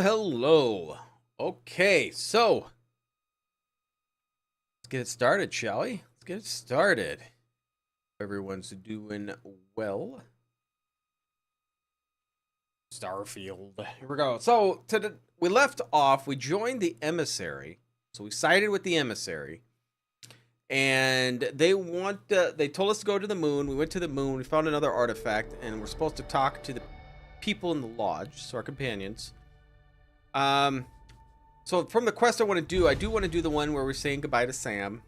Hello. Okay, so let's get it started, shall we? Let's get it started. Everyone's doing well. Starfield. Here we go. So we left off. We joined the emissary. So we sided with the emissary, and they told us to go to the moon. We went to the moon. We found another artifact, and we're supposed to talk to the people in the lodge, so our companions. So from the quest I do want to do the one where we're saying goodbye to Sam.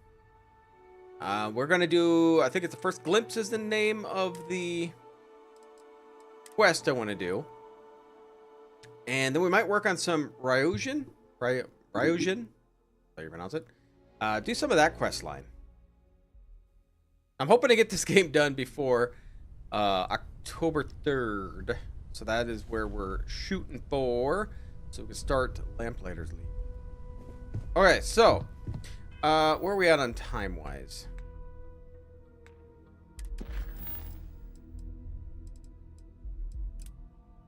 We're gonna do, I think it's the first glimpse is the name of the quest I want to do, and then we might work on some Ryosian, how you pronounce it. Do some of that quest line. I'm hoping to get this game done before October 3rd, so that is where we're shooting for. So we can start Lamplighters League. Alright, so where are we at on time-wise?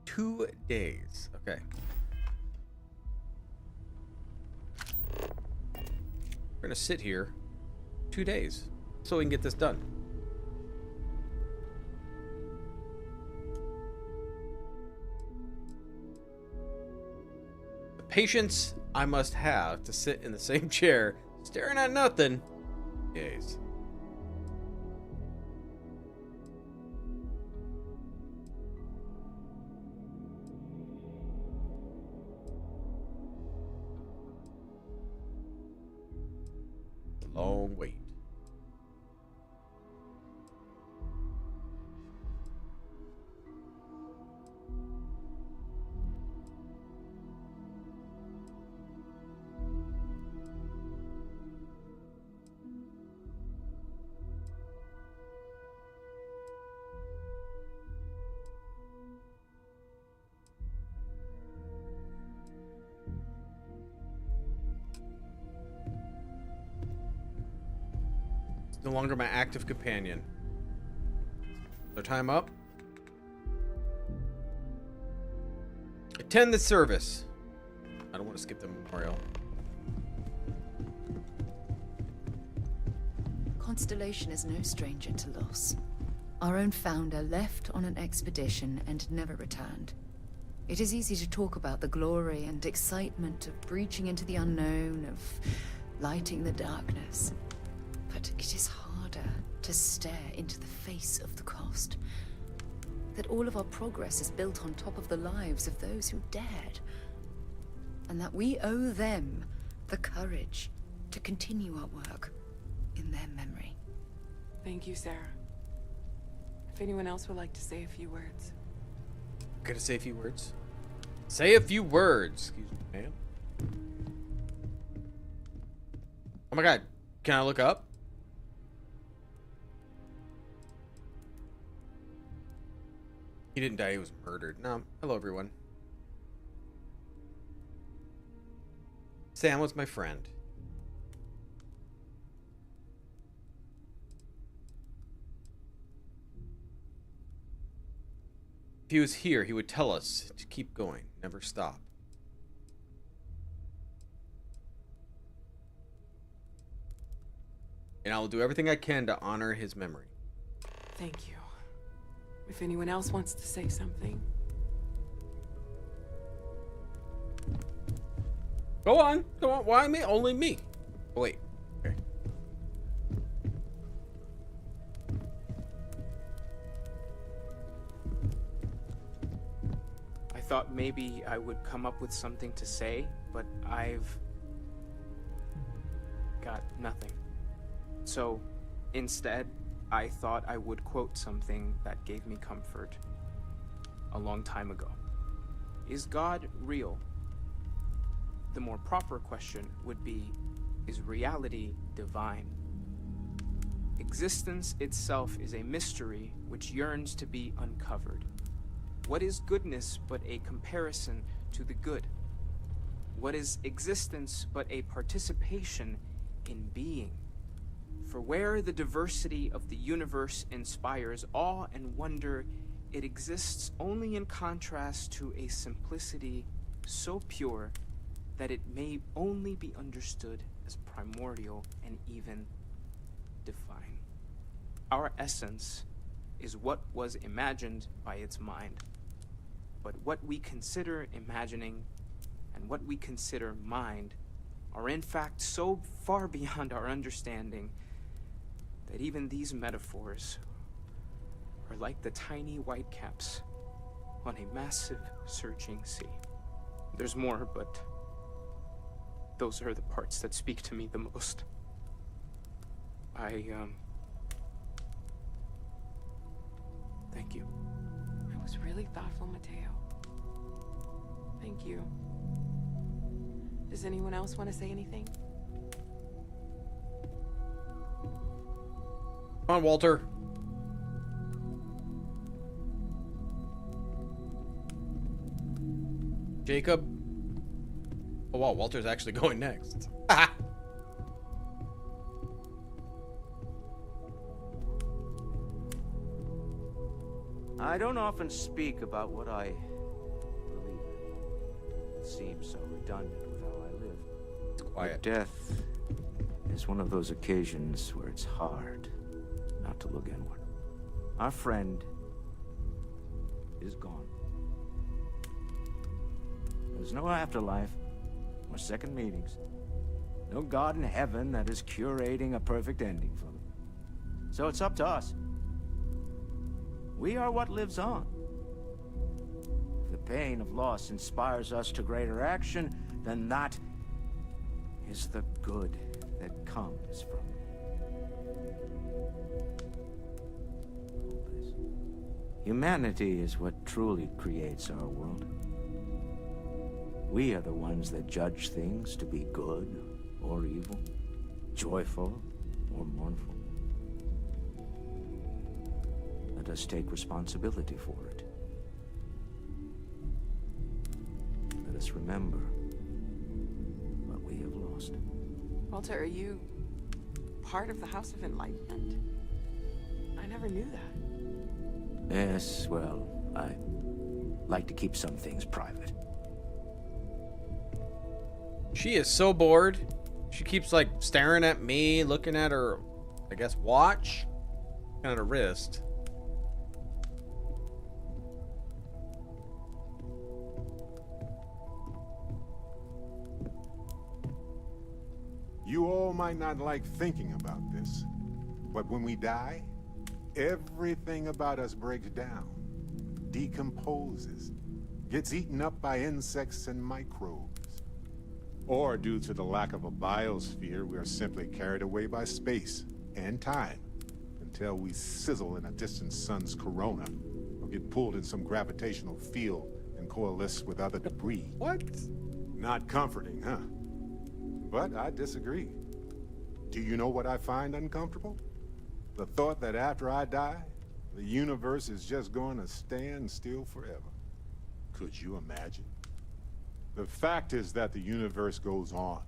Two days. Okay. We're gonna sit here 2 days so we can get this done. Patience I must have to sit in the same chair staring at nothing. Days. Long wait. No longer my active companion. Their time up. Attend the service. I don't want to skip the memorial. Constellation is no stranger to loss. Our own founder left on an expedition and never returned. It is easy to talk about the glory and excitement of breaching into the unknown, of lighting the darkness. But it is harder to stare into the face of the cost. That all of our progress is built on top of the lives of those who dared. And that we owe them the courage to continue our work in their memory. Thank you, Sarah. If anyone else would like to say a few words. Gonna say a few words? Say a few words. Excuse me, ma'am. Oh my god. Can I look up? He didn't die, he was murdered. No. Hello, everyone. Sam was my friend. If he was here, he would tell us to keep going, never stop. And I will do everything I can to honor his memory. Thank you. If anyone else wants to say something. Go on. Go on. Why me? Only me. Oh, wait. Okay. I thought maybe I would come up with something to say, but I've got nothing. So, instead, I thought I would quote something that gave me comfort a long time ago. Is God real? The more proper question would be, is reality divine? Existence itself is a mystery which yearns to be uncovered. What is goodness but a comparison to the good? What is existence but a participation in being? For where the diversity of the universe inspires awe and wonder, it exists only in contrast to a simplicity so pure that it may only be understood as primordial and even divine. Our essence is what was imagined by its mind. But what we consider imagining and what we consider mind are in fact so far beyond our understanding that even these metaphors are like the tiny whitecaps on a massive searching sea. There's more, but those are the parts that speak to me the most. Thank you. That was really thoughtful, Mateo. Thank you. Does anyone else want to say anything? Come on, Walter. Jacob. Oh wow, Walter's actually going next. I don't often speak about what I believe in. It seems so redundant with how I live. It's quiet. Death is one of those occasions where it's hard not to look inward. Our friend is gone. There's no afterlife, or second meetings. No God in heaven that is curating a perfect ending for them. So it's up to us. We are what lives on. If the pain of loss inspires us to greater action, then that is the good that comes from this. Humanity is what truly creates our world. We are the ones that judge things to be good or evil, joyful or mournful. Let us take responsibility for it. Let us remember what we have lost. Walter, are you part of the House of Enlightenment? I never knew that. Yes, well, I like to keep some things private. She is so bored. She keeps like staring at me, looking at her, I guess, watch, looking at her wrist. You all might not like thinking about this, but when we die, everything about us breaks down, decomposes, gets eaten up by insects and microbes. Or due to the lack of a biosphere, we are simply carried away by space and time until we sizzle in a distant sun's corona or get pulled in some gravitational field and coalesce with other debris. What? Not comforting, huh? But I disagree. Do you know what I find uncomfortable? The thought that after I die, the universe is just going to stand still forever. Could you imagine? The fact is that the universe goes on,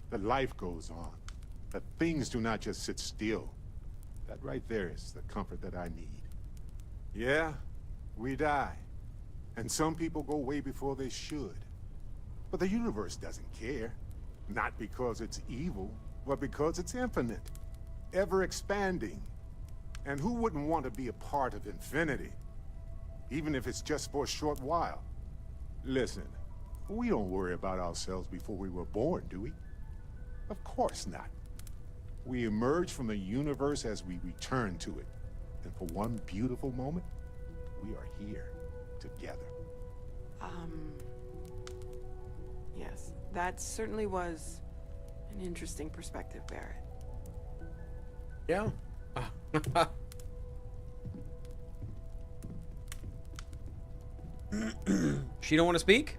that life goes on, that things do not just sit still. That right there is the comfort that I need. Yeah, we die, and some people go way before they should. But the universe doesn't care. Not because it's evil, but because it's infinite, ever expanding. And who wouldn't want to be a part of infinity? Even if it's just for a short while. Listen, we don't worry about ourselves before we were born, do we? Of course not. We emerge from the universe as we return to it. And for one beautiful moment, we are here together. Yes, that certainly was an interesting perspective, Barrett. Yeah. She don't want to speak?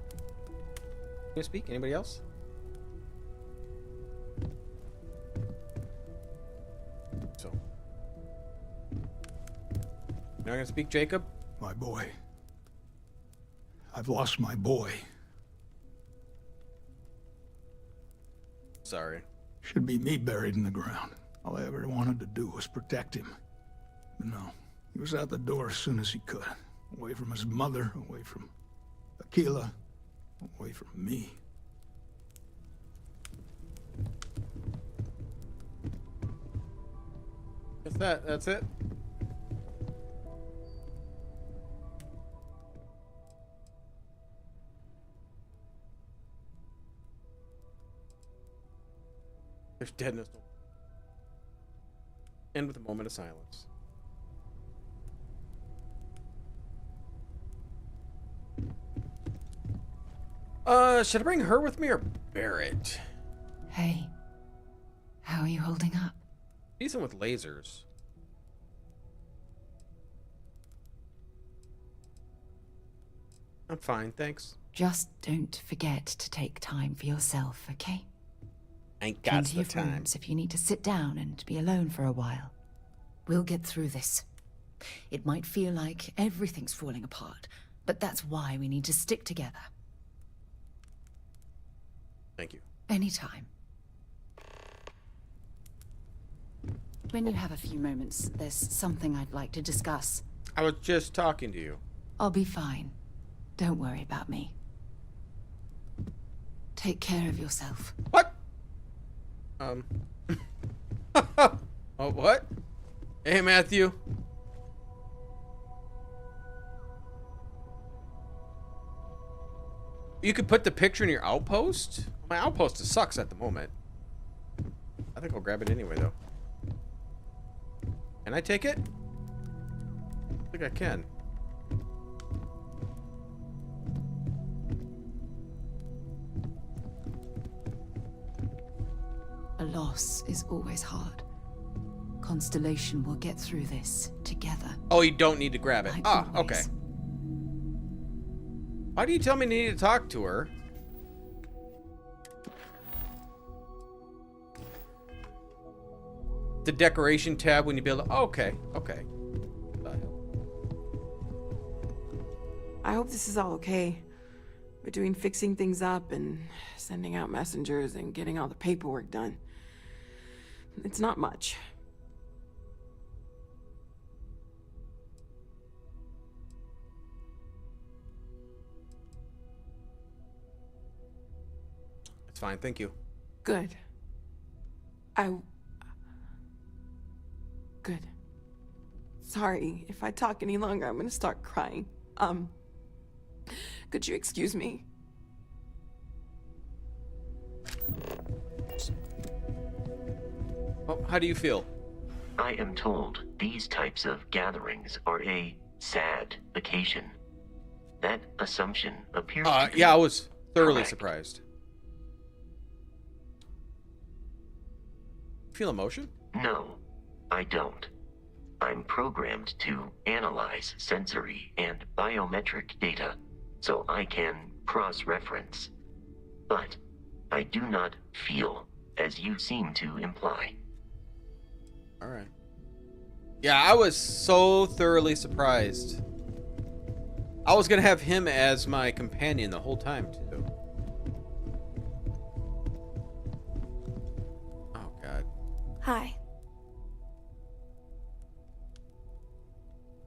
You want to speak? Anybody else? So. You're not going to speak, Jacob? My boy. I've lost my boy. Sorry. Should be me buried in the ground. All I ever wanted to do was protect him. But no, he was out the door as soon as he could. Away from his mother, away from Aquila, Away from me. That's it. There's deadness. End with a moment of silence. Should I bring her with me or Barrett? Hey, how are you holding up? Decent with lasers. I'm fine, thanks. Just don't forget to take time for yourself, okay? Ain't got Plenty the of time. rooms if you need to sit down and be alone for a while. We'll get through this. It might feel like everything's falling apart, but that's why we need to stick together. Thank you. Anytime. When you have a few moments, there's something I'd like to discuss. I was just talking to you. I'll be fine. Don't worry about me. Take care of yourself. What? Oh, what? Hey, Matthew. You could put the picture in your outpost? My outpost sucks at the moment. I think I'll grab it anyway, though. Can I take it? I think I can. A loss is always hard. Constellation will get through this together. Oh, you don't need to grab it. Like Ah, always. okay. Why do you tell me to need to talk to her? The decoration tab when you build. Oh, okay, okay. I hope this is all okay. Between fixing things up and sending out messengers and getting all the paperwork done. It's not much. It's fine, thank you. Good. Good. Sorry, if I talk any longer, I'm gonna start crying. Could you excuse me? Oh, how do you feel? I am told these types of gatherings are a sad occasion. That assumption appears to be Yeah, I was thoroughly correct. surprised. Feel emotion? No, I don't. I'm programmed to analyze sensory and biometric data so I can cross-reference. But I do not feel, as you seem to imply. All right. Yeah, I was so thoroughly surprised. I was gonna have him as my companion the whole time too. Oh God. Hi.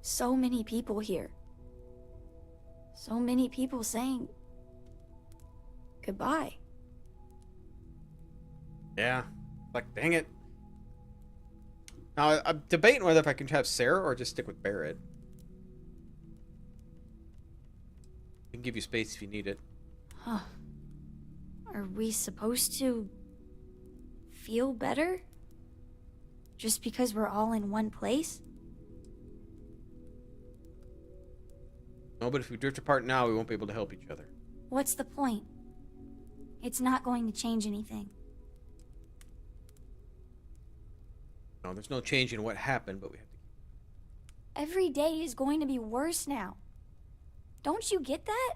So many people here. So many people saying goodbye. Yeah. Like, dang it. Now, I'm debating whether if I can have Sarah or just stick with Barrett. I can give you space if you need it. Huh. Are we supposed to feel better? Just because we're all in one place? No, but if we drift apart now, we won't be able to help each other. What's the point? It's not going to change anything. No, there's no change in what happened, but we have to. Every day is going to be worse now. Don't you get that?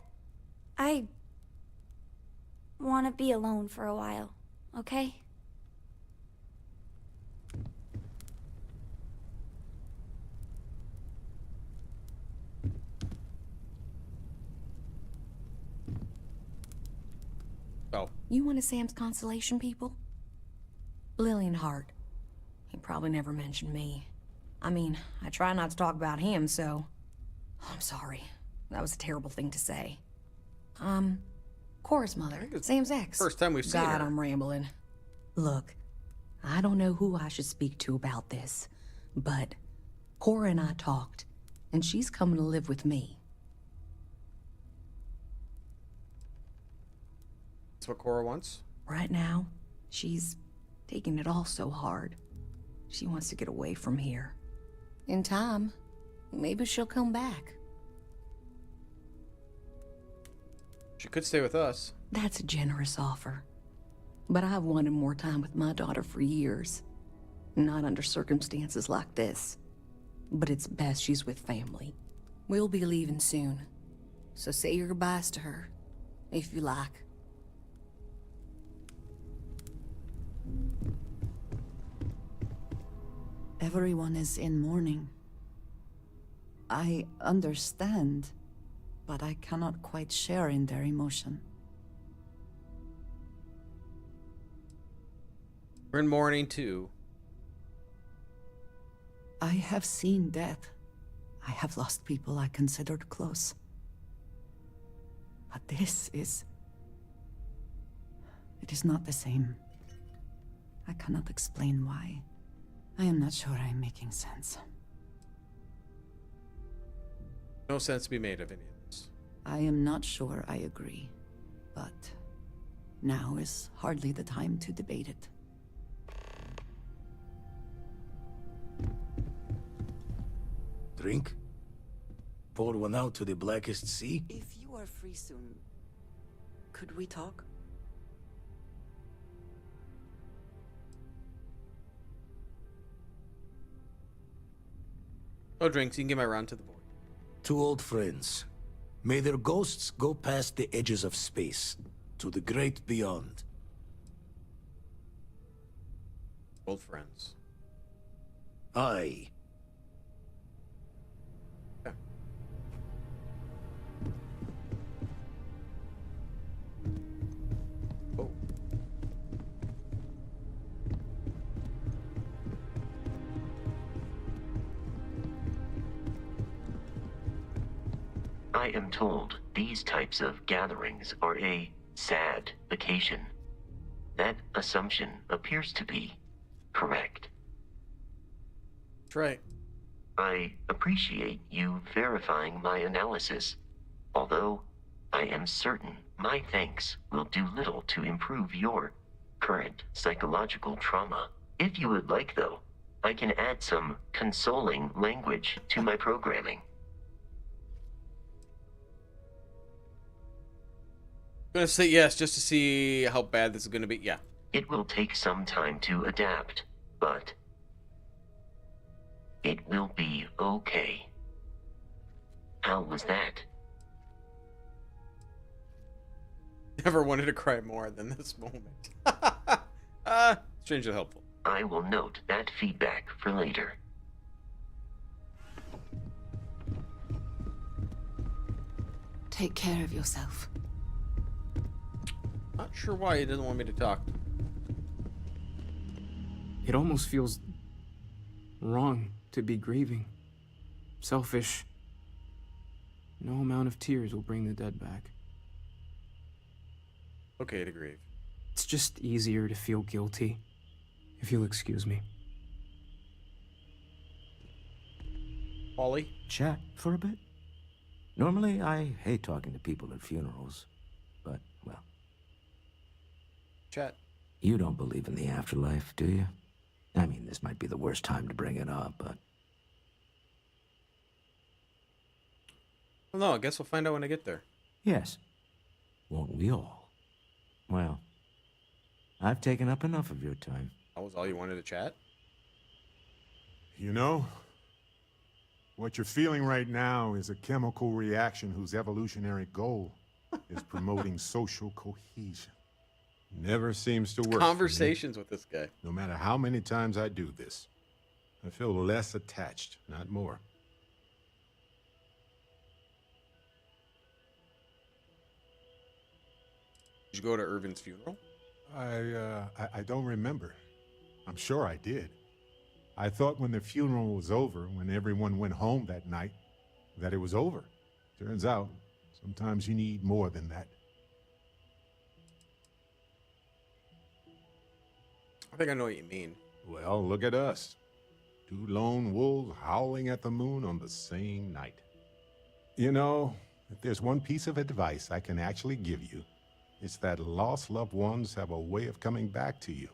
I want to be alone for a while, okay? Oh, You one of Sam's Constellation people? Lillian Hart. He probably never mentioned me. I mean, I try not to talk about him, so... I'm sorry. That was a terrible thing to say. Cora's mother, Sam's ex. First time we've seen God, her. I'm rambling. Look, I don't know who I should speak to about this, but Cora and I talked, and she's coming to live with me. That's what Cora wants. Right now, she's taking it all so hard. She wants to get away from here. In time, maybe she'll come back. She could stay with us. That's a generous offer. But I've wanted more time with my daughter for years. Not under circumstances like this. But it's best she's with family. We'll be leaving soon. So say your goodbyes to her, if you like. Everyone is in mourning. I understand, but I cannot quite share in their emotion. We're in mourning too. I have seen death. I have lost people I considered close. But this is... it is not the same. I cannot explain why. I am not sure I am making sense. No sense to be made of any of this. I am not sure I agree, but now is hardly the time to debate it. Drink? Pour one out to the blackest sea? If you are free soon, could we talk? No drinks. You can give my round to the board. Two old friends. May their ghosts go past the edges of space, to the great beyond. Old friends. Aye. Yeah. Oh. I am told these types of gatherings are a sad vacation. That assumption appears to be correct. That's right. I appreciate you verifying my analysis, although I am certain my thanks will do little to improve your current psychological trauma. If you would like, though, I can add some consoling language to my programming. I'm gonna say yes just to see how bad this is gonna be. Yeah. It will take some time to adapt, but it will be okay. How was that? Never wanted to cry more than this moment. Strangely helpful. I will note that feedback for later. Take care of yourself. Not sure why he doesn't want me to talk. It almost feels wrong to be grieving. Selfish. No amount of tears will bring the dead back. Okay to grieve. It's just easier to feel guilty, if you'll excuse me. Ollie? Chat for a bit? Normally, I hate talking to people at funerals, but, well... Chat. You don't believe in the afterlife, do you? I mean, this might be the worst time to bring it up, but... Well, no, I guess we'll find out when I get there. Yes. Won't we all? Well, I've taken up enough of your time. That was all you wanted to chat? You know, what you're feeling right now is a chemical reaction whose evolutionary goal is promoting social cohesion. Never seems to work. Conversations with this guy. No matter how many times I do this, I feel less attached, not more. Did you go to Irvin's funeral? I don't remember. I'm sure I did. I thought when the funeral was over, when everyone went home that night, that it was over. Turns out, sometimes you need more than that. I think I know what you mean. Well, look at us. Two lone wolves howling at the moon on the same night. You know, if there's one piece of advice I can actually give you, it's that lost loved ones have a way of coming back to you.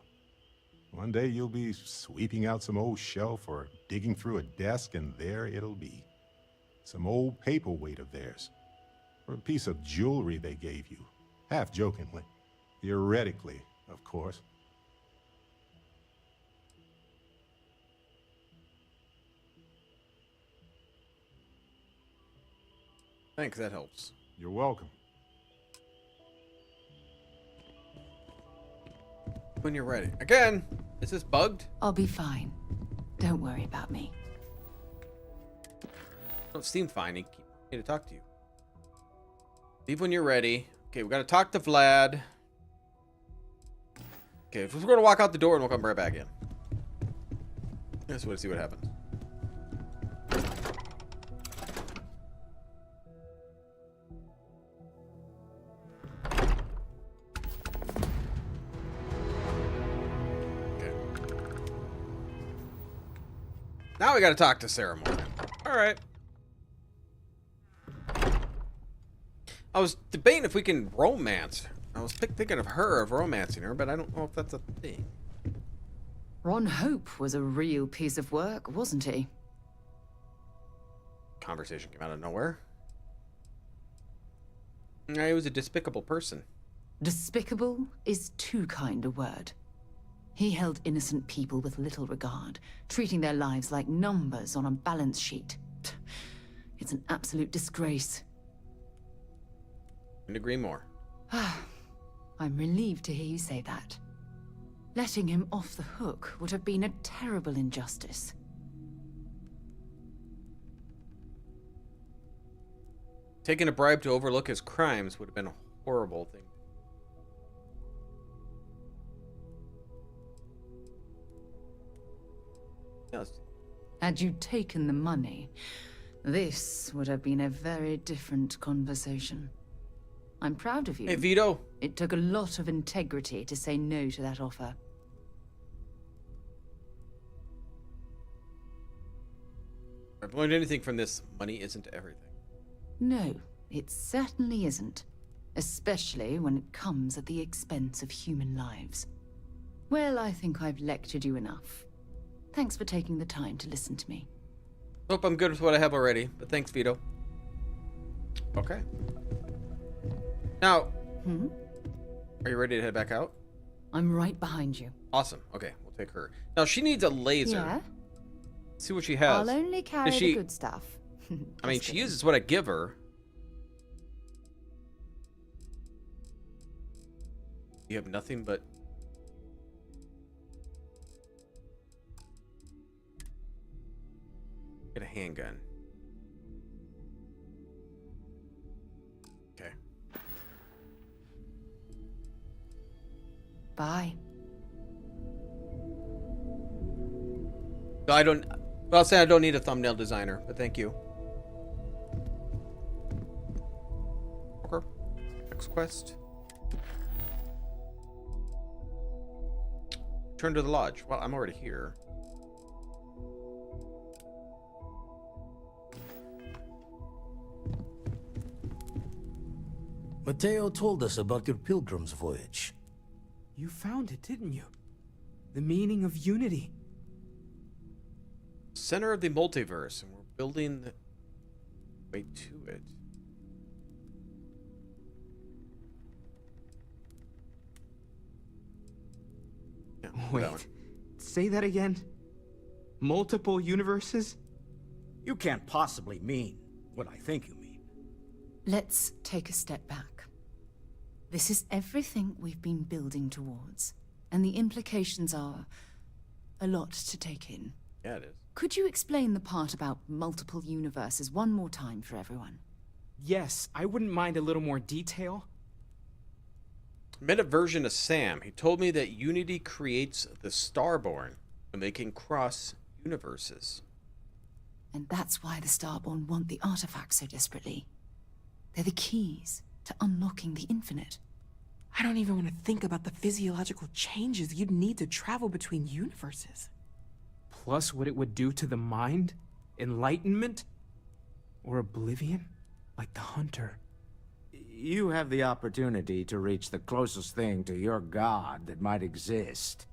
One day you'll be sweeping out some old shelf or digging through a desk, and there it'll be. Some old paperweight of theirs. Or a piece of jewelry they gave you. Half jokingly. Theoretically, of course. Thanks, that helps. You're welcome. When you're ready. Again, is this bugged? I'll be fine. Don't worry about me. Don't seem fine. He keep me to talk to you. Leave when you're ready. Okay, we gotta talk to Vlad. Okay, we're gonna walk out the door and we'll come right back in. Just want to see what happens. Okay. Now we gotta talk to Sarah Morgan. Alright. I was debating if we can romance. I was thinking of romancing her, but I don't know if that's a thing. Ron Hope was a real piece of work, wasn't he? Conversation came out of nowhere. He was a despicable person. Despicable is too kind a word. He held innocent people with little regard, treating their lives like numbers on a balance sheet. It's an absolute disgrace. Couldn't agree more. I'm relieved to hear you say that. Letting him off the hook would have been a terrible injustice. Taking a bribe to overlook his crimes would have been a horrible thing. Yes. Had you taken the money, this would have been a very different conversation. I'm proud of you. Hey, Vito. It took a lot of integrity to say no to that offer. If I've learned anything from this, money isn't everything. No, it certainly isn't. Especially when it comes at the expense of human lives. Well, I think I've lectured you enough. Thanks for taking the time to listen to me. Hope I'm good with what I have already, but thanks, Vito. Okay. Now, are you ready to head back out? I'm right behind you. Awesome. Okay, we'll take her. Now, she needs a laser. Yeah? Let's see what she has. I'll only carry the good stuff. I mean, she uses what I give her. You have nothing but... Get a handgun. Okay. Bye. No, I don't... Well, I'll say I don't need a thumbnail designer, but thank you. Okay. Next quest. Turn to the lodge. Well, I'm already here. Mateo told us about your pilgrim's voyage. You found it, didn't you? The meaning of unity. Center of the multiverse, and we're building the way to it. Yeah, Wait, say that again? Multiple universes? You can't possibly mean what I think you mean. Let's take a step back. This is everything we've been building towards, and the implications are a lot to take in. Yeah, it is. Could you explain the part about multiple universes one more time for everyone? Yes, I wouldn't mind a little more detail. Met a version of Sam. He told me that Unity creates the Starborn, and they can cross universes. And that's why the Starborn want the artifacts so desperately. They're the keys to unlocking the infinite. I don't even want to think about the physiological changes you'd need to travel between universes. Plus what it would do to the mind? Enlightenment? Or oblivion? Like the Hunter. You have the opportunity to reach the closest thing to your god that might exist.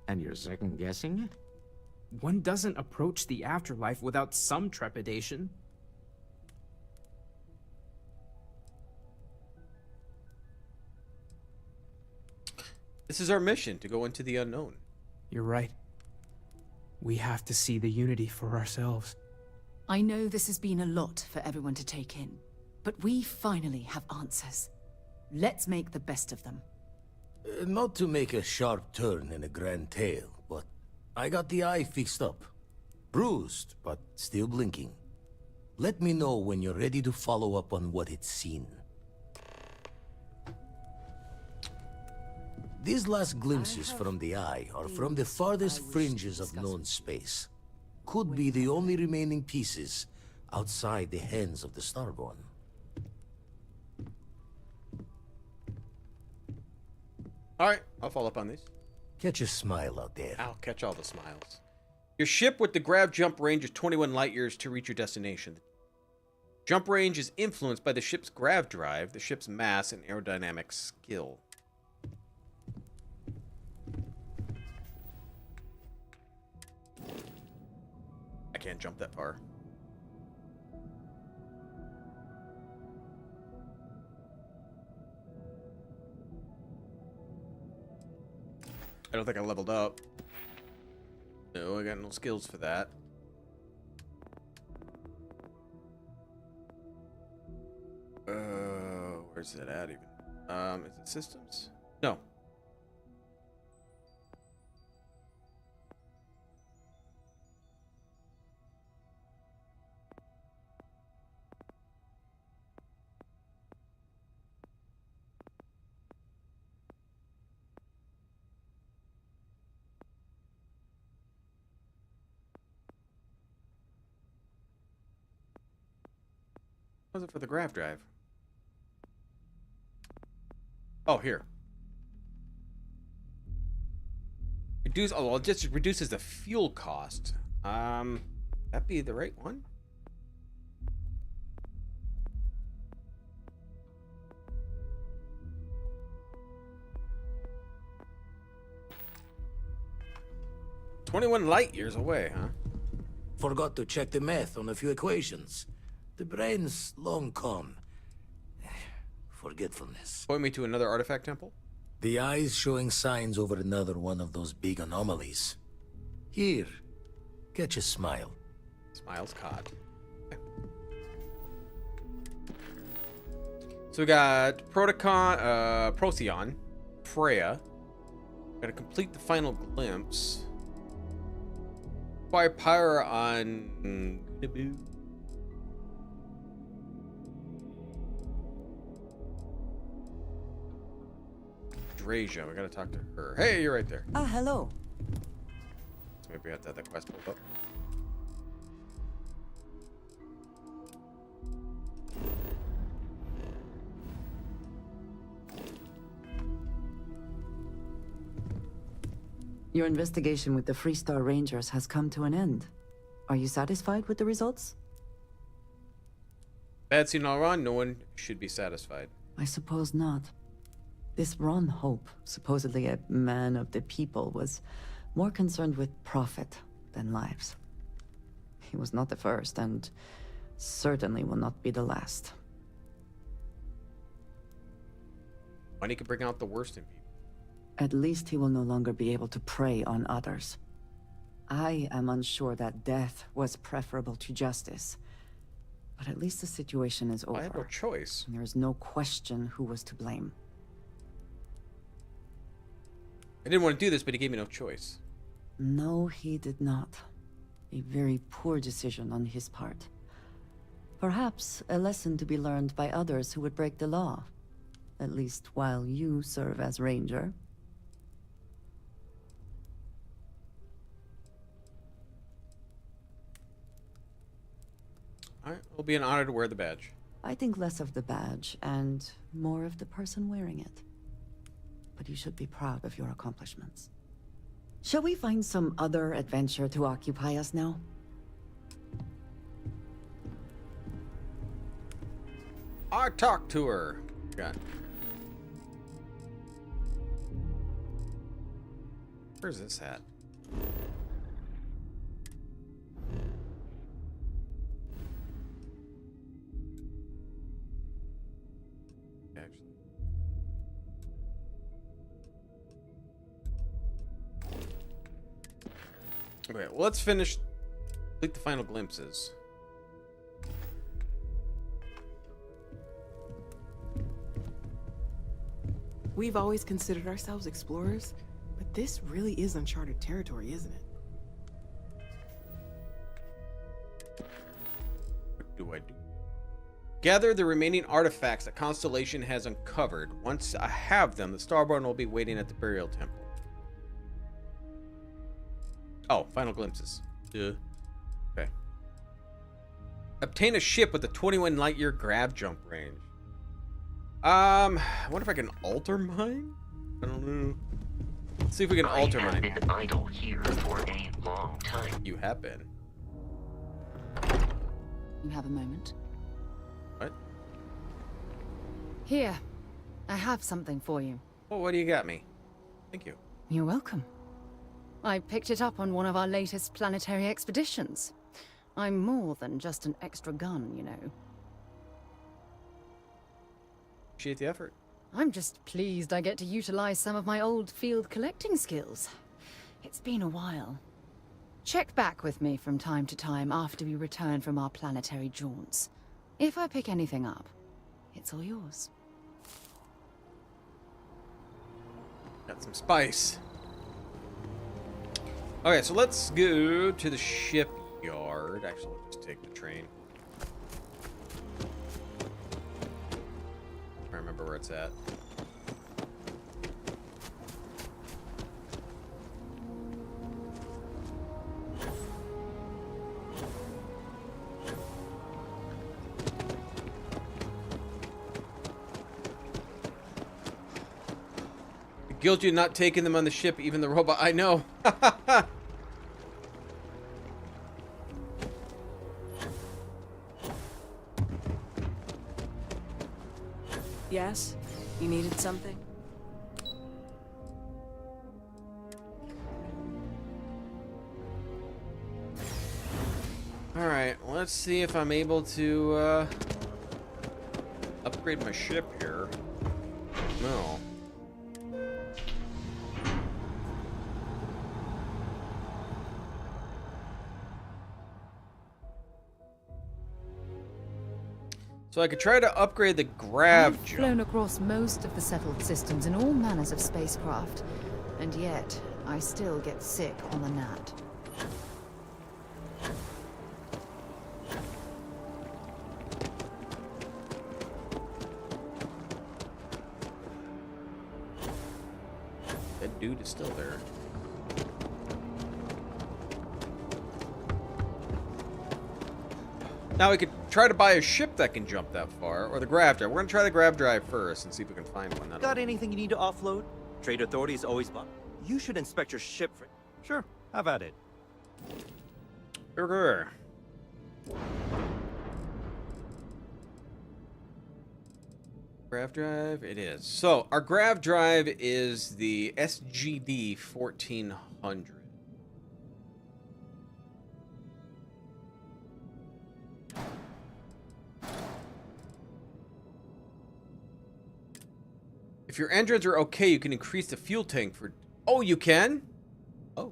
And you're second-guessing it? One doesn't approach the afterlife without some trepidation. This is our mission, to go into the unknown. You're right. We have to see the Unity for ourselves. I know this has been a lot for everyone to take in, but we finally have answers. Let's make the best of them. Not to make a sharp turn in a grand tale, but I got the eye fixed up. Bruised, but still blinking. Let me know when you're ready to follow up on what it's seen. These last glimpses from the eye are from the farthest fringes of known space. Could be the only remaining pieces outside the hands of the Starborn. Alright, I'll follow up on these. Catch a smile out there. I'll catch all the smiles. Your ship with the grav jump range is 21 light years to reach your destination. Jump range is influenced by the ship's grav drive, the ship's mass, and aerodynamic skill. I can't jump that far. I don't think I leveled up. No, I got no skills for that. Where's it at even? Is it systems? No. Was it for the grav drive? Oh, here. Reduce. Oh, well, it just reduces the fuel cost. That be the right one? "21 light years away, huh?" Forgot to check the math on a few equations. The brain's long gone. Forgetfulness. Point me to another artifact temple. The eye's showing signs over another one of those big anomalies. Here, catch a smile. Smiles caught. Okay. So we got Procyon, Freya. Gotta complete the final glimpse. Acquire power on Drasia. We gotta talk to her. Hey, you're right there. Ah, hello. So maybe we have to have that quest pulled up. Your investigation with the Freestar Rangers has come to an end. Are you satisfied with the results? Bad scene all around. No one should be satisfied. I suppose not. This Ron Hope, supposedly a man of the people, was more concerned with profit than lives. He was not the first, and certainly will not be the last. Money can bring out the worst in people. At least he will no longer be able to prey on others. I am unsure that death was preferable to justice. But at least the situation is over. I have no choice. There is no question who was to blame. I didn't want to do this, but he gave me no choice. No, he did not. A very poor decision on his part. Perhaps a lesson to be learned by others who would break the law. At least while you serve as Ranger. Alright, it'll be an honor to wear the badge. I think less of the badge and more of the person wearing it. but you should be proud of your accomplishments. Shall we find some other adventure to occupy us now? I talked to her. God. Where's this at? Actually. Okay, well, let's complete the final glimpses. We've always considered ourselves explorers, but this really is uncharted territory, isn't it? What do I do? Gather the remaining artifacts that Constellation has uncovered. Once I have them, the Starborn will be waiting at the Burial Temple. Oh, final glimpses. Okay. Obtain a ship with a 21 light-year grab jump range. I wonder if I can alter mine? I don't know. Let's see if we can alter mine. I have been idle here for a long time. You have been. You have a moment? What? Here. I have something for you. Oh, what do you got me? Thank you. You're welcome. I picked it up on one of our latest planetary expeditions. I'm more than just an extra gun, you know. Appreciate the effort. I'm just pleased I get to utilize some of my old field collecting skills. It's been a while. Check back with me from time to time after we return from our planetary jaunts. If I pick anything up, it's all yours. Got some spice. Okay, so let's go to the shipyard. Actually, we'll just take the train. I remember where it's at. Guilty of not taking them on the ship, even the robot. I know. Yes? You needed something? Alright, let's see if I'm able to upgrade my ship here. No. So I could try to upgrade the grav I've jump. flown across most of the settled systems in all manners of spacecraft, and yet I still get sick on the gnat. That dude is still there. Now we could try to buy a ship that can jump that far, or the grav drive. We're gonna try the grav drive first and see if we can find one. Got anything you need to offload? Trade authorities always buy. You should inspect your ship for... Sure, have at it. Okay. Grav drive, it is. So our grav drive is the SGD 1400. If your engines are okay, you can increase the fuel tank for... Oh, you can? Oh.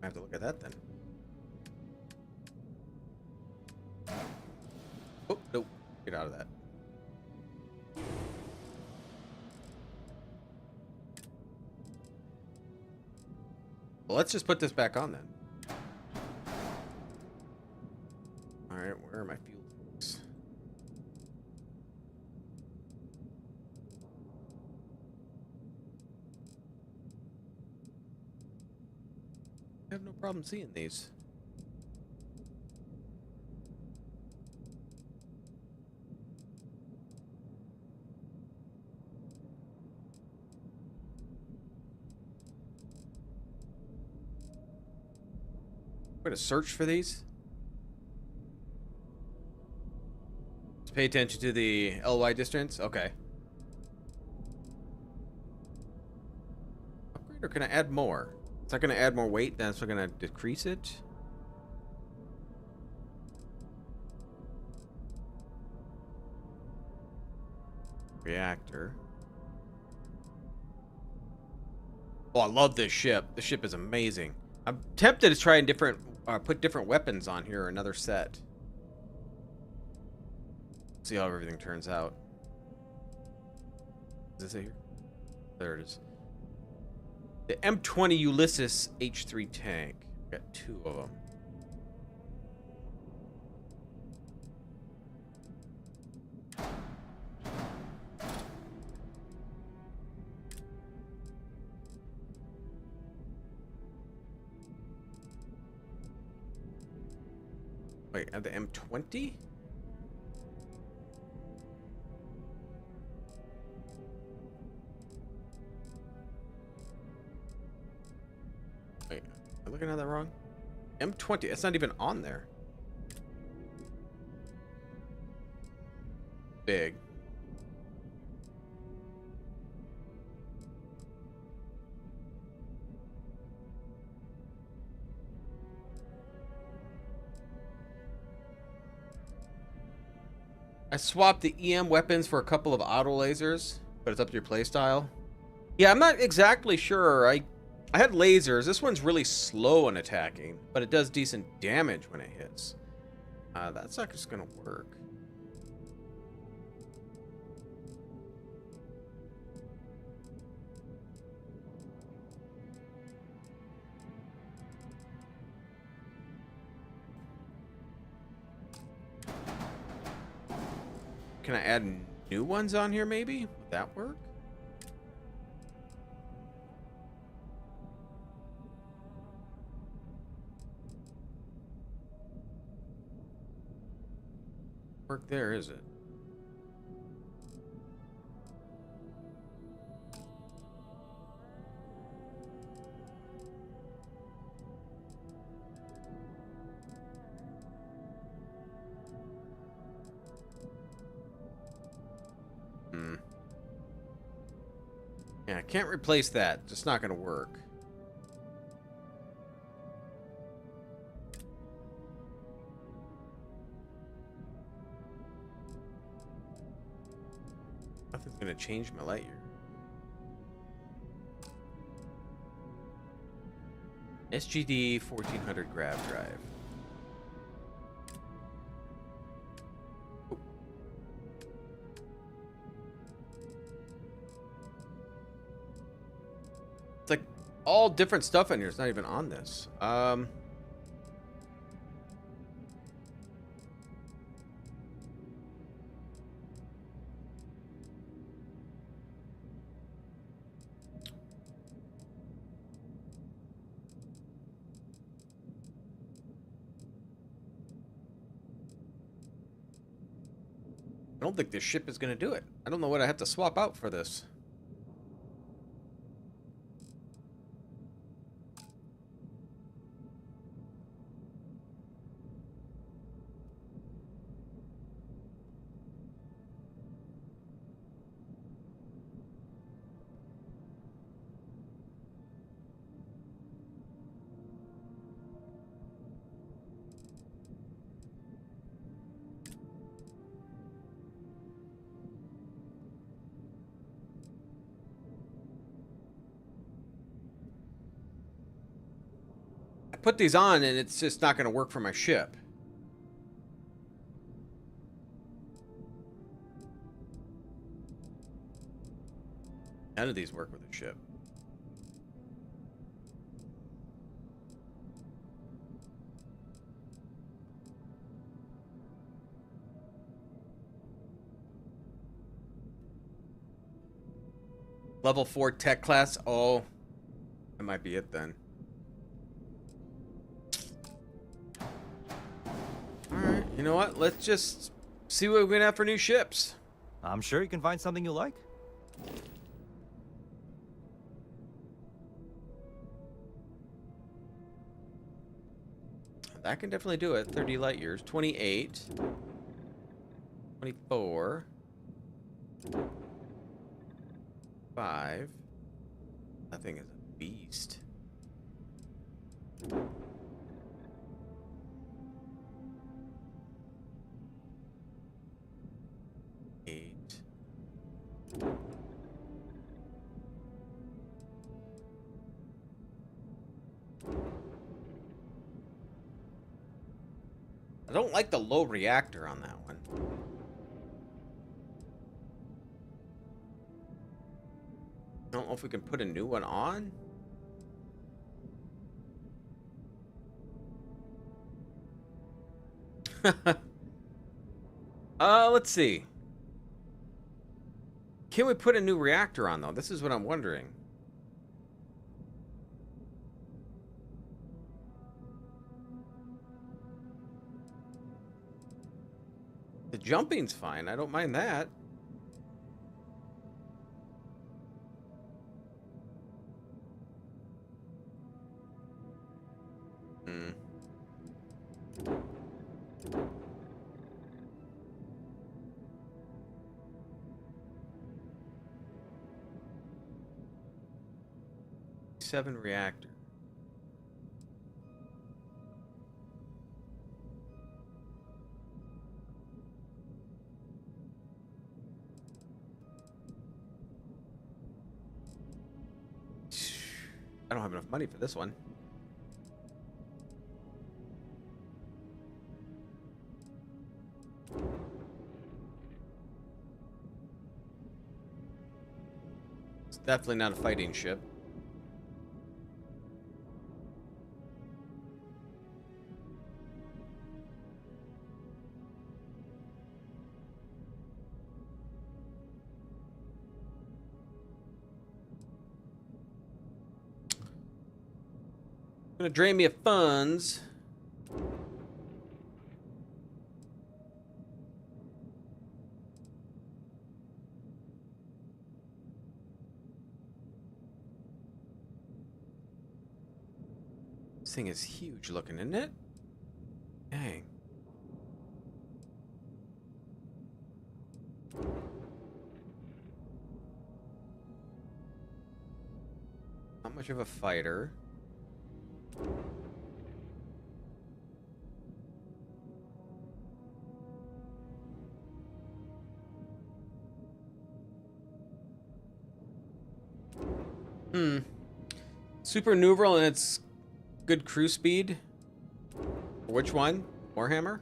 I have to look at that then. Oh, nope. Get out of that. Well, let's just put this back on then. Alright, where are my fuel tanks? I have no problem seeing these. We're gonna search for these. Let's pay attention to the LY distance. Okay. Upgrade, or can I add more? Is that gonna add more weight? Then we're gonna decrease it. Reactor. Oh, I love this ship. This ship is amazing. I'm tempted to try and put different weapons on here, or another set. See how everything turns out. Is this it here? There it is. The M20 Ulysses H3 tank. Got 2 of them. Wait, at the M20? Wait, am I looking at that wrong? M20, it's not even on there. Big. I swapped the EM weapons for a couple of auto lasers, but it's up to your playstyle. Yeah, I'm not exactly sure. I had lasers. This one's really slow in attacking, but it does decent damage when it hits. That's not just gonna work. Can I add new ones on here, maybe? Would that work? Work there, is it? Yeah, I can't replace that. Just not gonna work. Nothing's gonna change my light year. SGD 1400 grav drive. It's like all different stuff in here. It's not even on this. I don't think this ship is going to do it. I don't know what I have to swap out for this. Put these on and it's just not going to work for my ship. None of these work with a ship. Level 4 tech class. Oh, that might be it then. Alright, you know what? Let's just see what we're gonna have for new ships. I'm sure you can find something you like. That can definitely do it. 30 light years. 28. 24. 5. That thing is a beast. I don't like the low reactor on that one. I don't know if we can put a new one on. Let's see. Can we put a new reactor on, though? This is what I'm wondering. The jumping's fine. I don't mind that. Seven reactor. I don't have enough money for this one. It's definitely not a fighting ship. Gonna drain me of funds. This thing is huge looking, isn't it? Dang. Not much of a fighter. Supernatural and its good cruise speed. Which one? Warhammer?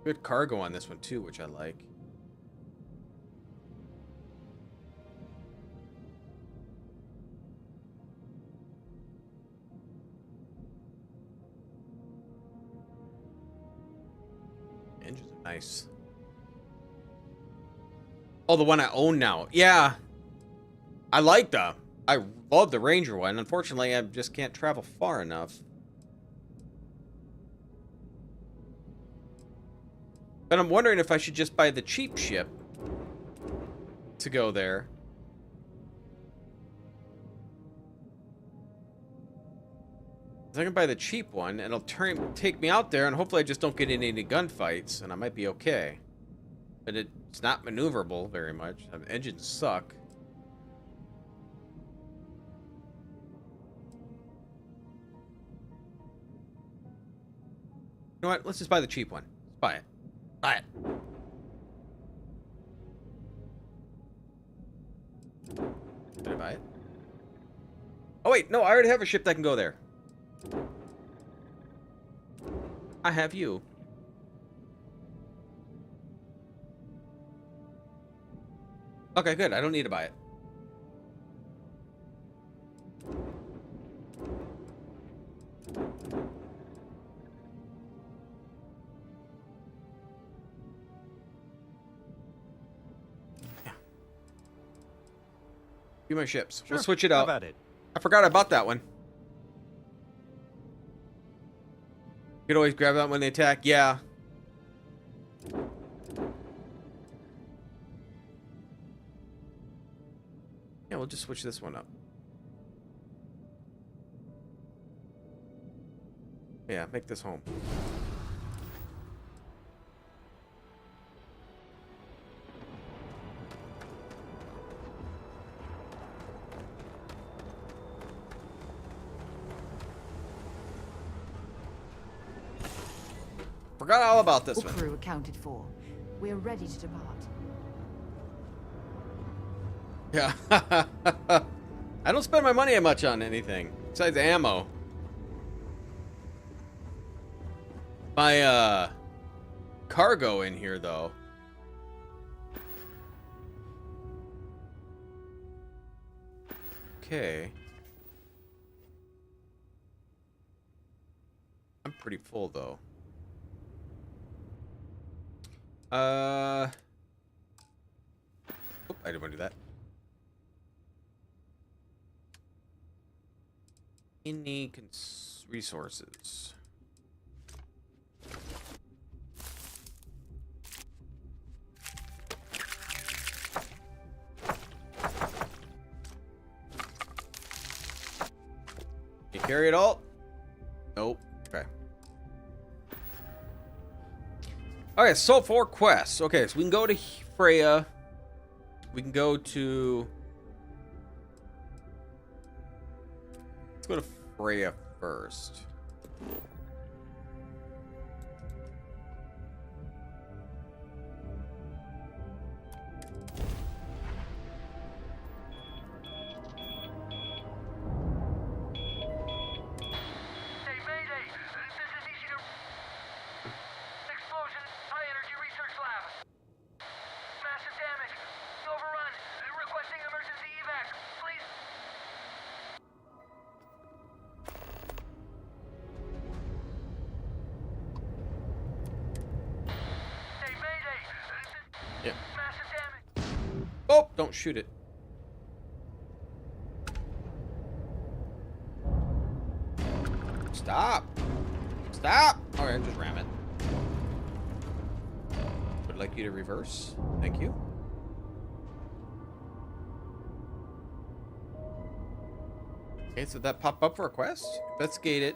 Good cargo on this one too, which I like. Engines are nice. Oh, the one I own now. Yeah. I like the. I love the Ranger one. Unfortunately, I just can't travel far enough. But I'm wondering if I should just buy the cheap ship to go there. I can buy the cheap one, and it'll take me out there, and hopefully I just don't get in any gunfights, and I might be okay. But it's not maneuverable very much. The engines suck. You know what? Let's just buy the cheap one. Let's buy it. Buy it. Did I buy it? Oh wait, no, I already have a ship that can go there. I have you. Okay, good. I don't need to buy it. Yeah. Be my ships. Sure, We'll switch it out. How about it? I forgot about that one. You can always grab that when they attack. Yeah. Yeah, we'll just switch this one up. Yeah, make this home. Forgot all about this one. Crew accounted for. We're ready to depart. Yeah. I don't spend my money much on anything besides ammo. My cargo in here though. Okay. I'm pretty full though. Oh, I didn't want to do that. Any resources. You carry it all? Nope. Okay. Okay, so 4 quests. Okay, so we can go to Freya. We can go to... Let's go to Freya first. Yeah. Oh, don't shoot it. Stop. Stop. All right, just ram it. Would like you to reverse. Thank you. Okay, so that pop up for a quest. Investigate it.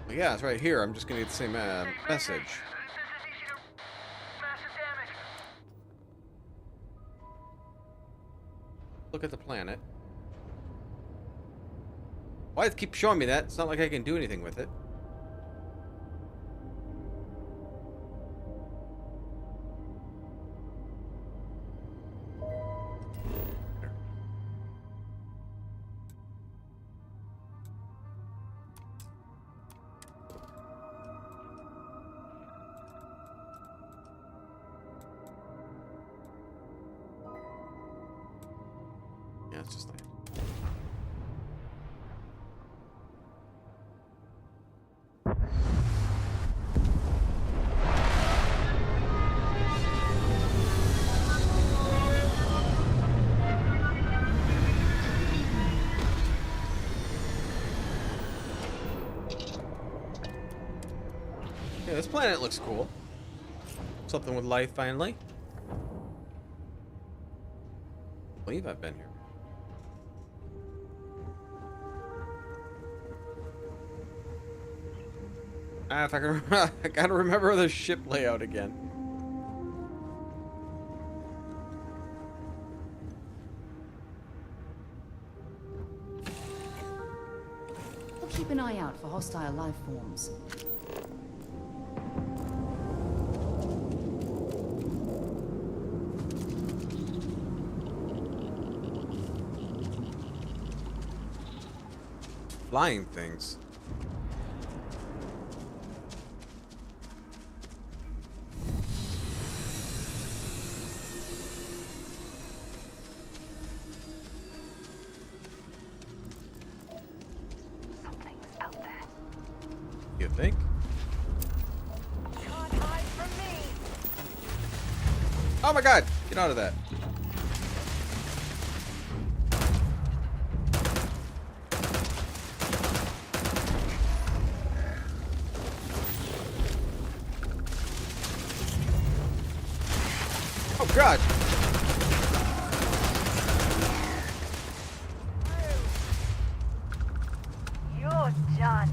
Yeah, it's right here. I'm just gonna get the same message. Look at the planet. Why does it keep showing me that? It's not like I can do anything with it. Yeah, it's just like... Yeah, this planet looks cool. Something with life, finally. I believe I've been here. If I can, I gotta remember the ship layout again. We'll keep an eye out for hostile life forms. Flying things. think. Oh my god! Get out of that. Oh god! You're done.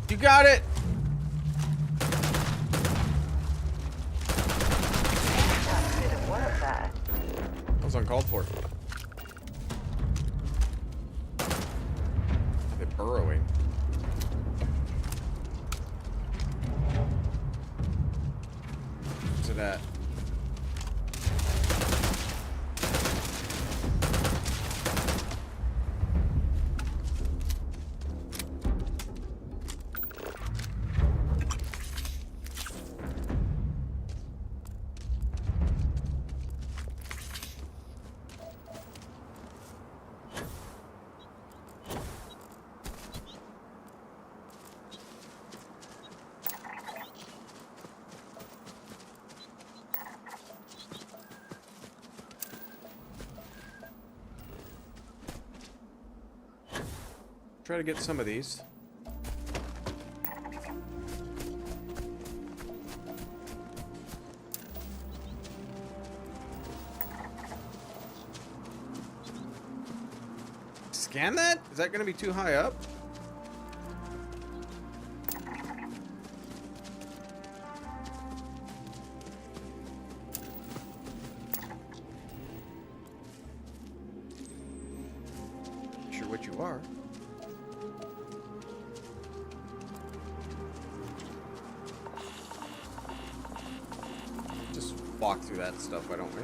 You got it! That was uncalled for. They're burrowing. To that. Try to get some of these. Scan that? Is that going to be too high up? Not sure what you are. Walk through that stuff, why don't we?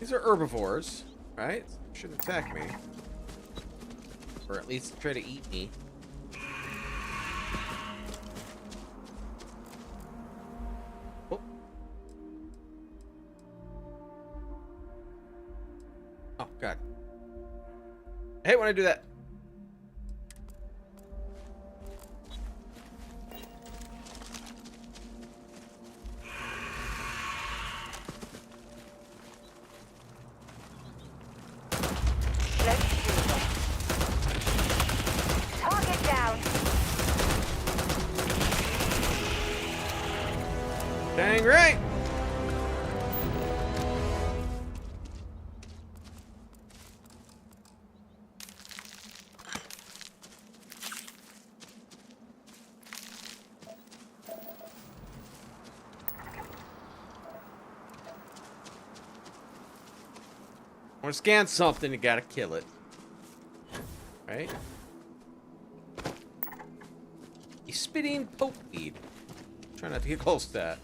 These are herbivores, right? Shouldn't attack me. Or at least try to eat me. Oh. Oh, God. I hate when I do that. Dang right. I want to scan something, you gotta kill it. Right? He's spitting pokeweed. Try not to get close to that.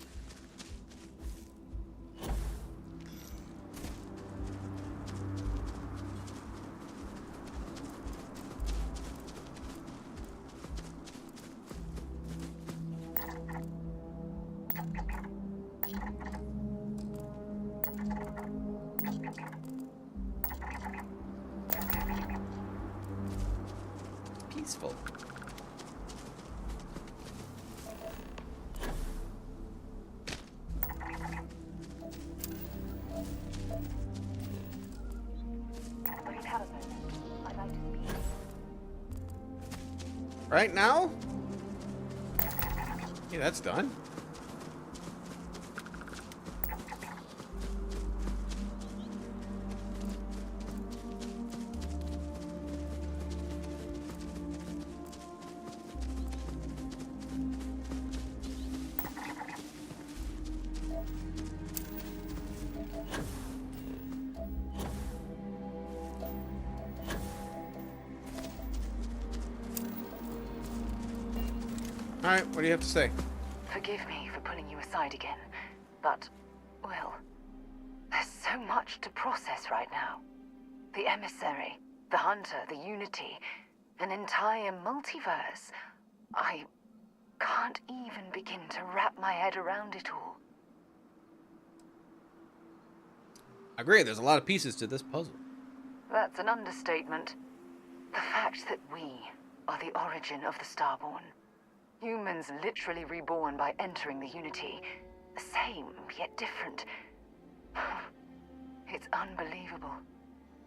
Peaceful. Right now? Yeah, that's done. Alright, what do you have to say? Forgive me for pulling you aside again, but, well, there's so much to process right now. The emissary, the hunter, the unity, an entire multiverse. I can't even begin to wrap my head around it all. I agree, there's a lot of pieces to this puzzle. That's an understatement. The fact that we are the origin of the Starborn. Humans literally reborn by entering the Unity. The same, yet different. It's unbelievable.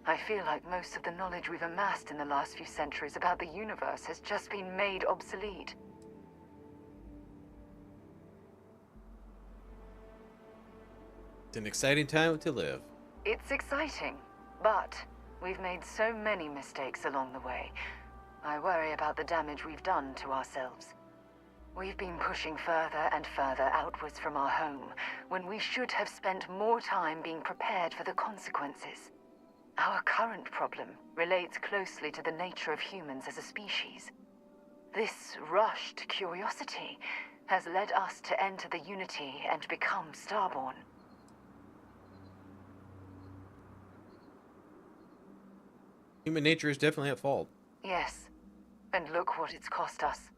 I feel like most of the knowledge we've amassed in the last few centuries about the universe has just been made obsolete. It's an exciting time to live. It's exciting, but we've made so many mistakes along the way. I worry about the damage we've done to ourselves. We've been pushing further and further outwards from our home, when we should have spent more time being prepared for the consequences. Our current problem relates closely to the nature of humans as a species. This rushed curiosity has led us to enter the Unity and become Starborn. Human nature is definitely at fault. Yes, and look what it's cost us.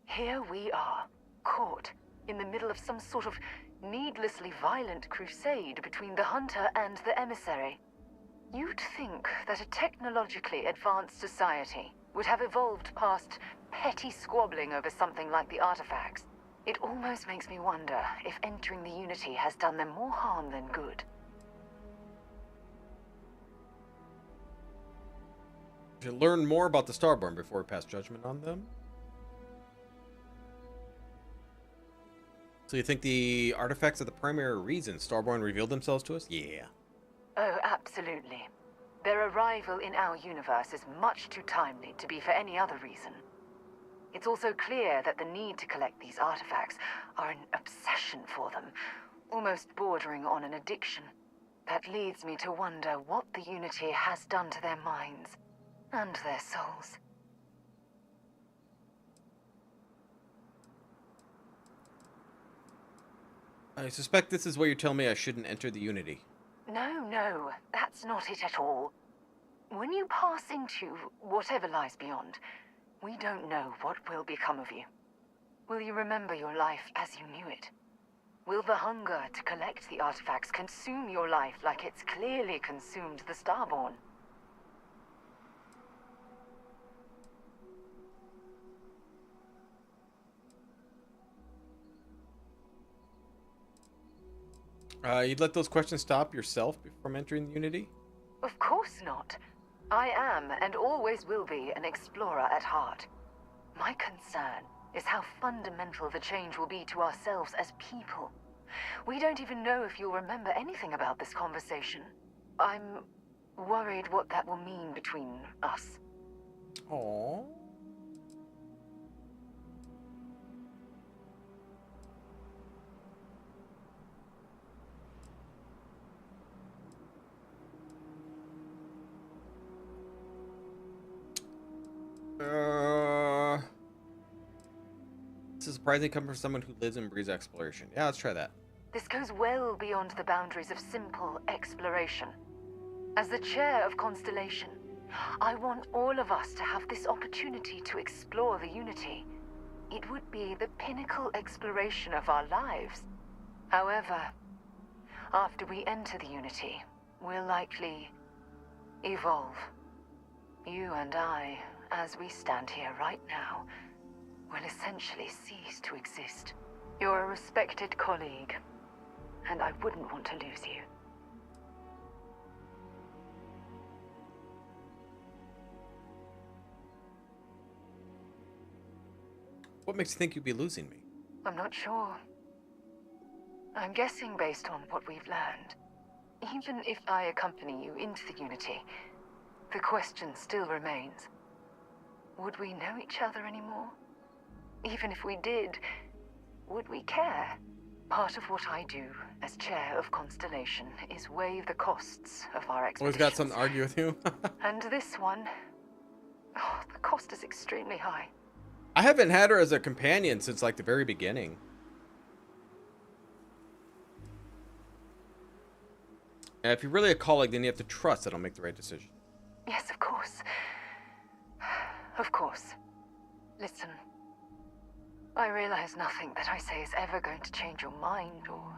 Here we are, caught in the middle of some sort of needlessly violent crusade between the hunter and the emissary. You'd think that a technologically advanced society would have evolved past petty squabbling over something like the artifacts. It almost makes me wonder if entering the Unity has done them more harm than good. We should learn more about the Starborn before we pass judgment on them. So you think the artifacts are the primary reason Starborn revealed themselves to us? Yeah. Oh, absolutely. Their arrival in our universe is much too timely to be for any other reason. It's also clear that the need to collect these artifacts are an obsession for them, almost bordering on an addiction. That leads me to wonder what the Unity has done to their minds and their souls. I suspect this is where you tell me I shouldn't enter the Unity. No, that's not it at all. When you pass into whatever lies beyond, we don't know what will become of you. Will you remember your life as you knew it? Will the hunger to collect the artifacts consume your life like it's clearly consumed the Starborn? You'd let those questions stop yourself from entering the Unity? Of course not. I am, and always will be, an explorer at heart. My concern is how fundamental the change will be to ourselves as people. We don't even know if you'll remember anything about this conversation. I'm worried what that will mean between us. Aww. This is surprising coming from someone who lives and breathes exploration. Yeah, let's try that. This goes well beyond the boundaries of simple exploration. As the chair of Constellation, I want all of us to have this opportunity to explore the Unity. It would be the pinnacle exploration of our lives. However, after we enter the Unity, we'll likely evolve. You and I, as we stand here right now, will essentially cease to exist. You're a respected colleague, and I wouldn't want to lose you. What makes you think you'd be losing me? I'm not sure. I'm guessing based on what we've learned. Even if I accompany you into the Unity, the question still remains. Would we know each other anymore? Even if we did, would we care? Part of what I do as chair of Constellation is weigh the costs of our expeditions. Always got something to argue with you. And this one, the cost is extremely high. I haven't had her as a companion since like the very beginning. And if you're really a colleague, then you have to trust that I'll make the right decision. Yes, of course. Of course. Listen. I realize nothing that I say is ever going to change your mind or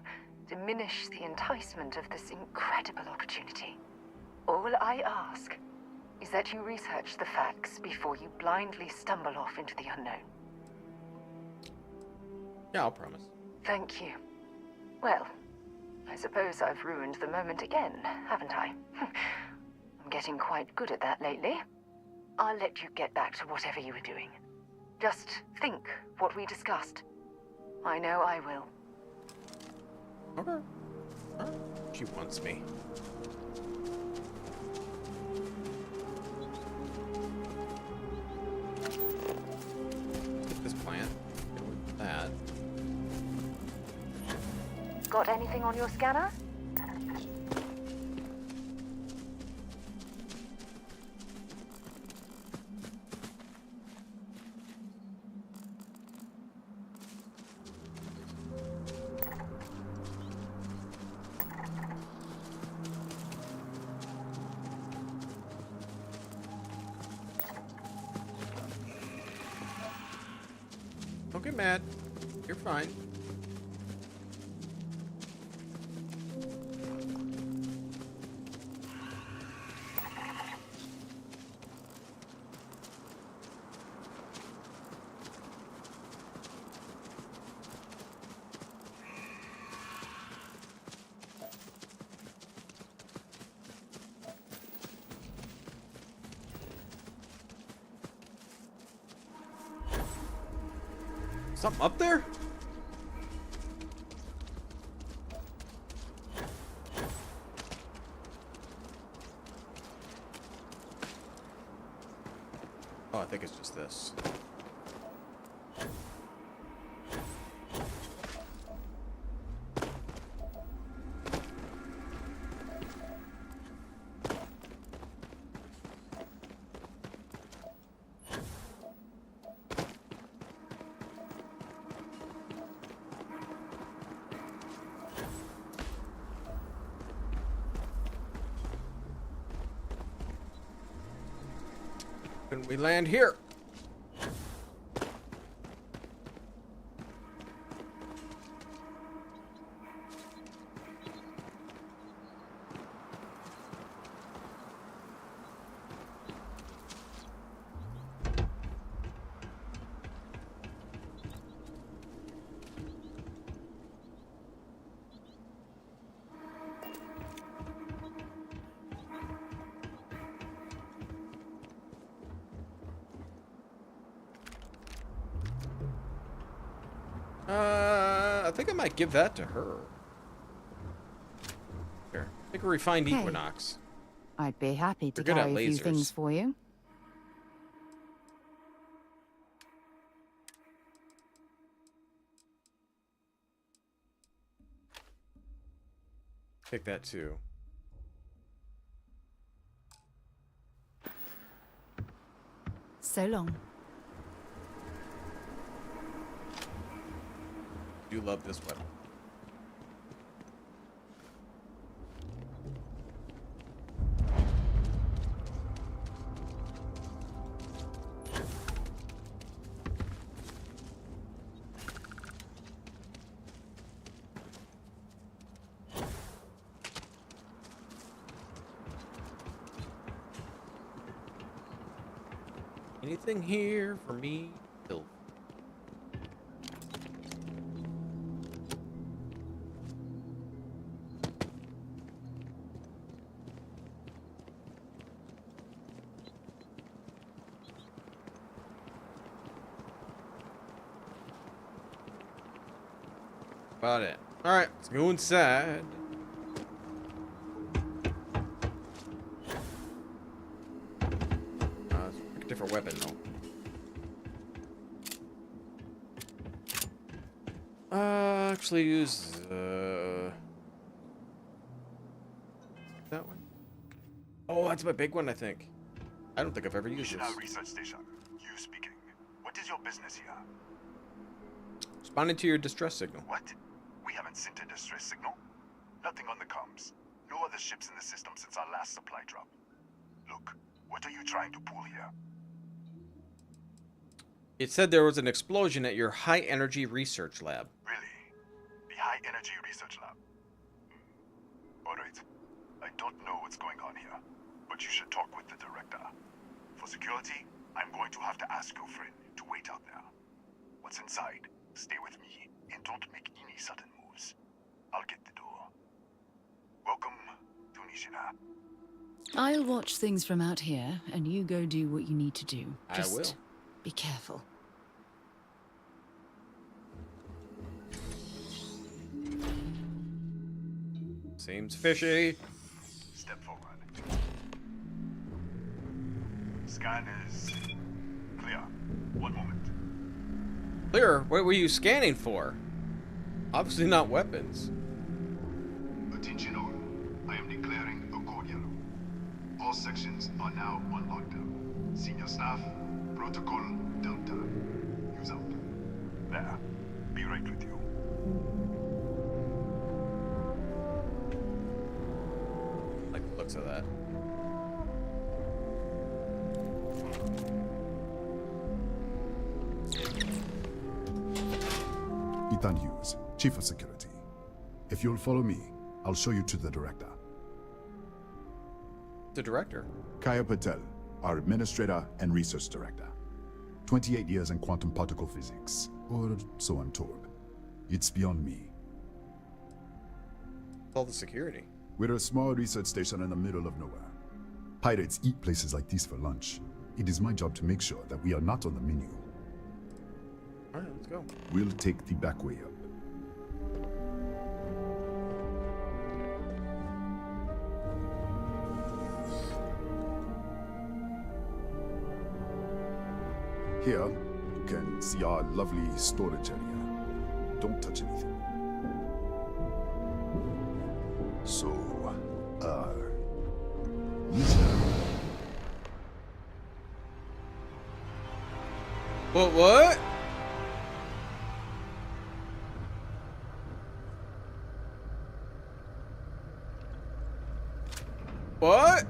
diminish the enticement of this incredible opportunity. All I ask is that you research the facts before you blindly stumble off into the unknown. Yeah, I'll promise. Thank you. Well, I suppose I've ruined the moment again, haven't I? I'm getting quite good at that lately. I'll let you get back to whatever you were doing. Just think what we discussed. I know I will. Okay. Alright. She wants me. Get this plant. Go with that. Got anything on your scanner? Don't get mad. You're fine. Something up there? Oh, I think it's just this. Can we land here? I think I might give that to her. Here, take a refined Okay. Equinox. I'd be happy to You're good at carry a few lasers. things for you. Take that too. So long. Do love this weapon. Anything here for me? Bill. About it. All right, let's go inside. Let's pick a different weapon though. Actually use that one. Oh, that's my big one, I think. I don't think I've ever used this. National Research Station. You speaking. What is your business here? Responding to your distress signal. What? We haven't sent a distress signal? Nothing on the comms. No other ships in the system since our last supply drop. Look, what are you trying to pull here? It said there was an explosion at your high energy research lab. Really? The High Energy Research Lab? don't know what's going on here, but you should talk with the director. For security, I'm going to have to ask your friend to wait out there. What's inside, stay with me, and don't make any sudden moves. I'll get the door. Welcome to Nishina. I'll watch things from out here, and you go do what you need to do. I will. Be careful. Seems fishy. Step forward. Scan is clear. One moment. Clear? What were you scanning for? Obviously not weapons. Attention all. I am declaring a code yellow. All sections are now on lockdown. Senior staff, protocol Delta. Use out. There. Be right with you. Like the looks of that. Ethan Hughes, Chief of Security. If you'll follow me, I'll show you to the director. The director? Kaya Patel, our Administrator and Research Director. 28 years in quantum particle physics, or so I'm told. It's beyond me. All the security. We're a small research station in the middle of nowhere. Pirates eat places like these for lunch. It is my job to make sure that we are not on the menu. Alright, let's go. We'll take the back way up. Here, you can see our lovely storage area. Don't touch anything. So, What? What?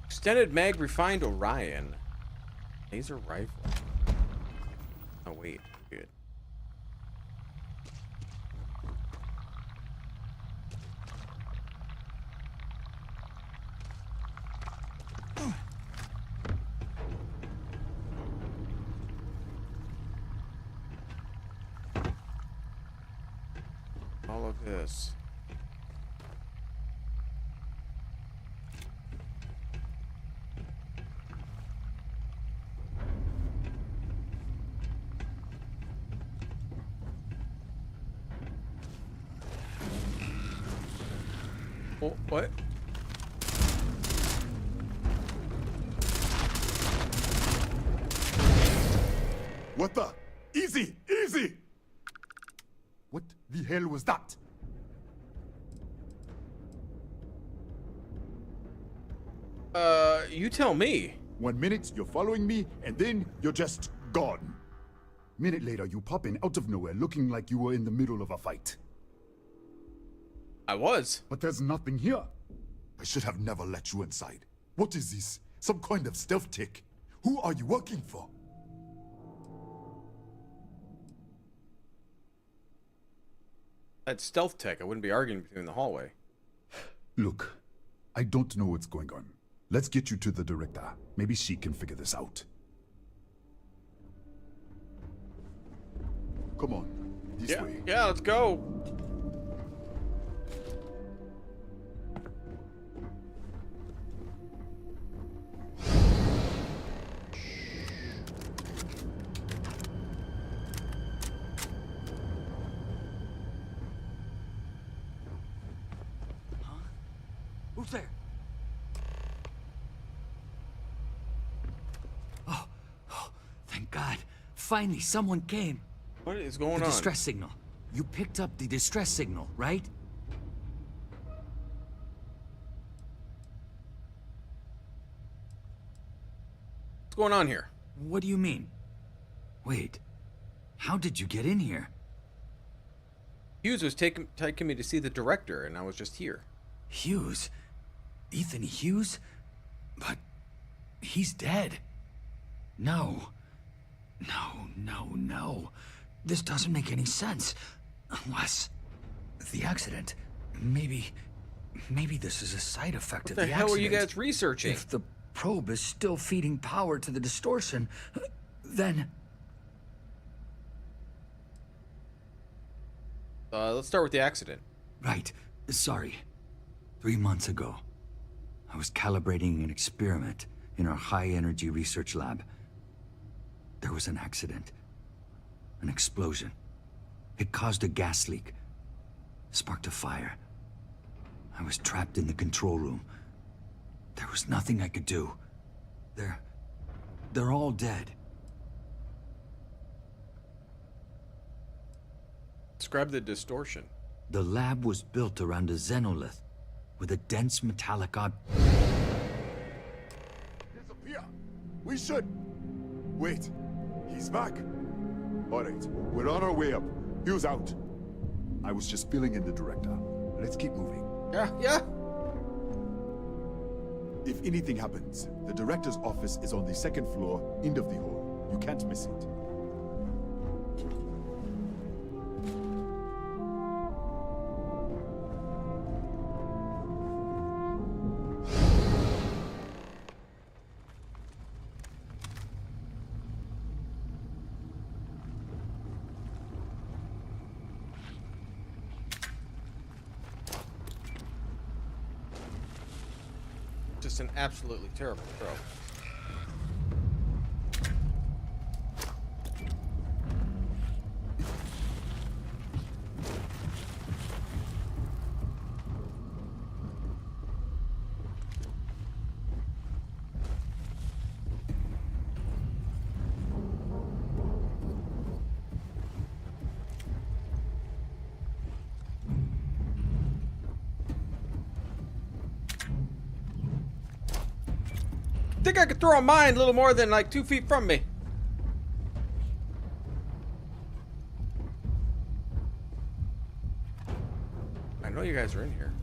Extended mag refined Orion. Laser rifle. Oh wait, good. All of this. Oh, what? What the? Easy! Easy! What the hell was that? You tell me. 1 minute, you're following me, and then you're just gone. Minute later, you pop in out of nowhere looking like you were in the middle of a fight. I was. But there's nothing here. I should have never let you inside. What is this? Some kind of stealth tech? Who are you working for? That's stealth tech. I wouldn't be arguing with you in the hallway. Look, I don't know what's going on. Let's get you to the director. Maybe she can figure this out. Come on, this way. Yeah, let's go. Finally, someone came. What is going The on? distress signal. You picked up the distress signal, right? What's going on here? What do you mean? Wait, how did you get in here? Hughes was taking me to see the director, and I was just here. Hughes? Ethan Hughes? But he's dead. No. No. This doesn't make any sense. Unless the accident. Maybe this is a side effect of the accident. What the hell are you guys researching? If the probe is still feeding power to the distortion, then... Let's start with the accident. Right. Sorry. 3 months ago, I was calibrating an experiment in our high-energy research lab. There was an accident. An explosion. It caused a gas leak. Sparked a fire. I was trapped in the control room. There was nothing I could do. They're all dead. Describe the distortion. The lab was built around a xenolith with a dense metallic Disappear! We should! Wait, he's back. All right, we're on our way up. Hughes out. I was just filling in the director. Let's keep moving. Yeah. If anything happens, the director's office is on the 2nd floor, end of the hall. You can't miss it. Just an absolutely terrible throw. I think I could throw a mine a little more than like 2 feet from me. I know you guys are in here.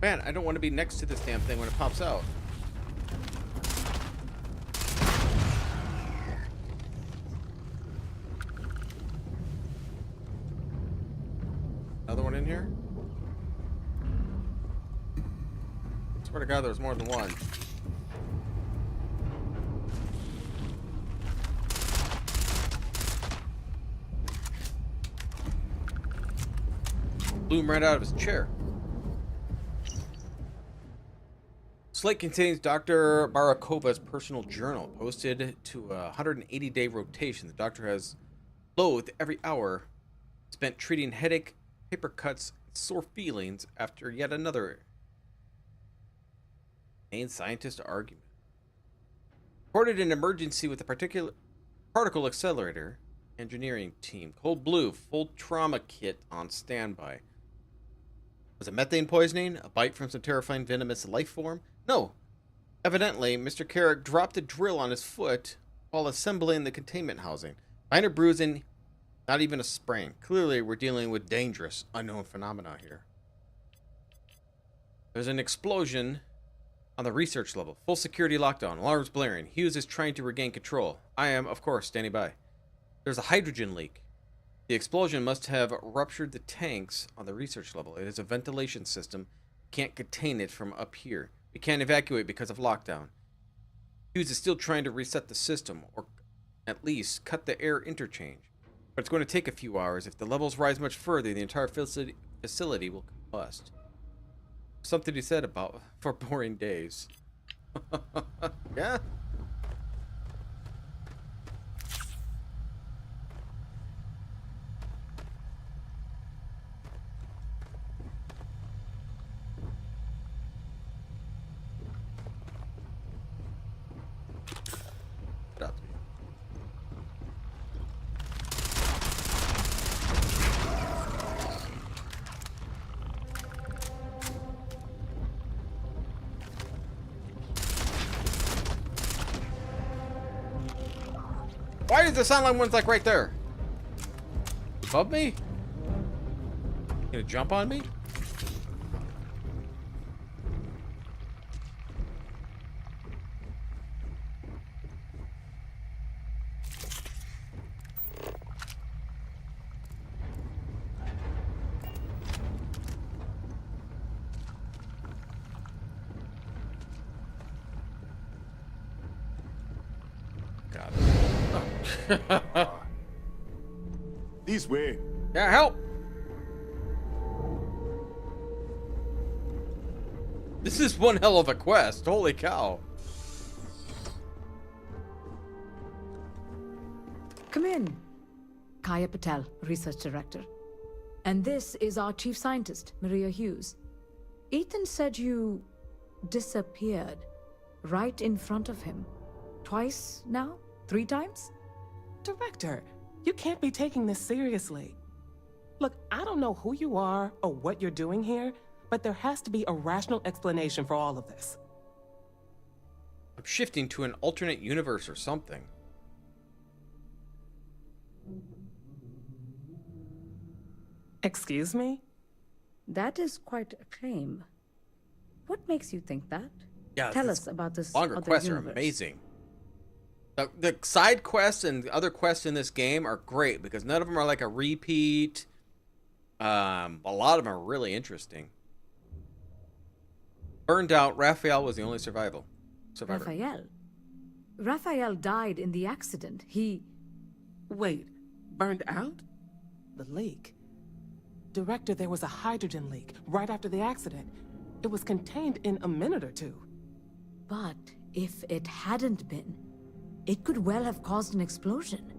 Man, I don't want to be next to this damn thing when it pops out. Another one in here? Swear to God, there's more than one. Blew him right out of his chair. Slate contains Dr. Barakova's personal journal, posted to a 180-day rotation. The doctor has loathed every hour spent treating headache, paper cuts, and sore feelings after yet another main scientist argument. Reported an emergency with a particular particle accelerator engineering team. Cold Blue, full trauma kit on standby. Was it methane poisoning? A bite from some terrifying venomous life form? No. Evidently, Mr. Carrick dropped a drill on his foot while assembling the containment housing. Minor bruising, not even a sprain. Clearly, we're dealing with dangerous, unknown phenomena here. There's an explosion on the research level. Full security lockdown. Alarms blaring. Hughes is trying to regain control. I am, of course, standing by. There's a hydrogen leak. The explosion must have ruptured the tanks on the research level. It is a ventilation system. Can't contain it from up here. We can't evacuate because of lockdown. Hughes is still trying to reset the system, or at least cut the air interchange. But it's going to take a few hours. If the levels rise much further, the entire facility will combust. Something he said about for boring days. Yeah? Why does it sound like one's like right there? Above me? Gonna jump on me? This way. Yeah, help! This is one hell of a quest. Holy cow. Come in. Kaya Patel, Research Director. And this is our Chief Scientist, Maria Hughes. Ethan said you disappeared right in front of him. Twice now? 3 times? Director, you can't be taking this seriously. Look, I don't know who you are or what you're doing here, but there has to be a rational explanation for all of this. I'm shifting to an alternate universe or something. Excuse me? That is quite a claim. What makes you think that? Yeah, Tell us about this longer other quests universe. are amazing. The side quests and the other quests in this game are great because none of them are like a repeat. A lot of them are really interesting. Burned out, Raphael was the only survivor. Raphael died in the accident. He... Wait, burned out? The leak. Director, there was a hydrogen leak right after the accident. It was contained in a minute or 2. But if it hadn't been, it could well have caused an explosion.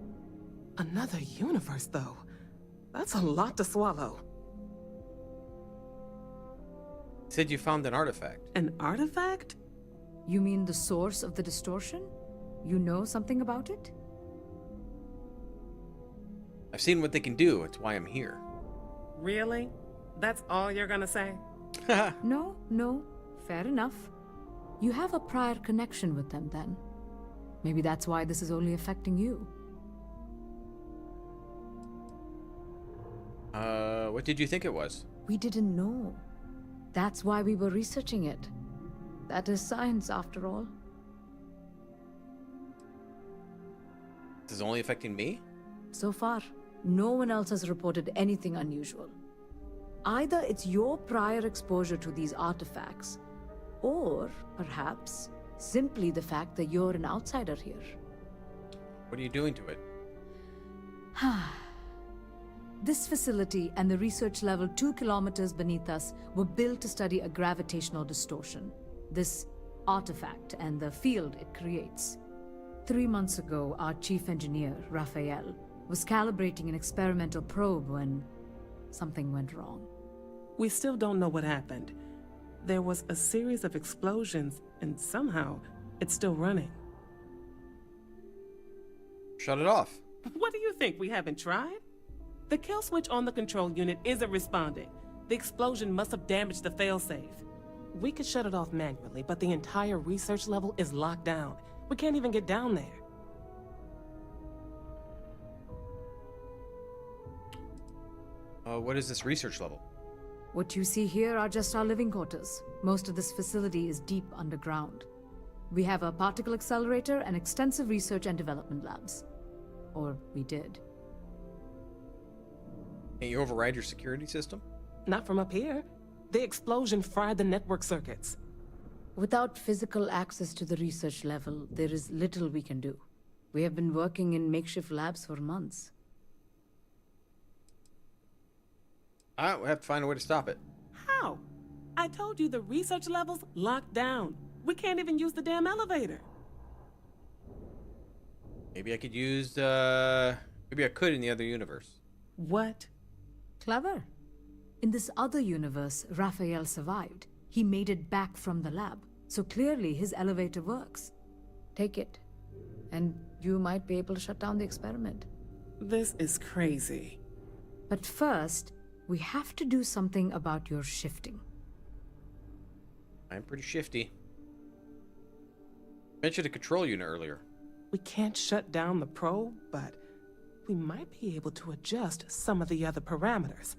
Another universe, though. That's a lot to swallow. Said you found an artifact. An artifact? You mean the source of the distortion? You know something about it? I've seen what they can do. It's why I'm here. Really? That's all you're gonna say? No. Fair enough. You have a prior connection with them, then. Maybe that's why this is only affecting you. What did you think it was? We didn't know. That's why we were researching it. That is science, after all. This is only affecting me? So far, no one else has reported anything unusual. Either it's your prior exposure to these artifacts, or perhaps simply the fact that you're an outsider here. What are you doing to it? This facility and the research level 2 kilometers beneath us were built to study a gravitational distortion, this artifact and the field it creates. 3 months ago, our chief engineer, Raphael, was calibrating an experimental probe when something went wrong. We still don't know what happened. There was a series of explosions, and somehow, it's still running. Shut it off. What do you think, we haven't tried? The kill switch on the control unit isn't responding. The explosion must have damaged the failsafe. We could shut it off manually, but the entire research level is locked down. We can't even get down there. What is this research level? What you see here are just our living quarters. Most of this facility is deep underground. We have a particle accelerator and extensive research and development labs. Or we did. Can't you override your security system? Not from up here. The explosion fried the network circuits. Without physical access to the research level, there is little we can do. We have been working in makeshift labs for months. We have to find a way to stop it. How? I told you the research level's locked down. We can't even use the damn elevator. Maybe I could use, maybe I could in the other universe. What? Clever. In this other universe, Raphael survived. He made it back from the lab, so clearly his elevator works. Take it, and you might be able to shut down the experiment. This is crazy. But first, we have to do something about your shifting. I'm pretty shifty. Mentioned a control unit earlier. We can't shut down the probe, but we might be able to adjust some of the other parameters.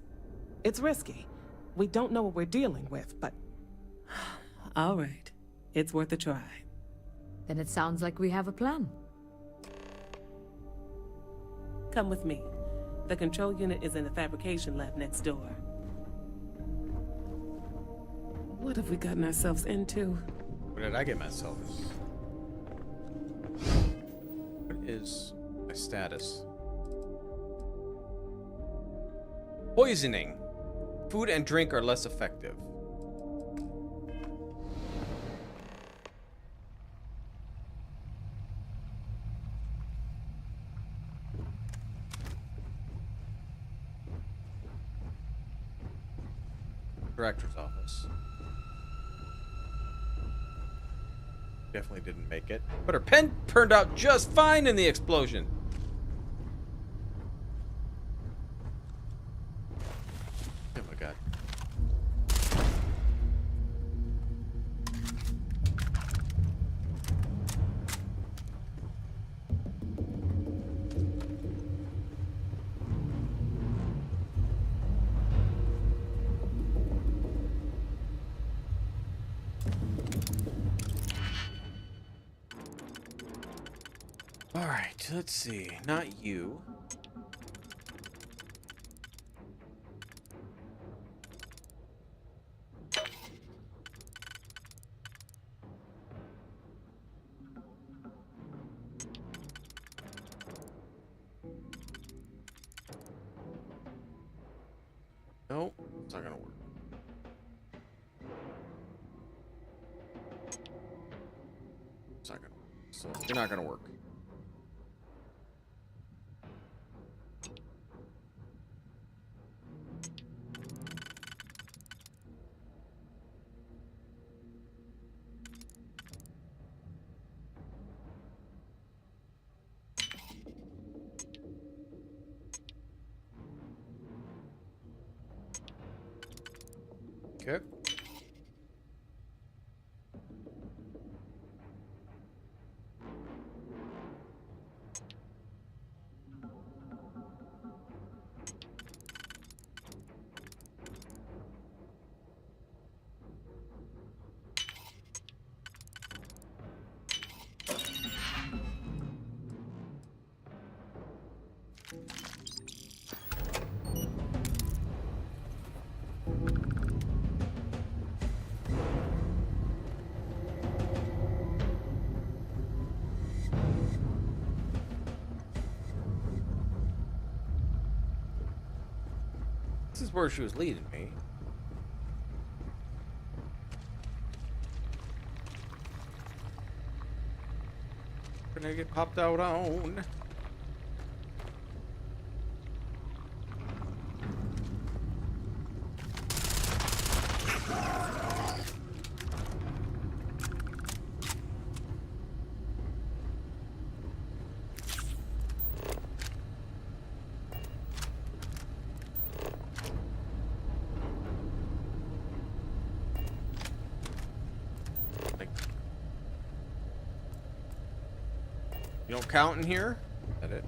It's risky. We don't know what we're dealing with, but... All right. It's worth a try. Then it sounds like we have a plan. Come with me. The control unit is in the fabrication lab next door. What have we gotten ourselves into? What did I get myself? What is my status? Poisoning. Food and drink are less effective. Director's office. Definitely didn't make it. But her pen turned out just fine in the explosion. Oh my god. All right, let's see. Not you. Nope, it's not gonna work. It's not gonna work. So you're not gonna work. Okay. This is where she was leading me. Gonna get popped out on. You don't count in here? Is that it?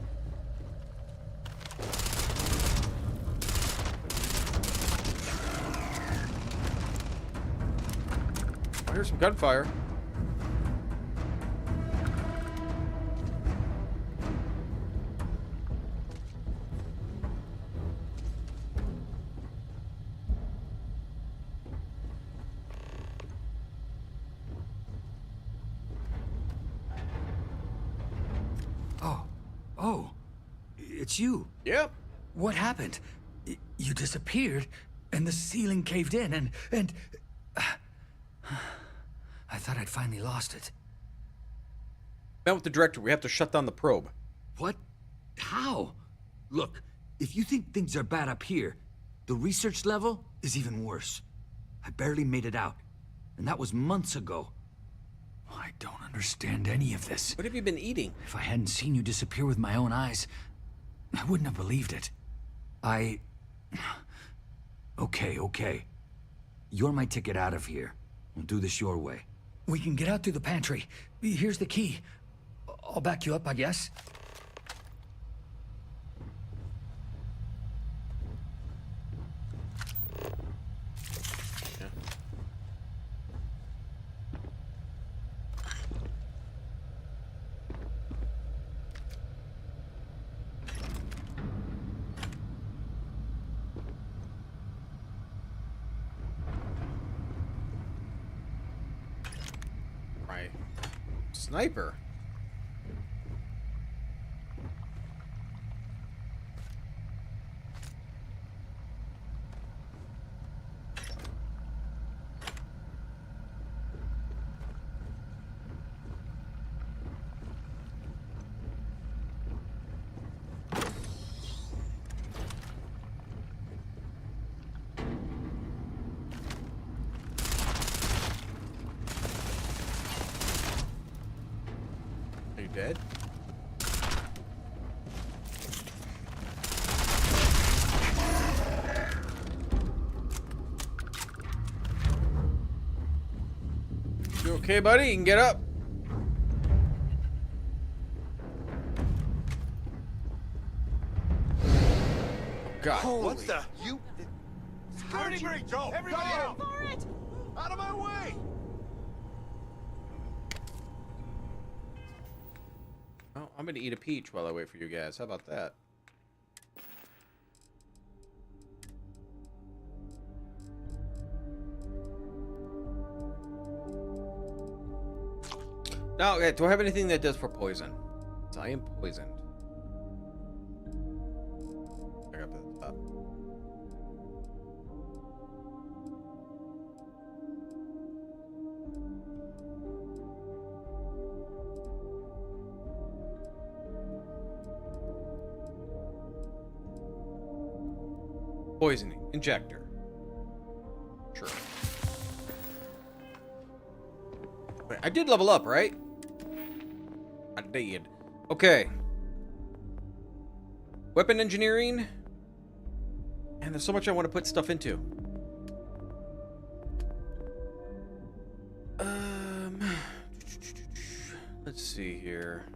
I hear some gunfire. Oh, it's you. Yep. What happened? You disappeared, and the ceiling caved in, and I thought I'd finally lost it. Met with the director. We have to shut down the probe. What? How? Look, if you think things are bad up here, the research level is even worse. I barely made it out, and that was months ago. I don't understand any of this. What have you been eating? If I hadn't seen you disappear with my own eyes, I wouldn't have believed it. Okay. You're my ticket out of here. We'll do this your way. We can get out through the pantry. Here's the key. I'll back you up, I guess. Right. Sniper. Are you dead? You okay, buddy? You can get up. God. What the? You... Security breach! Go! Everybody out! For it! Out of my way! Oh, I'm gonna eat a peach while I wait for you guys. How about that? Now, okay, do I have anything that does for poison? So I am poisoned. Back up at the top. Poisoning. Injector. Sure. Wait, I did level up, right? I did. Okay. Weapon engineering. And there's so much I want to put stuff into. Let's see here.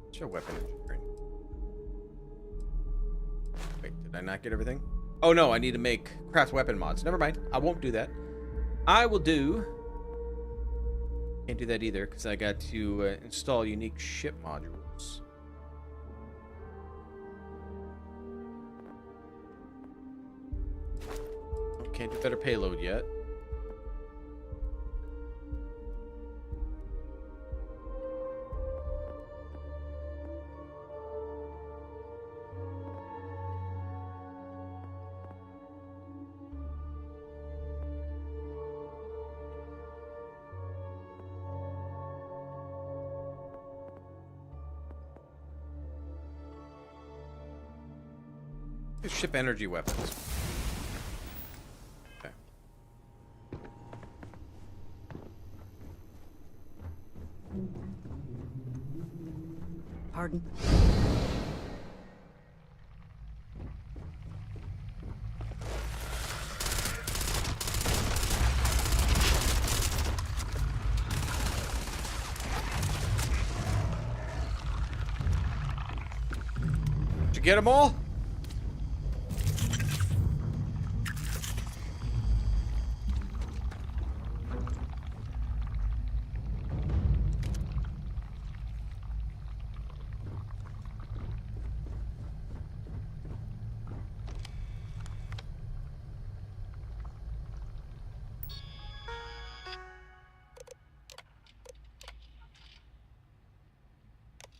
What's your weapon engineering? Wait, did I not get everything? Oh no, I need to make craft weapon mods. Never mind. I won't do that. I will do... Can't do that either because I got to install unique ship modules. Can't do better payload yet. Ship energy weapons. Okay. Pardon? Did you get them all?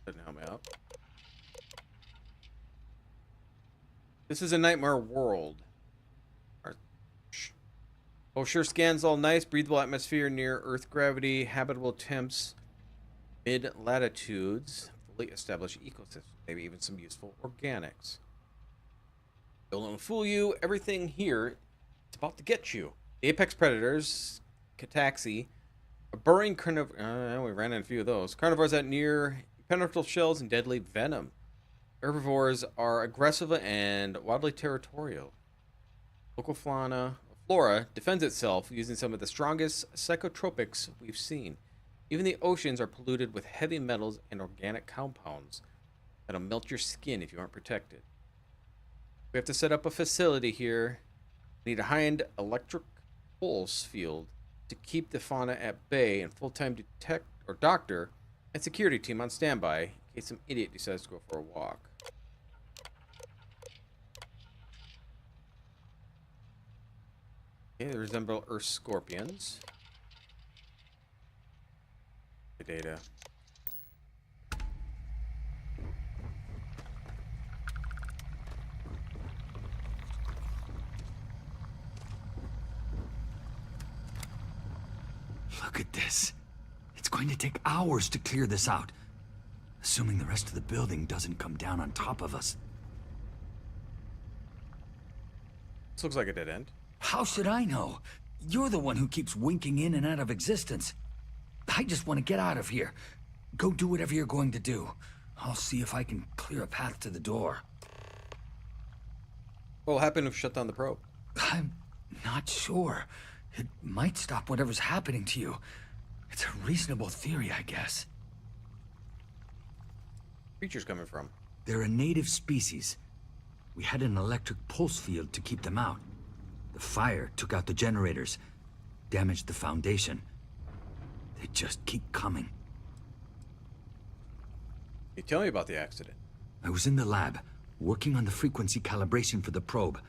Didn't help me out. This is a nightmare world. Oh, sure scans all nice. Breathable atmosphere near Earth gravity. Habitable temps. Mid latitudes. Fully established ecosystem. Maybe even some useful organics. Don't let them fool you. Everything here is about to get you. The apex predators. Cataxi. A burrowing carnivore. We ran into a few of those. Carnivores that near penetrable shells and deadly venom. Herbivores are aggressive and wildly territorial. Local flora defends itself using some of the strongest psychotropics we've seen. Even the oceans are polluted with heavy metals and organic compounds that'll melt your skin if you aren't protected. We have to set up a facility here. We need a high-end electric pulse field to keep the fauna at bay, and full-time doctor and security team on standby in case some idiot decides to go for a walk. Okay, they resemble Earth scorpions. The data. Look at this. It's going to take hours to clear this out. Assuming the rest of the building doesn't come down on top of us. This looks like a dead end. How should I know? You're the one who keeps winking in and out of existence. I just want to get out of here. Go do whatever you're going to do. I'll see if I can clear a path to the door. What will happen if we shut down the probe? I'm not sure. It might stop whatever's happening to you. It's a reasonable theory, I guess. Creatures coming from? They're a native species. We had an electric pulse field to keep them out. The fire took out the generators, damaged the foundation. They just keep coming. Hey, tell me about the accident. I was in the lab, working on the frequency calibration for the probe.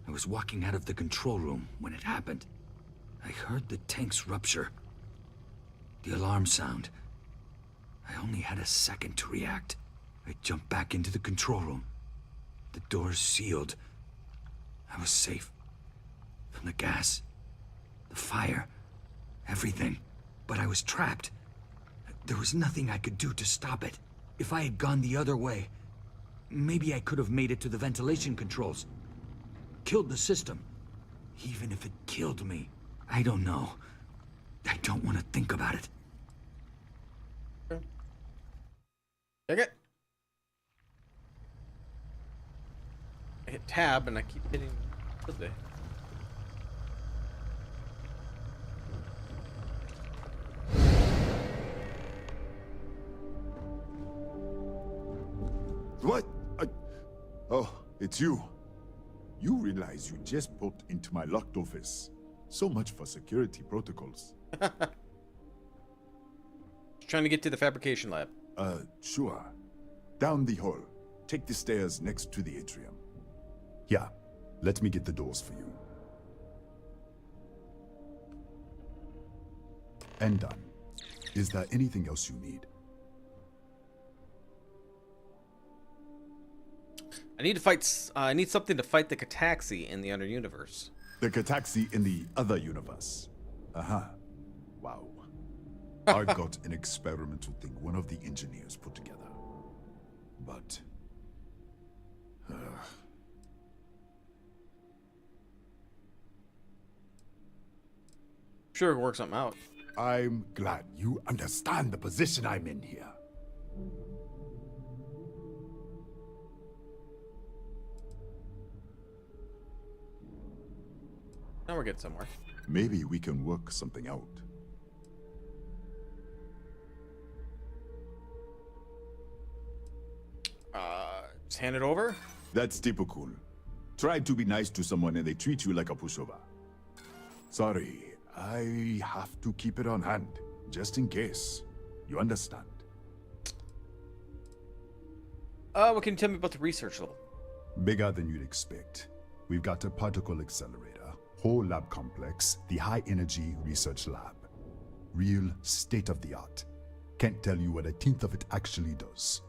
I was walking out of the control room when it happened. I heard the tanks rupture. The alarm sound. I only had a second to react. I jumped back into the control room. The doors sealed. I was safe. From the gas, the fire, everything. But I was trapped. There was nothing I could do to stop it. If I had gone the other way, maybe I could have made it to the ventilation controls. Killed the system. Even if it killed me, I don't know. I don't want to think about it. Take it. I hit tab and I keep hitting tilde. What? Oh, it's you. You realize you just popped into my locked office. So much for security protocols. Trying to get to the fabrication lab. Sure. Down the hall. Take the stairs next to the atrium. Yeah, let me get the doors for you. And done. Is there anything else you need? I need to fight. I need something to fight the Cataxi in the other universe. The Cataxi in the other universe. Wow. I've got an experimental thing one of the engineers put together. But... Sure, work something out. I'm glad you understand the position I'm in here. Now we're getting somewhere. Maybe we can work something out. Just hand it over? That's typical. Try to be nice to someone and they treat you like a pushover. Sorry, I have to keep it on hand, just in case. You understand? What can you tell me about the research level? Bigger than you'd expect. We've got a particle accelerator, whole lab complex, the high energy research lab. Real state-of-the-art. Can't tell you what a tenth of it actually does.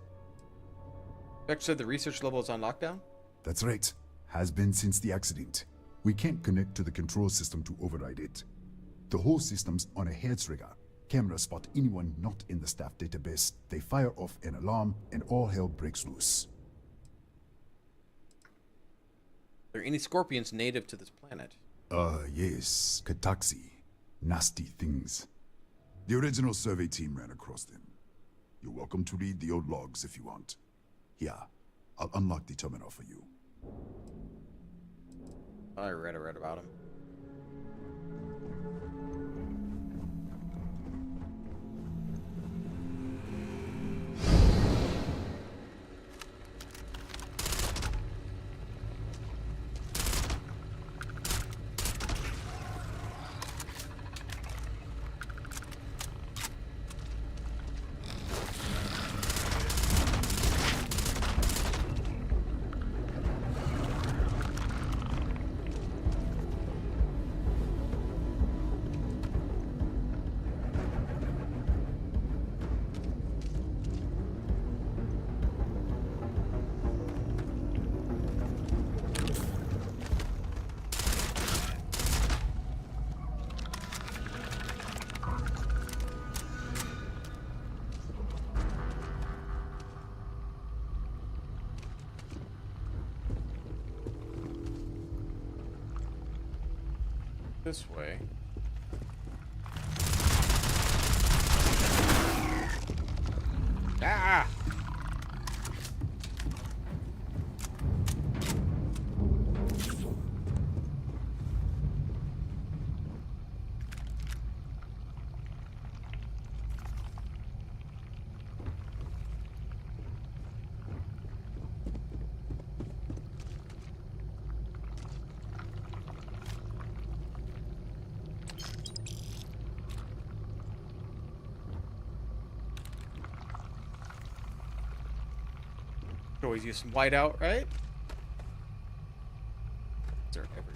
Beck said the research level is on lockdown? That's right. Has been since the accident. We can't connect to the control system to override it. The whole system's on a head trigger. Cameras spot anyone not in the staff database. They fire off an alarm and all hell breaks loose. Are there any scorpions native to this planet? Yes. Cataxi. Nasty things. The original survey team ran across them. You're welcome to read the old logs if you want. Here, I'll unlock the terminal for you. I read about him. This way. Ah! Always use some whiteout, right? They're everywhere.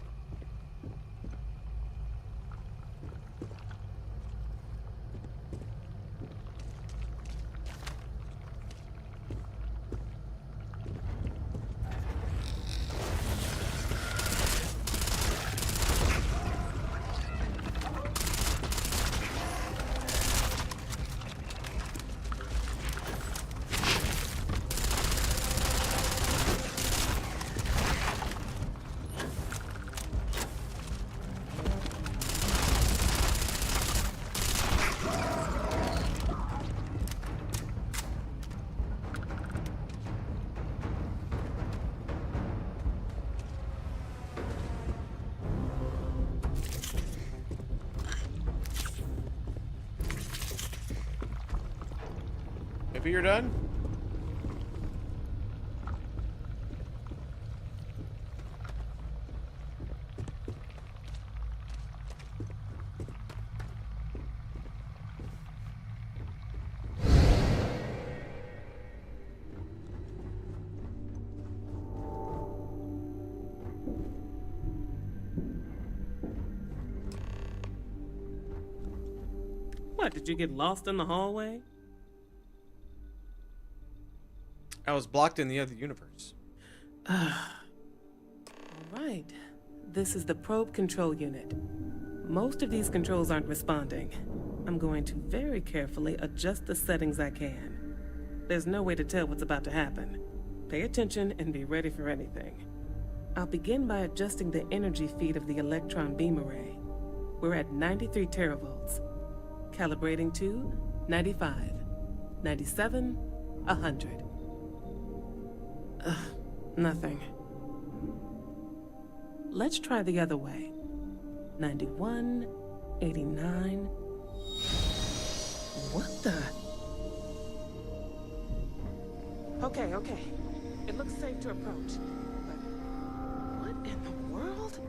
Maybe you're done? What, did you get lost in the hallway? I was blocked in the other universe. All right. This is the probe control unit. Most of these controls aren't responding. I'm going to very carefully adjust the settings I can. There's no way to tell what's about to happen. Pay attention and be ready for anything. I'll begin by adjusting the energy feed of the electron beam array. We're at 93 teravolts. Calibrating to 95, 97, 100. Nothing. Let's try the other way. 91, 89. What the? Okay. It looks safe to approach. But what in the world?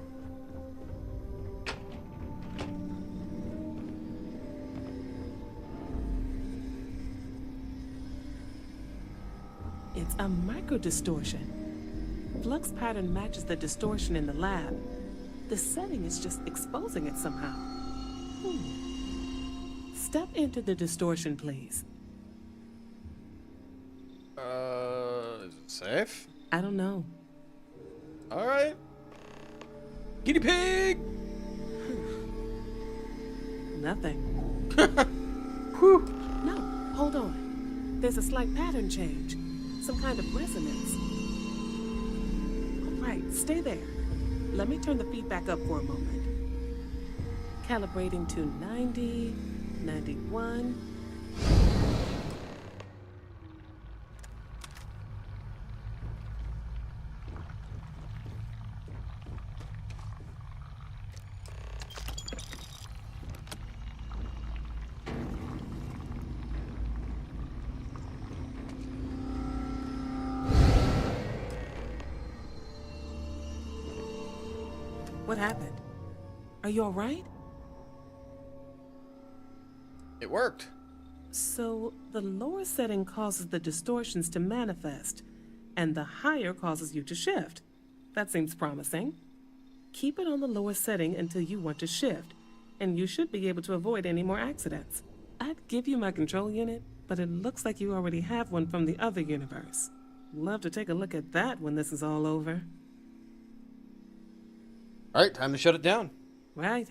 It's a microdistortion. Flux pattern matches the distortion in the lab. The setting is just exposing it somehow. Step into the distortion, please. Is it safe? I don't know. All right. Guinea pig! Nothing. Whew. No, hold on. There's a slight pattern change. Some kind of resonance. All right, stay there. Let me turn the feedback up for a moment. Calibrating to 90, 91. What happened? Are you alright? It worked. So, the lower setting causes the distortions to manifest, and the higher causes you to shift. That seems promising. Keep it on the lower setting until you want to shift, and you should be able to avoid any more accidents. I'd give you my control unit, but it looks like you already have one from the other universe. Love to take a look at that when this is all over. Alright, time to shut it down. Right.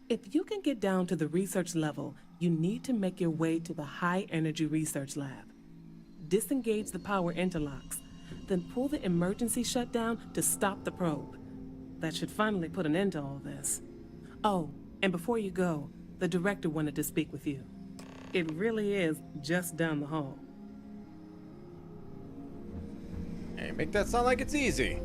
If you can get down to the research level, you need to make your way to the high energy research lab. Disengage the power interlocks, then pull the emergency shutdown to stop the probe. That should finally put an end to all this. Oh, and before you go, the director wanted to speak with you. It really is just down the hall. Hey, make that sound like it's easy.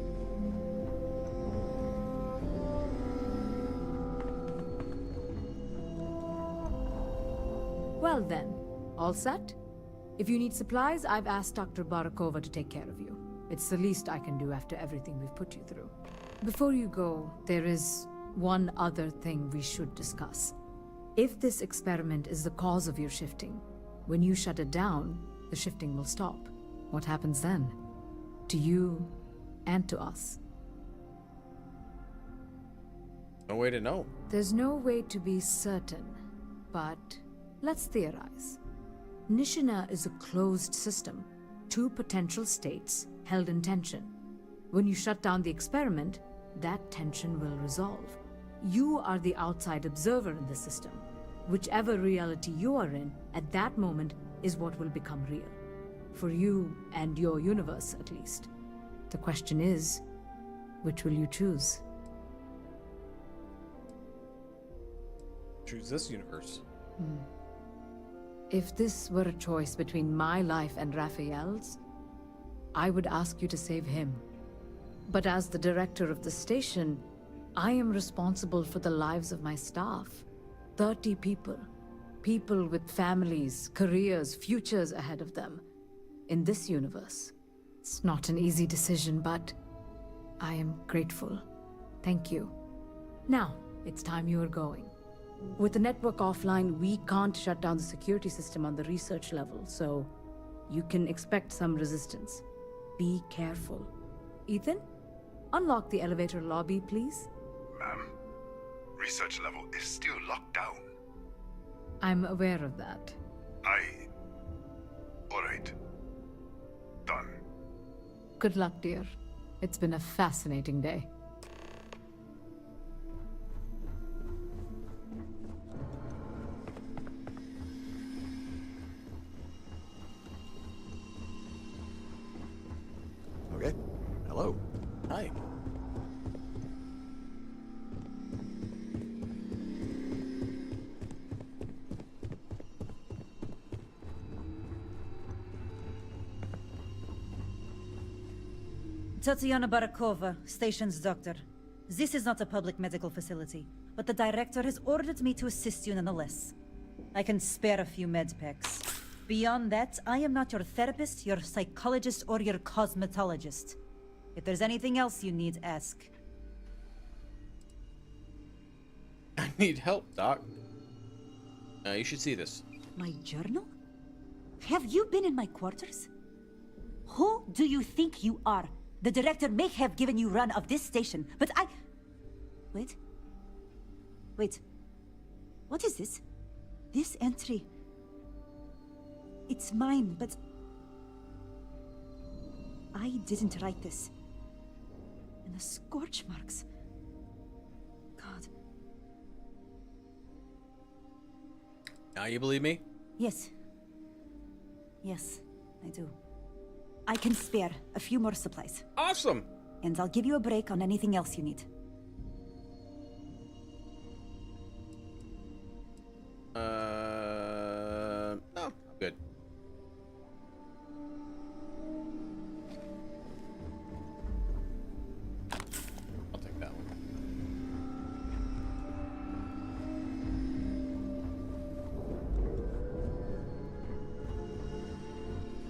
Well then, all set? If you need supplies, I've asked Dr. Barakova to take care of you. It's the least I can do after everything we've put you through. Before you go, there is one other thing we should discuss. If this experiment is the cause of your shifting, when you shut it down, the shifting will stop. What happens then? To you and to us. No way to know. There's no way to be certain, but let's theorize. Nishina is a closed system, two potential states held in tension. When you shut down the experiment, that tension will resolve. You are the outside observer in the system. Whichever reality you are in at that moment is what will become real. For you and your universe, at least. The question is, which will you choose? Choose this universe. If this were a choice between my life and Raphael's, I would ask you to save him. But as the director of the station, I am responsible for the lives of my staff. 30 people. People with families, careers, futures ahead of them. In this universe. It's not an easy decision, but I am grateful. Thank you. Now, it's time you are going. With the network offline, we can't shut down the security system on the research level, so you can expect some resistance. Be careful. Ethan, unlock the elevator lobby, please. Ma'am, research level is still locked down. I'm aware of that. Alright. Done. Good luck, dear. It's been a fascinating day. Okay. Hello. Hi. Tatiana Barakova, station's doctor. This is not a public medical facility, but the director has ordered me to assist you nonetheless. I can spare a few med packs. Beyond that, I am not your therapist, your psychologist, or your cosmetologist. If there's anything else you need, ask. I need help, Doc. You should see this. My journal? Have you been in my quarters? Who do you think you are? The director may have given you run of this station, but I... Wait. What is this? This entry... It's mine, but... I didn't write this. And the scorch marks... God. Now you believe me? Yes. Yes, I do. I can spare a few more supplies. Awesome! And I'll give you a break on anything else you need. No, I'm good. I'll take that one.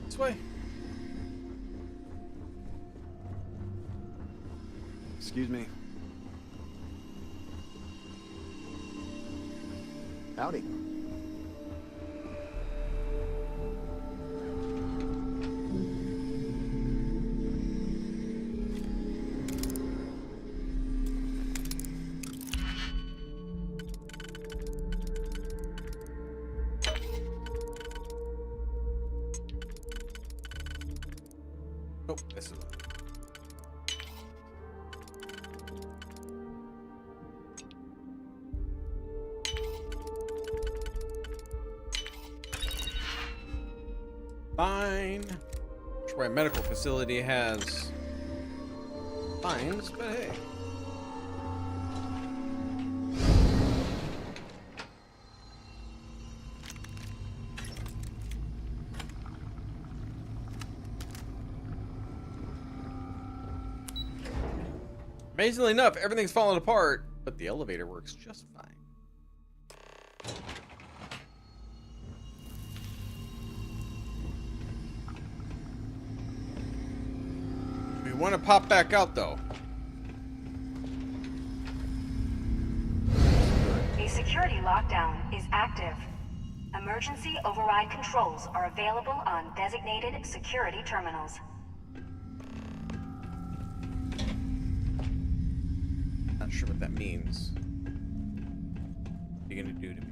This way. Excuse me. Howdy. Oh, this is. Fine. Where a medical facility has fines, but hey. Amazingly enough, everything's falling apart, but the elevator works just fine. We want to pop back out, though. A security lockdown is active. Emergency override controls are available on designated security terminals. Not sure what that means. What are you gonna do to me?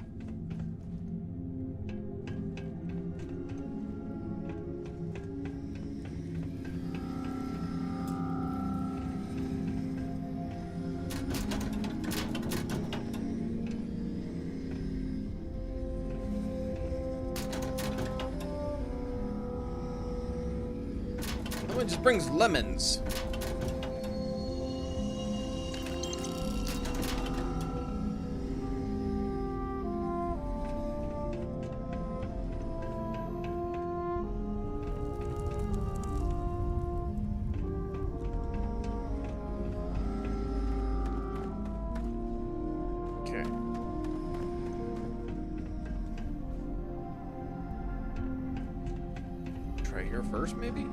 Someone just brings lemons. Here first, maybe?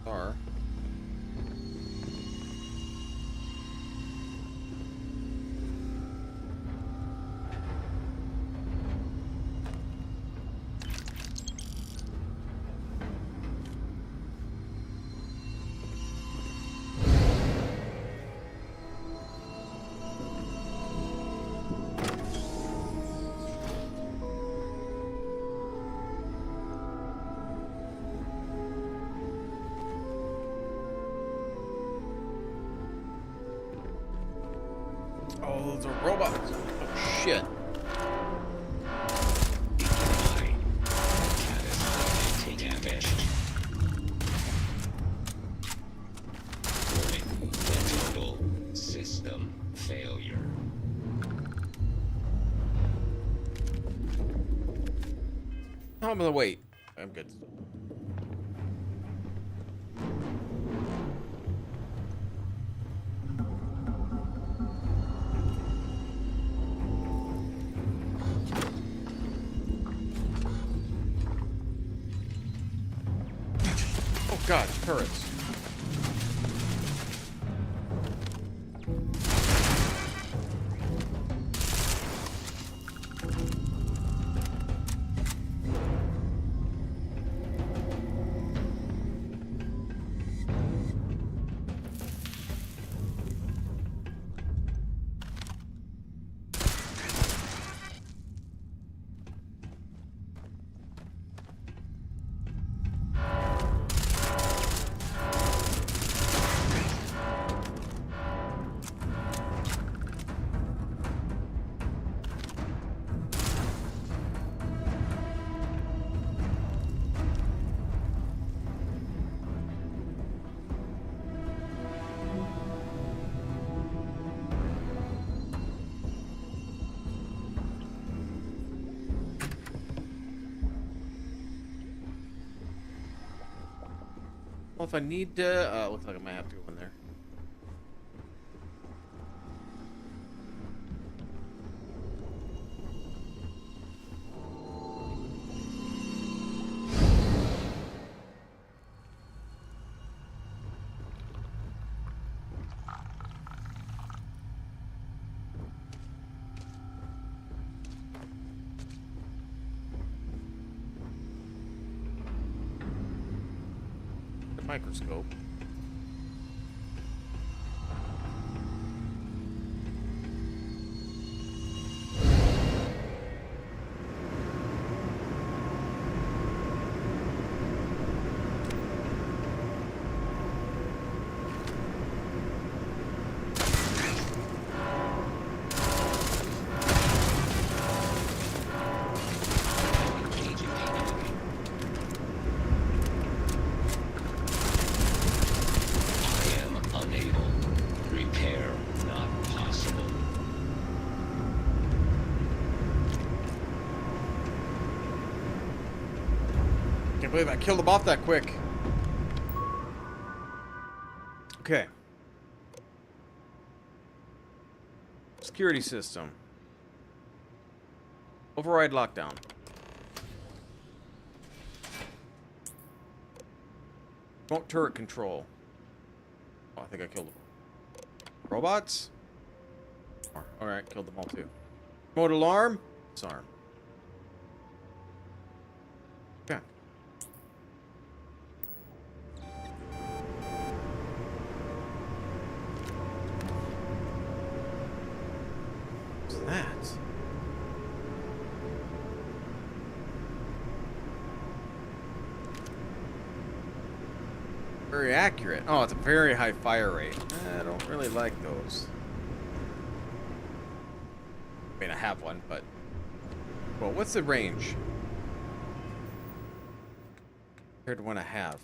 Are. Oh, those are robots. Oh, shit. Total system failure. I'm gonna wait. I'm good. God, turrets. if I need to. Looks like I might have to go in there. Microscope. Can't believe I killed him off that quick. Okay. Security system. Override lockdown. Remote turret control. Oh, I think I killed them. Robots? Alright, killed them all too. Remote alarm? Disarm. Okay. What's that? Very accurate. Oh, it's a very high fire rate. I don't really like those. I mean, I have one, but... Well, what's the range? Compared to one I have.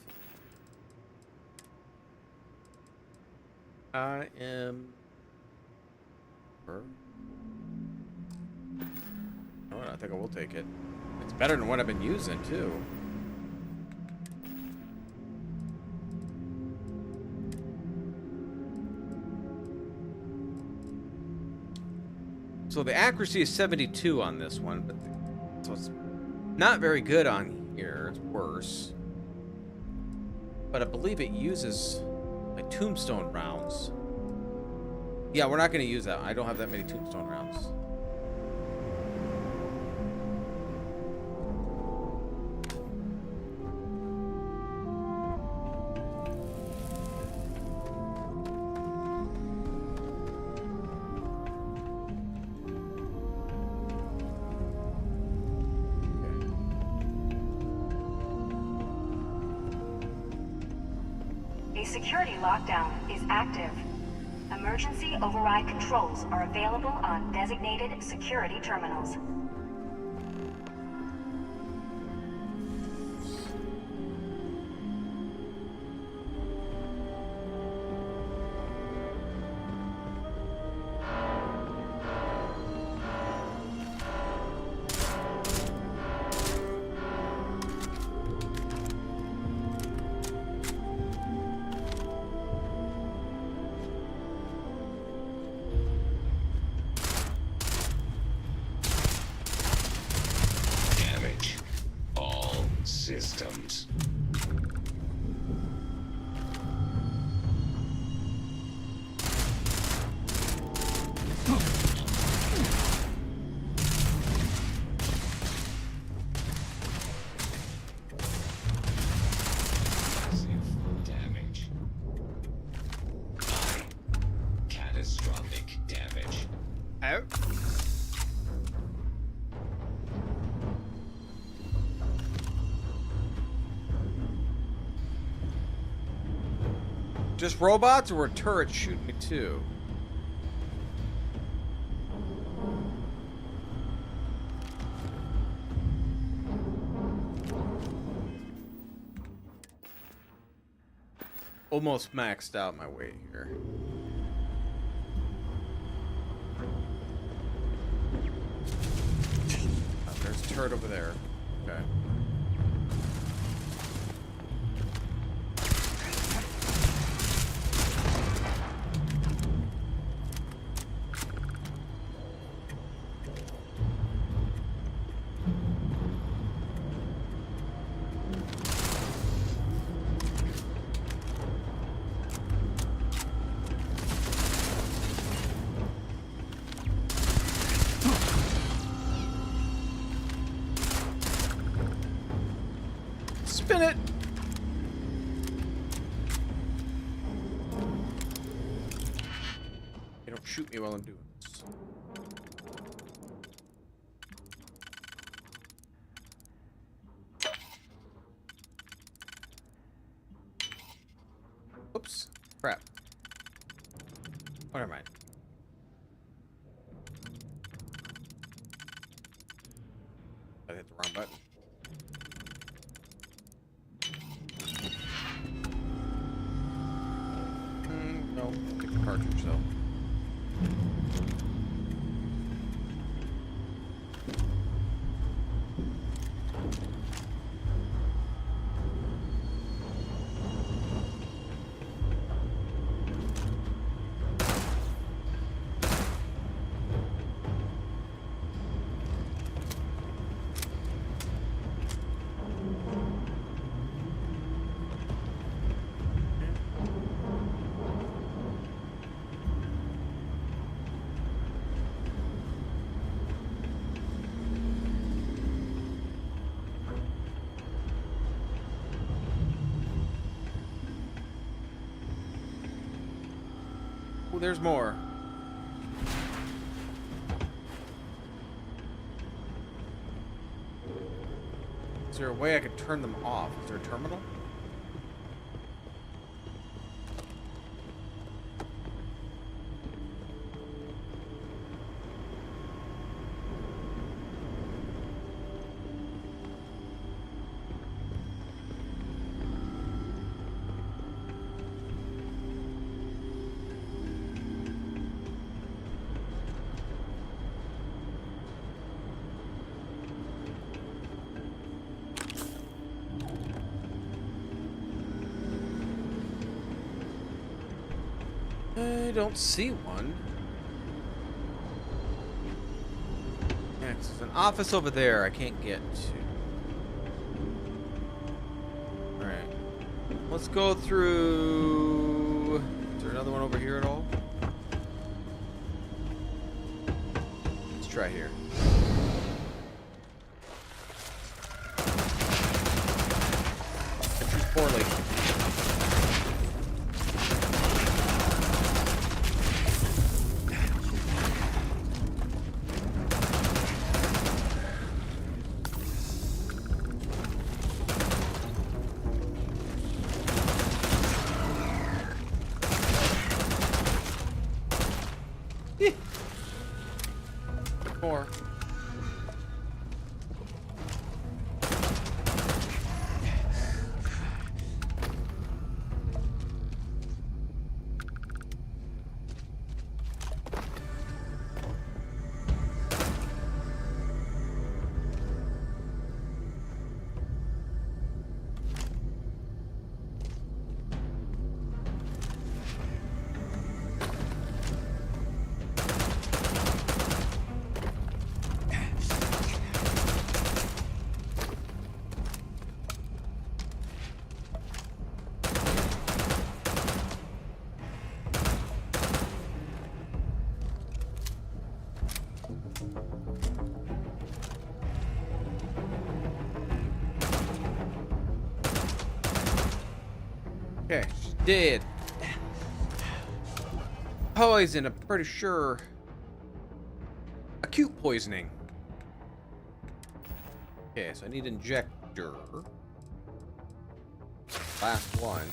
I am... Oh, I think I will take it. It's better than what I've been using, too. So the accuracy is 72 on this one, but so it's not very good on here. It's worse. But I believe it uses my tombstone rounds. Yeah, we're not going to use that. I don't have that many tombstone rounds. A security lockdown is active. Emergency override controls are available on designated security terminals. Systems. Damage. Catastrophic damage. Out. Just robots, or were turrets shooting me too? Almost maxed out my weight here. Oh, there's a turret over there. Okay. doing it! Hey, don't shoot me while I'm doing this. Oops. Crap. Oh, never mind. I hit the wrong button. No, take the cartridge though. Oh, there's more. Is there a way I could turn them off? Is there a terminal? I don't see one. Yeah, 'cause there's an office over there I can't get to. Alright. Let's go through... Is there another one over here at all? Let's try here. I choose poorly. More. Okay, she's dead. Poison, I'm pretty sure. Acute poisoning. Okay, so I need injector. Last one.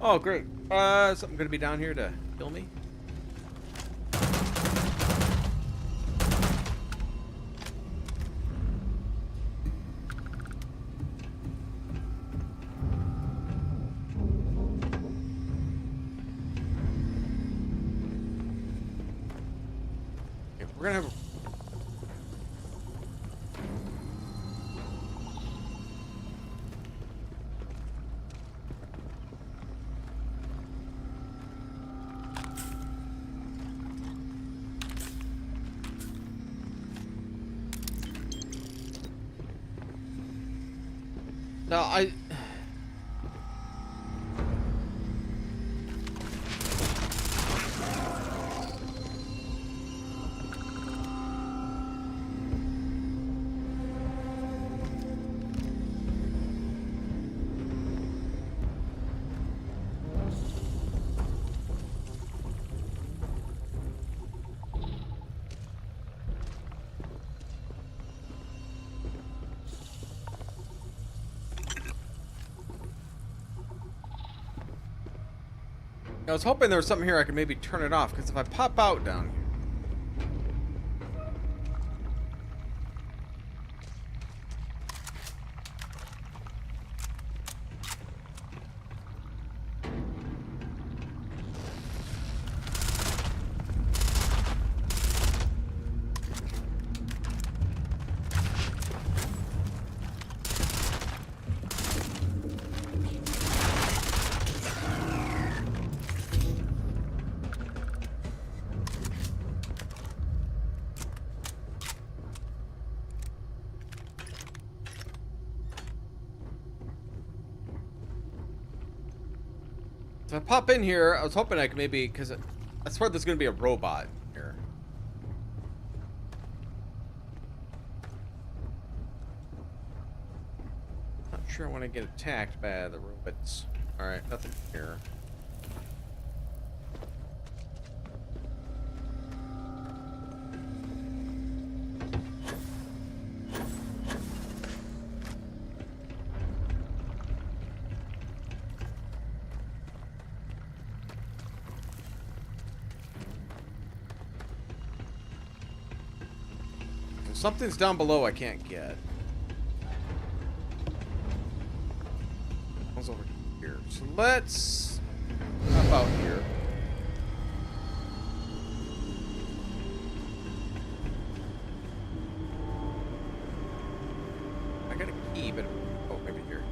Oh, great. Something gonna be down here to kill me? Okay, we're gonna have no, I was hoping there was something here I could maybe turn it off, because if I pop out down here. If I pop in here, I was hoping I could maybe, because I swear there's going to be a robot here. Not sure I want to get attacked by the robots. Alright, nothing here. Something's down below I can't get. What's over here? So let's hop out here. I got a key, but oh, maybe here.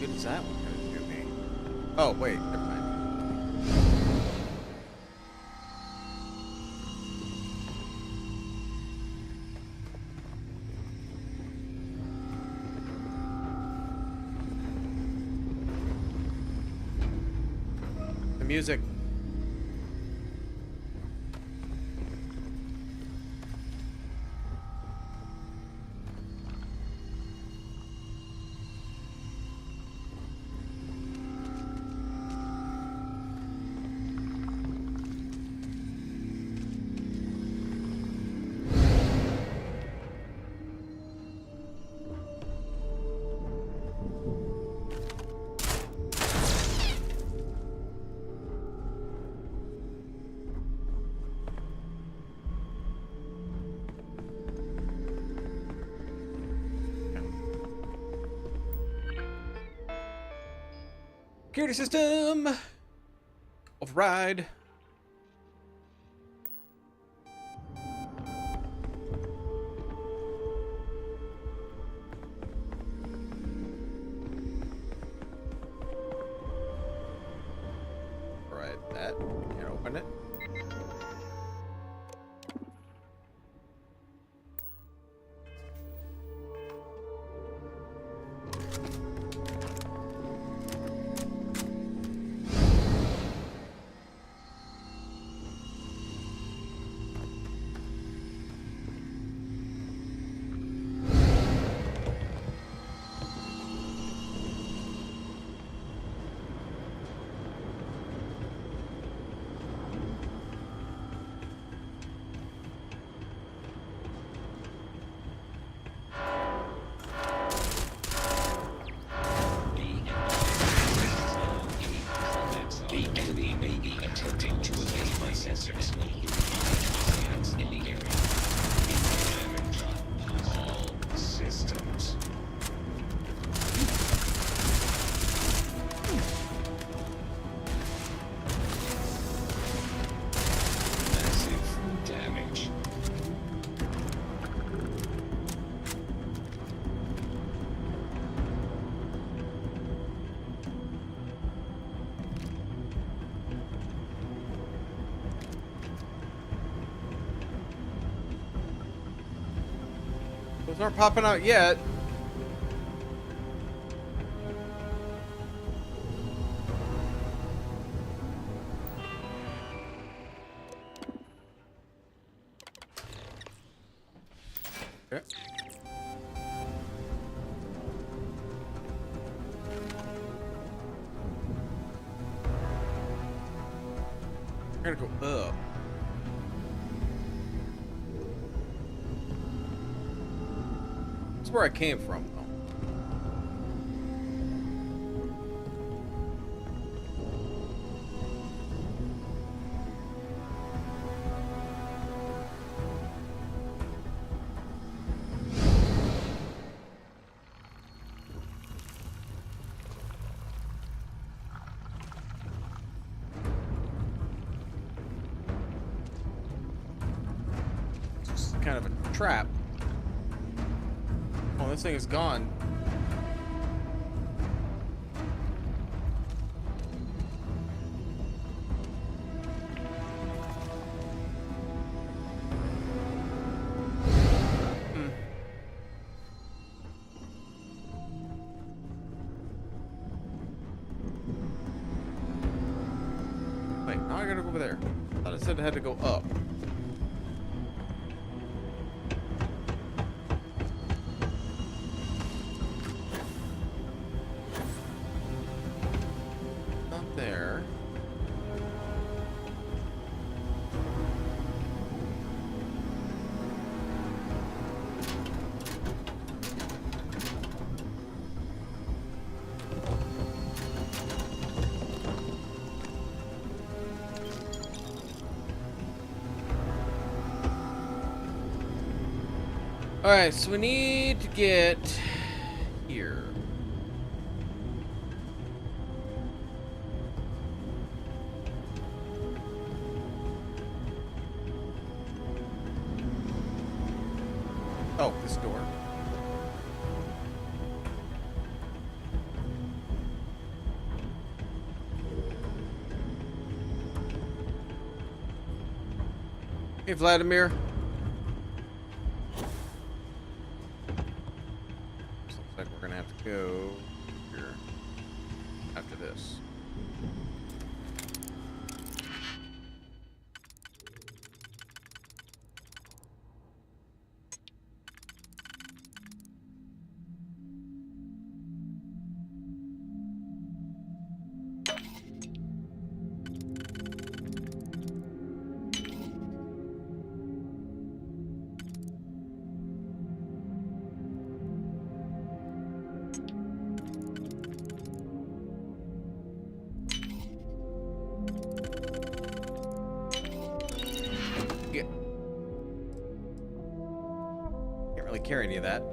What's that one gonna do me? Oh, wait, never mind. The music. Security system! Override. Override that. Can't open it. Those aren't popping out yet. Okay. We're gonna go up. That's where I came from, though. It's kind of a trap. Oh, this thing is gone. Wait, now I gotta go over there. I thought it said I had to go up. Not there. Alright, so we need to get here. Oh, this door. Hey, Vladimir. Looks like we're gonna have to go here after this. Can't really carry any of that.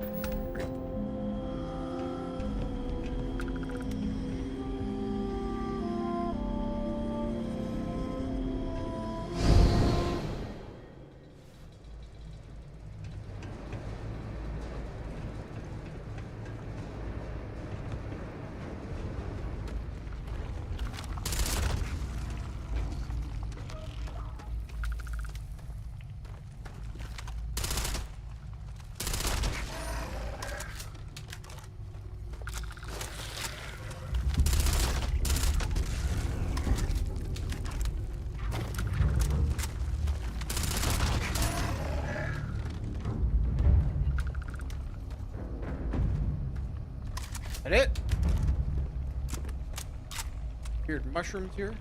That it? Weird mushrooms here.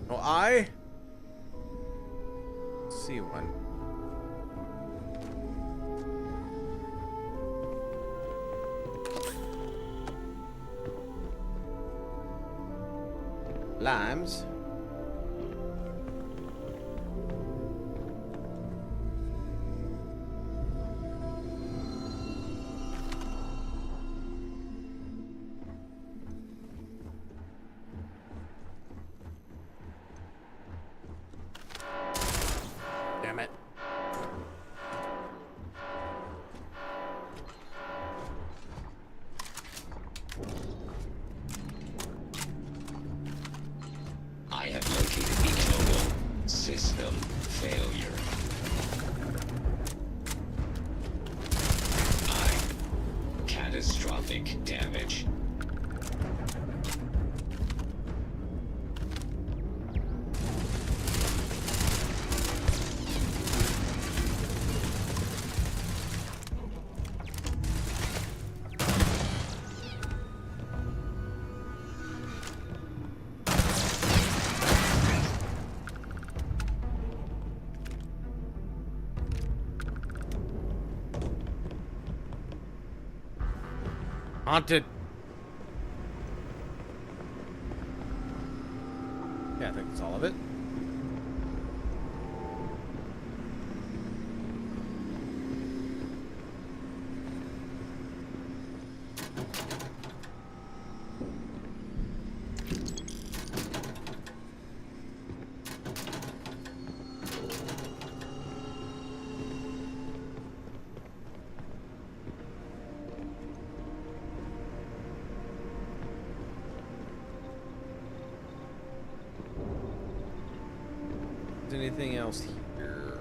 Well, I see one. limes. Damn it. I have located the Mykillangelo. System failure. Catastrophic damage. Haunted. Yeah, I think that's all of it. Anything else here?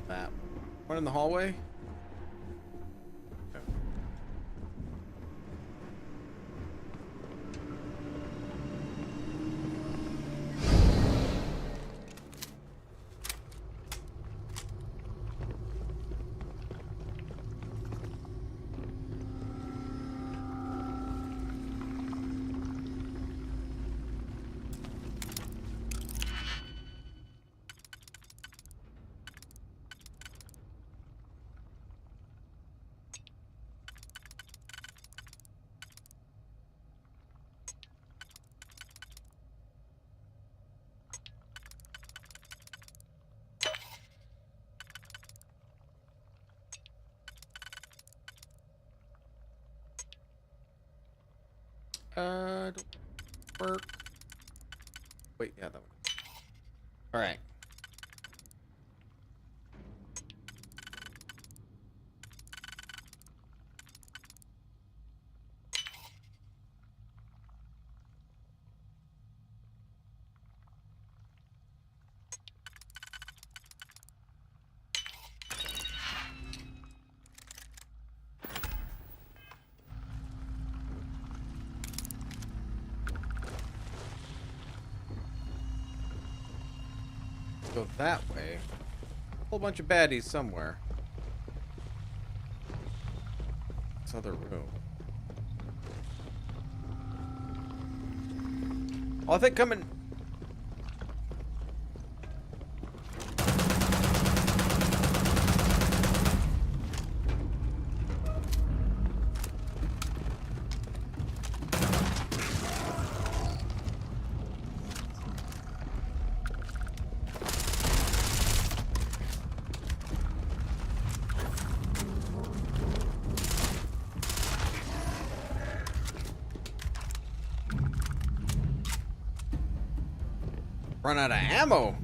That one in the hallway? Okay. Don't work. Wait, yeah, that one. All right. Go that way. A whole bunch of baddies somewhere. This other room. Oh, I think coming. Run out of ammo.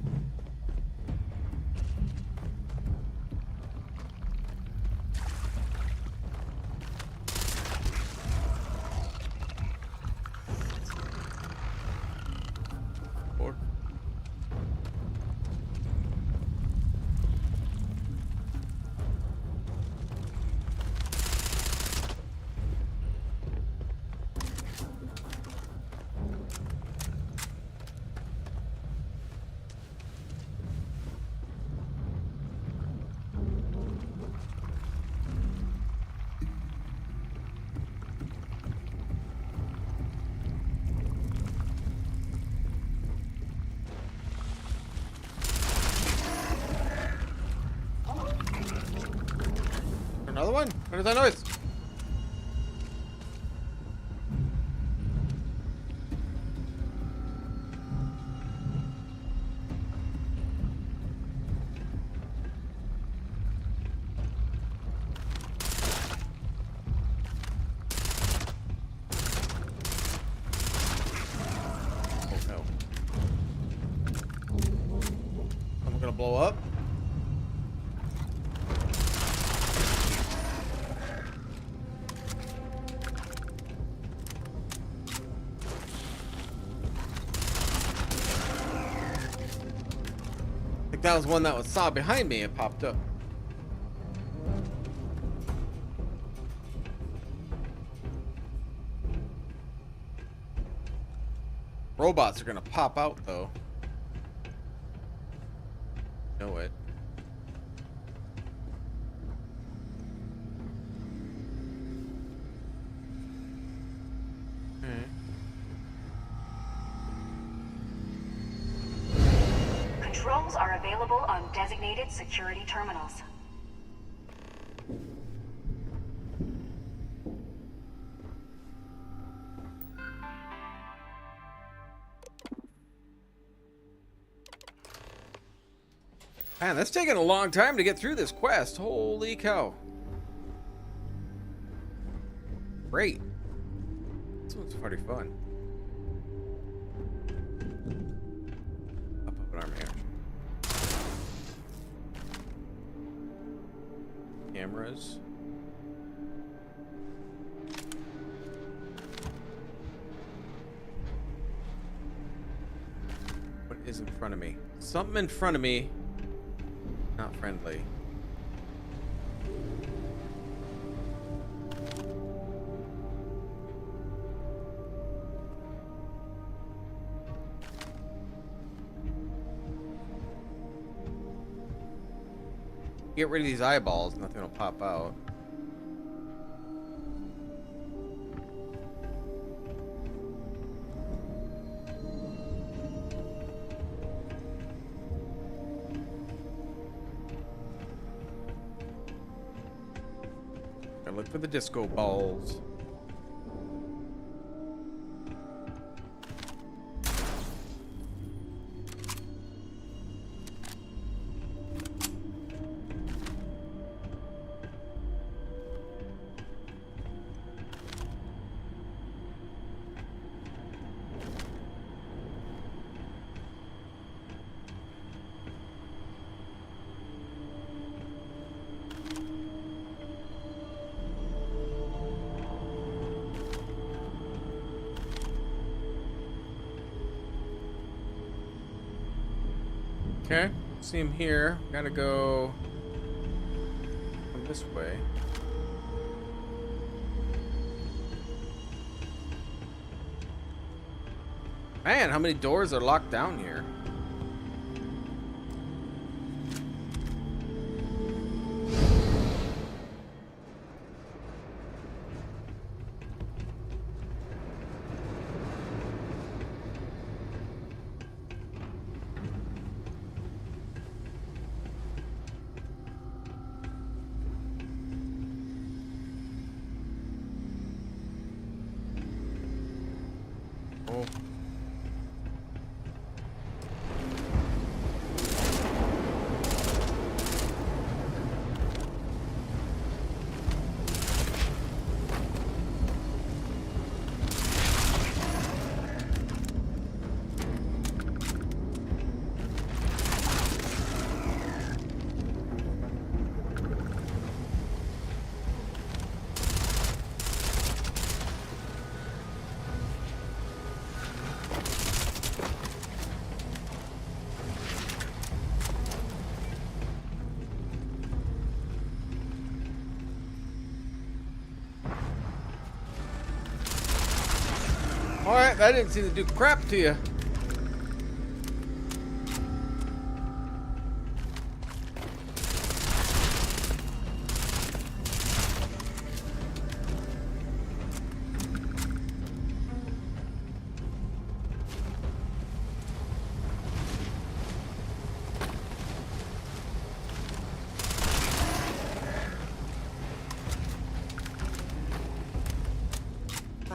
Or Another one? What is that noise? Blow up. I think that was one that was saw behind me and popped up. Robots are gonna pop out though. Know it. Controls are available on designated security terminals. Man, that's taking a long time to get through this quest. Holy cow. Great. This one's pretty fun. Up an arm here. Cameras. What is in front of me? Something in front of me. Not friendly. Get rid of these eyeballs, nothing will pop out. Look for the disco balls. Okay, see him here. Gotta go this way. Man, how many doors are locked down here? Oh. Alright, that didn't seem to do crap to you.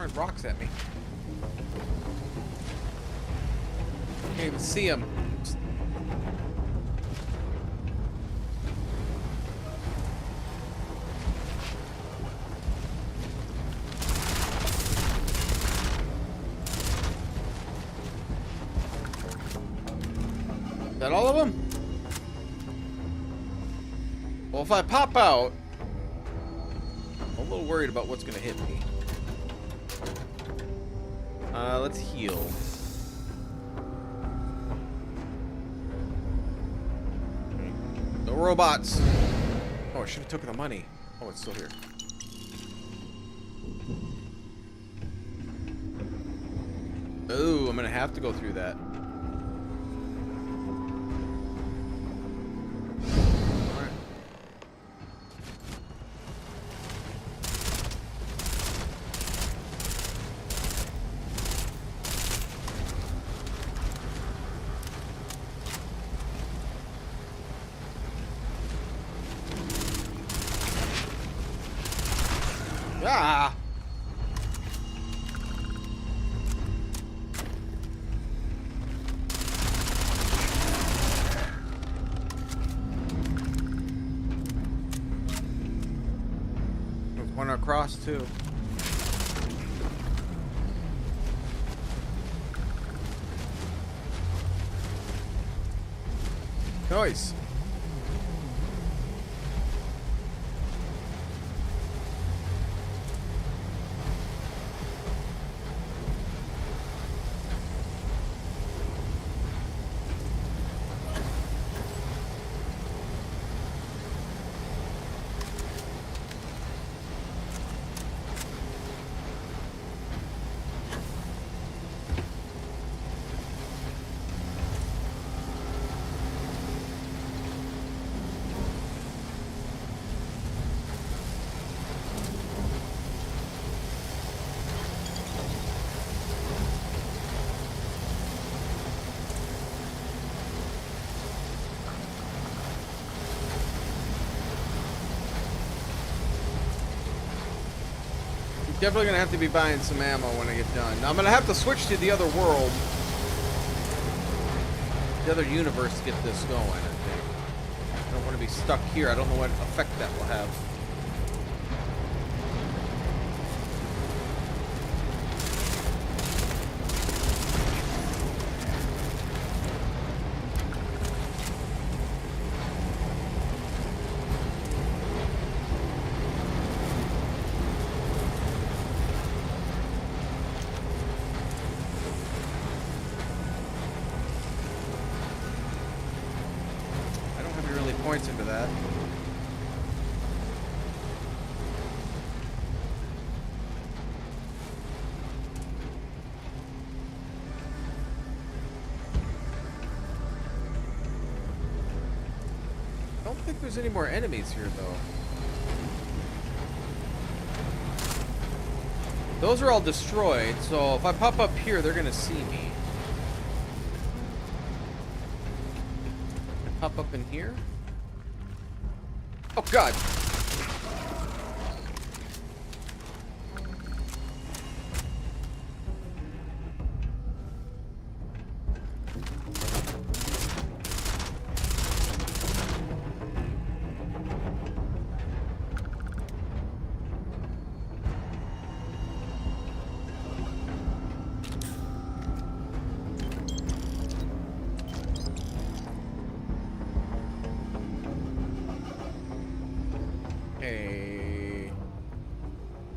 throwing rocks at me. Can't even see him. Is that all of them? Well, if I pop out, I'm a little worried about what's gonna hit me. Let's heal. No robots. Oh, I should have took the money. Oh, it's still here. Oh, I'm gonna have to go through that. Ah! There's one across too. Nice. Definitely gonna have to be buying some ammo when I get done. Now I'm gonna have to switch to the other world, the other universe to get this going, I think. I don't want to be stuck here. I don't know what effect that will have. Points into that. I don't think there's any more enemies here though. Those are all destroyed, so if I pop up here, they're gonna see me. Pop up in here? Oh God!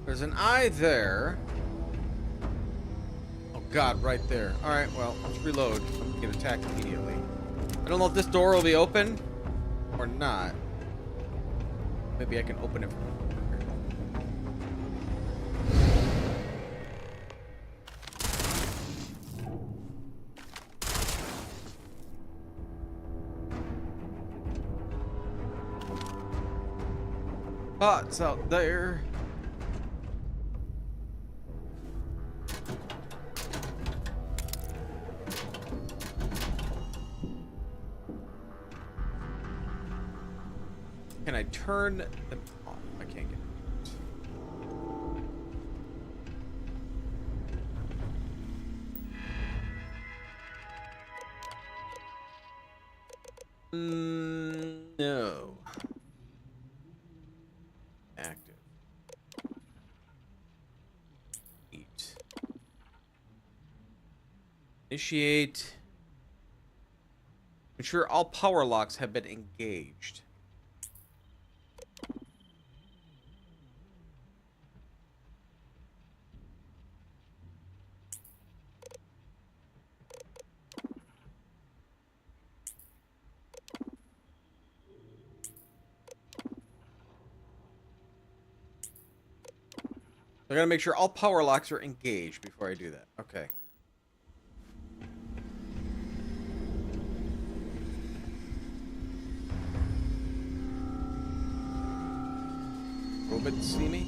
There's an eye there. Oh God, right there. Alright, well, let's reload. Get attacked immediately. I don't know if this door will be open or not. Maybe I can open it from bots out there. Can I turn them on? I can't get it. Initiate. Ensure all power locks have been engaged. I gotta make sure all power locks are engaged before I do that. Okay. Robot see me?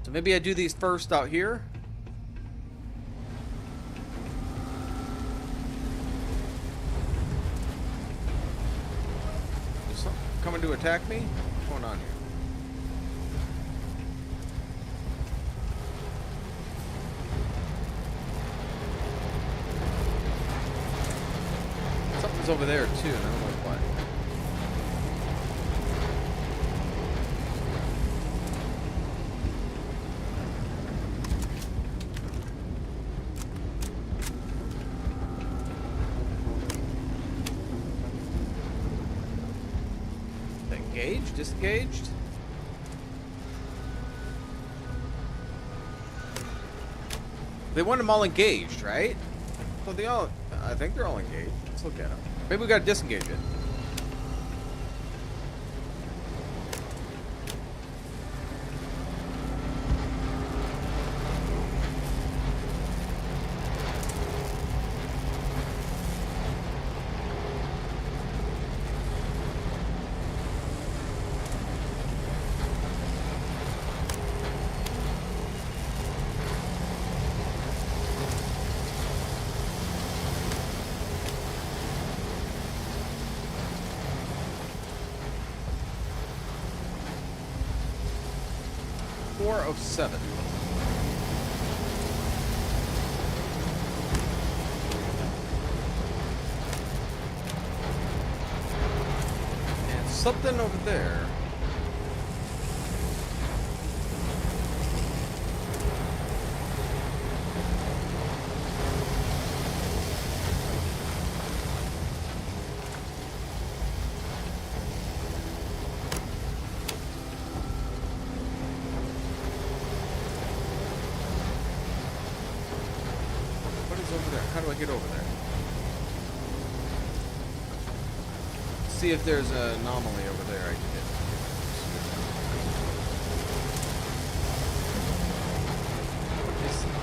So maybe I do these first out here. Is something coming to attack me? What's going on here? Something's over there too, and I don't know what. Engaged? Disengaged? They want them all engaged, right? So they all, I think they're all engaged. Let's look at them. Maybe we gotta disengage it. Of 7. And something over there. Over there. How do I get over there? See if there's an anomaly over there I can hit. What is that?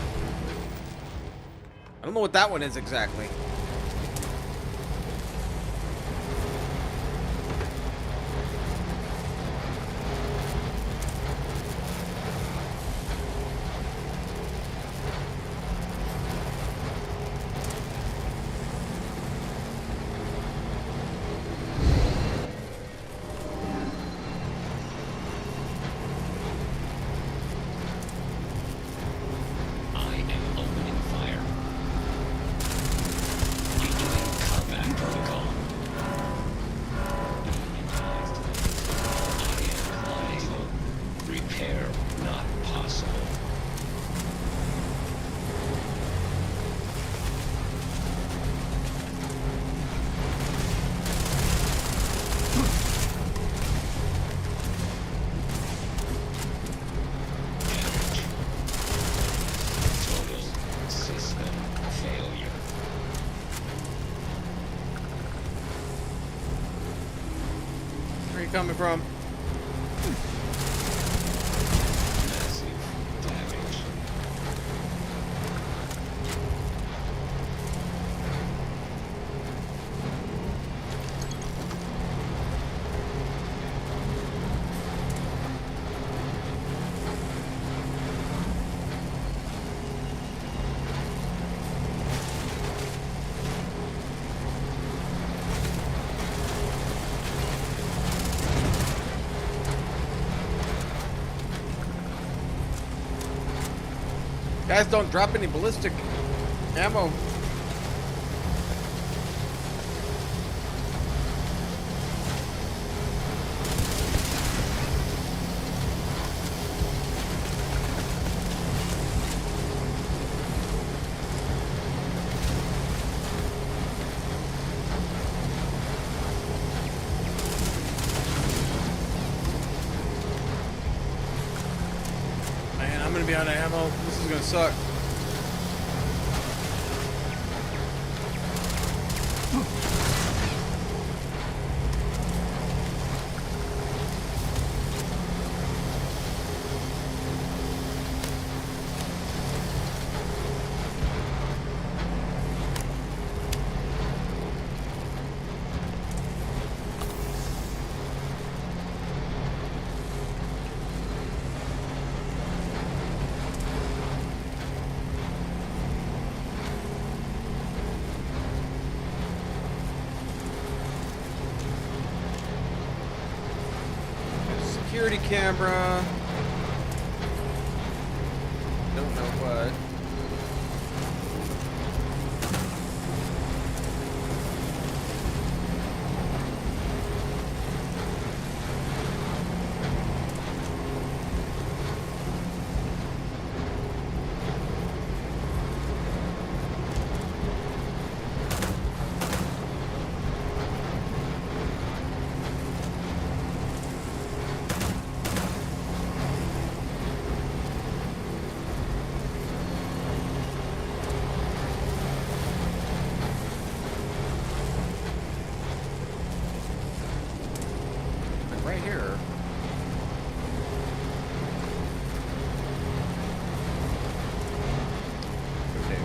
I don't know what that one is exactly. Where are you coming from? Guys, don't drop any ballistic ammo. be out of ammo. This is gonna suck. Security camera. Don't know what. Right here. Okay.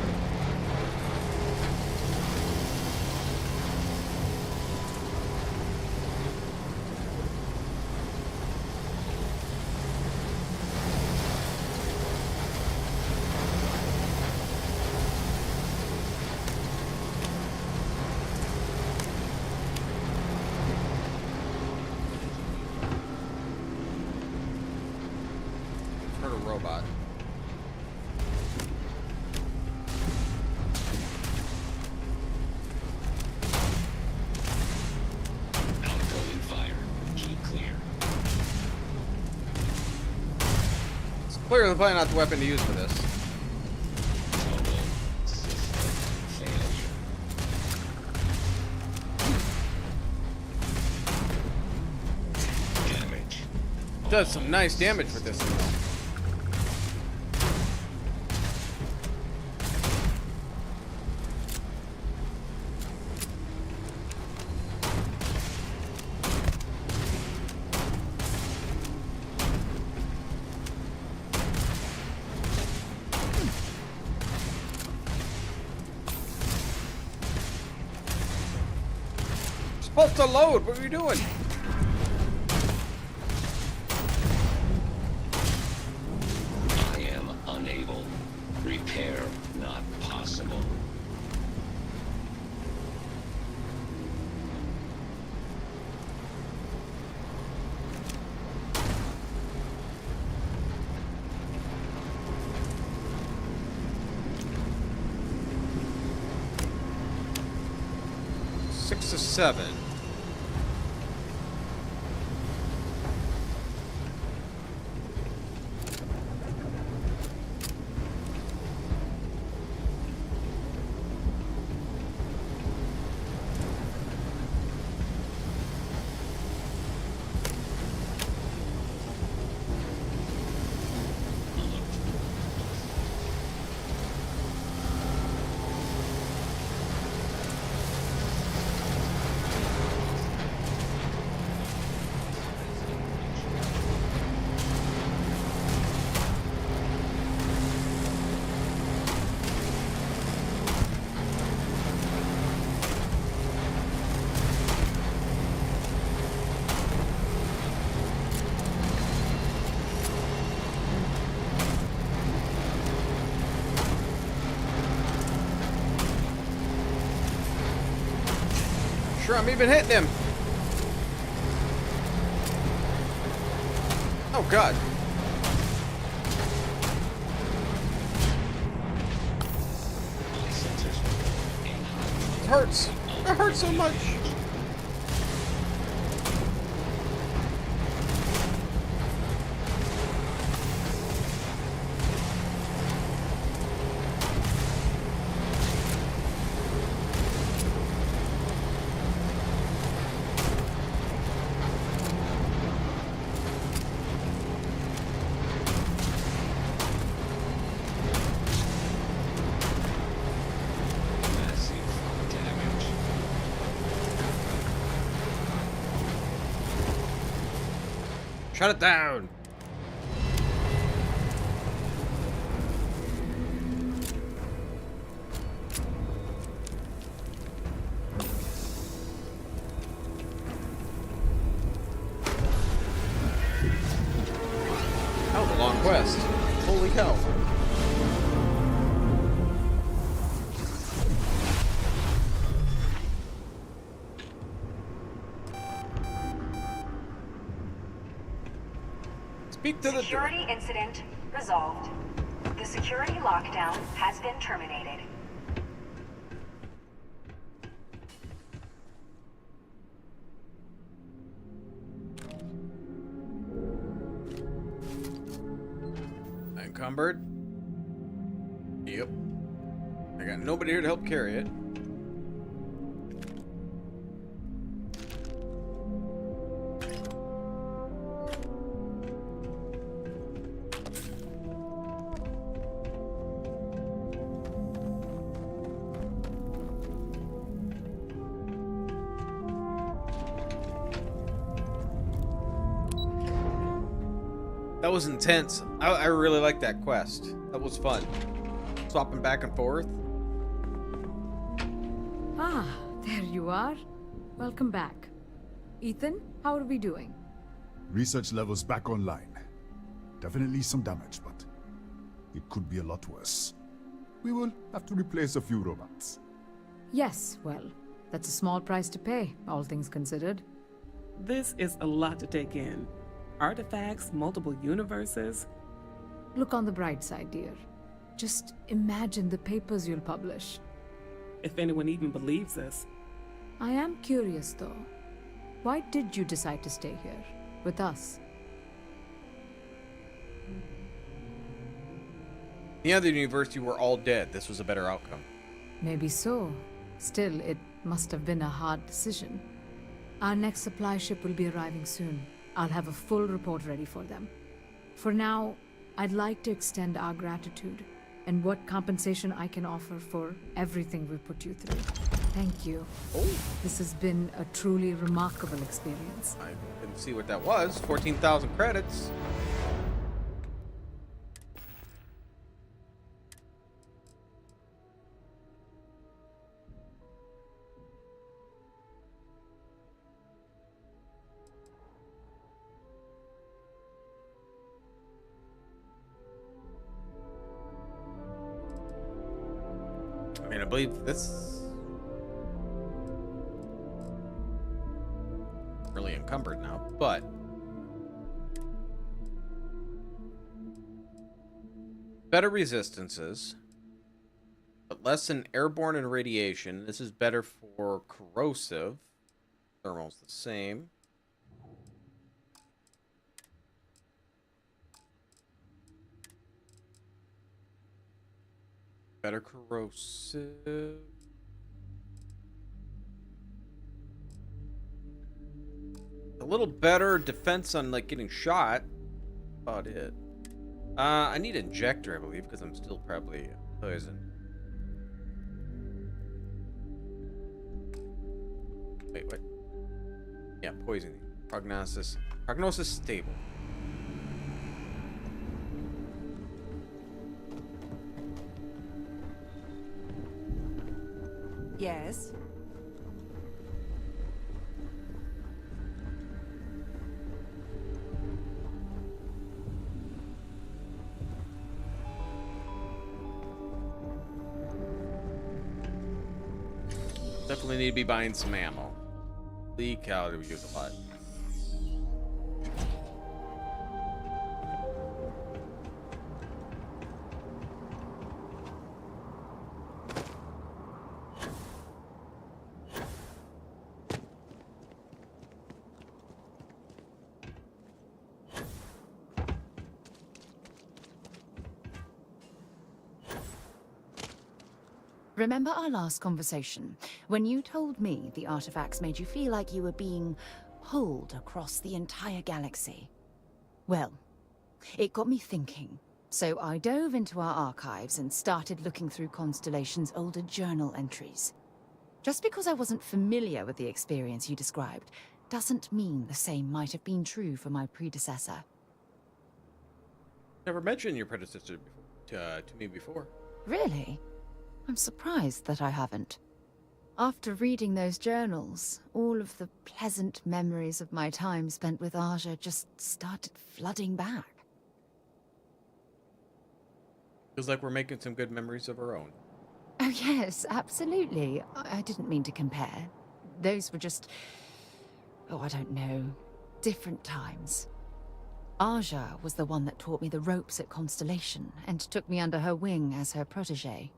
Heard a robot. Outgoing fire. Keep clear. It's clearly probably not the weapon to use for this. Total system failure. Damage. Does some nice damage with this thing, though. Supposed to load. What are you doing? I am unable. Repair not possible. Six to seven. Sure, I'm even hitting him. Oh God. It hurts. It hurts so much. Shut it down. That was a long quest. Holy cow. Speak to the Security incident resolved. The security lockdown has been terminated. Encumbered. Yep. I got nobody here to help carry it. That was intense. I really liked that quest. That was fun. Swapping back and forth. Ah, there you are. Welcome back. Ethan, how are we doing? Research levels back online. Definitely some damage, but it could be a lot worse. We will have to replace a few robots. Yes, well, that's a small price to pay, all things considered. This is a lot to take in. Artifacts, multiple universes. Look on the bright side, dear. Just imagine the papers you'll publish. If anyone even believes this. I am curious, though. Why did you decide to stay here, with us? The other universe, you were all dead. This was a better outcome. Maybe so. Still, it must have been a hard decision. Our next supply ship will be arriving soon. I'll have a full report ready for them. For now, I'd like to extend our gratitude and what compensation I can offer for everything we put you through. Thank you. Oh. This has been a truly remarkable experience. I didn't see what that was. 14,000 credits. I mean, I believe this really encumbered now, but better resistances, but less in airborne and radiation. This is better for corrosive. Thermal's the same. Better corrosive. A little better defense on like getting shot. About it. I need injector, I believe, because I'm still probably poisoned. Wait, what? Yeah, poisoning. Prognosis. Prognosis stable. Yes. Definitely need to be buying some ammo. Lee cow we use a lot. Remember our last conversation, when you told me the artifacts made you feel like you were being pulled across the entire galaxy? Well, it got me thinking. So I dove into our archives and started looking through Constellation's older journal entries. Just because I wasn't familiar with the experience you described, doesn't mean the same might have been true for my predecessor. Never mentioned your predecessor to me before. Really? I'm surprised that I haven't. After reading those journals, all of the pleasant memories of my time spent with Aja just started flooding back. Feels like we're making some good memories of our own. Oh yes, absolutely. I didn't mean to compare. Those were just... oh, I don't know. Different times. Aja was the one that taught me the ropes at Constellation and took me under her wing as her protege.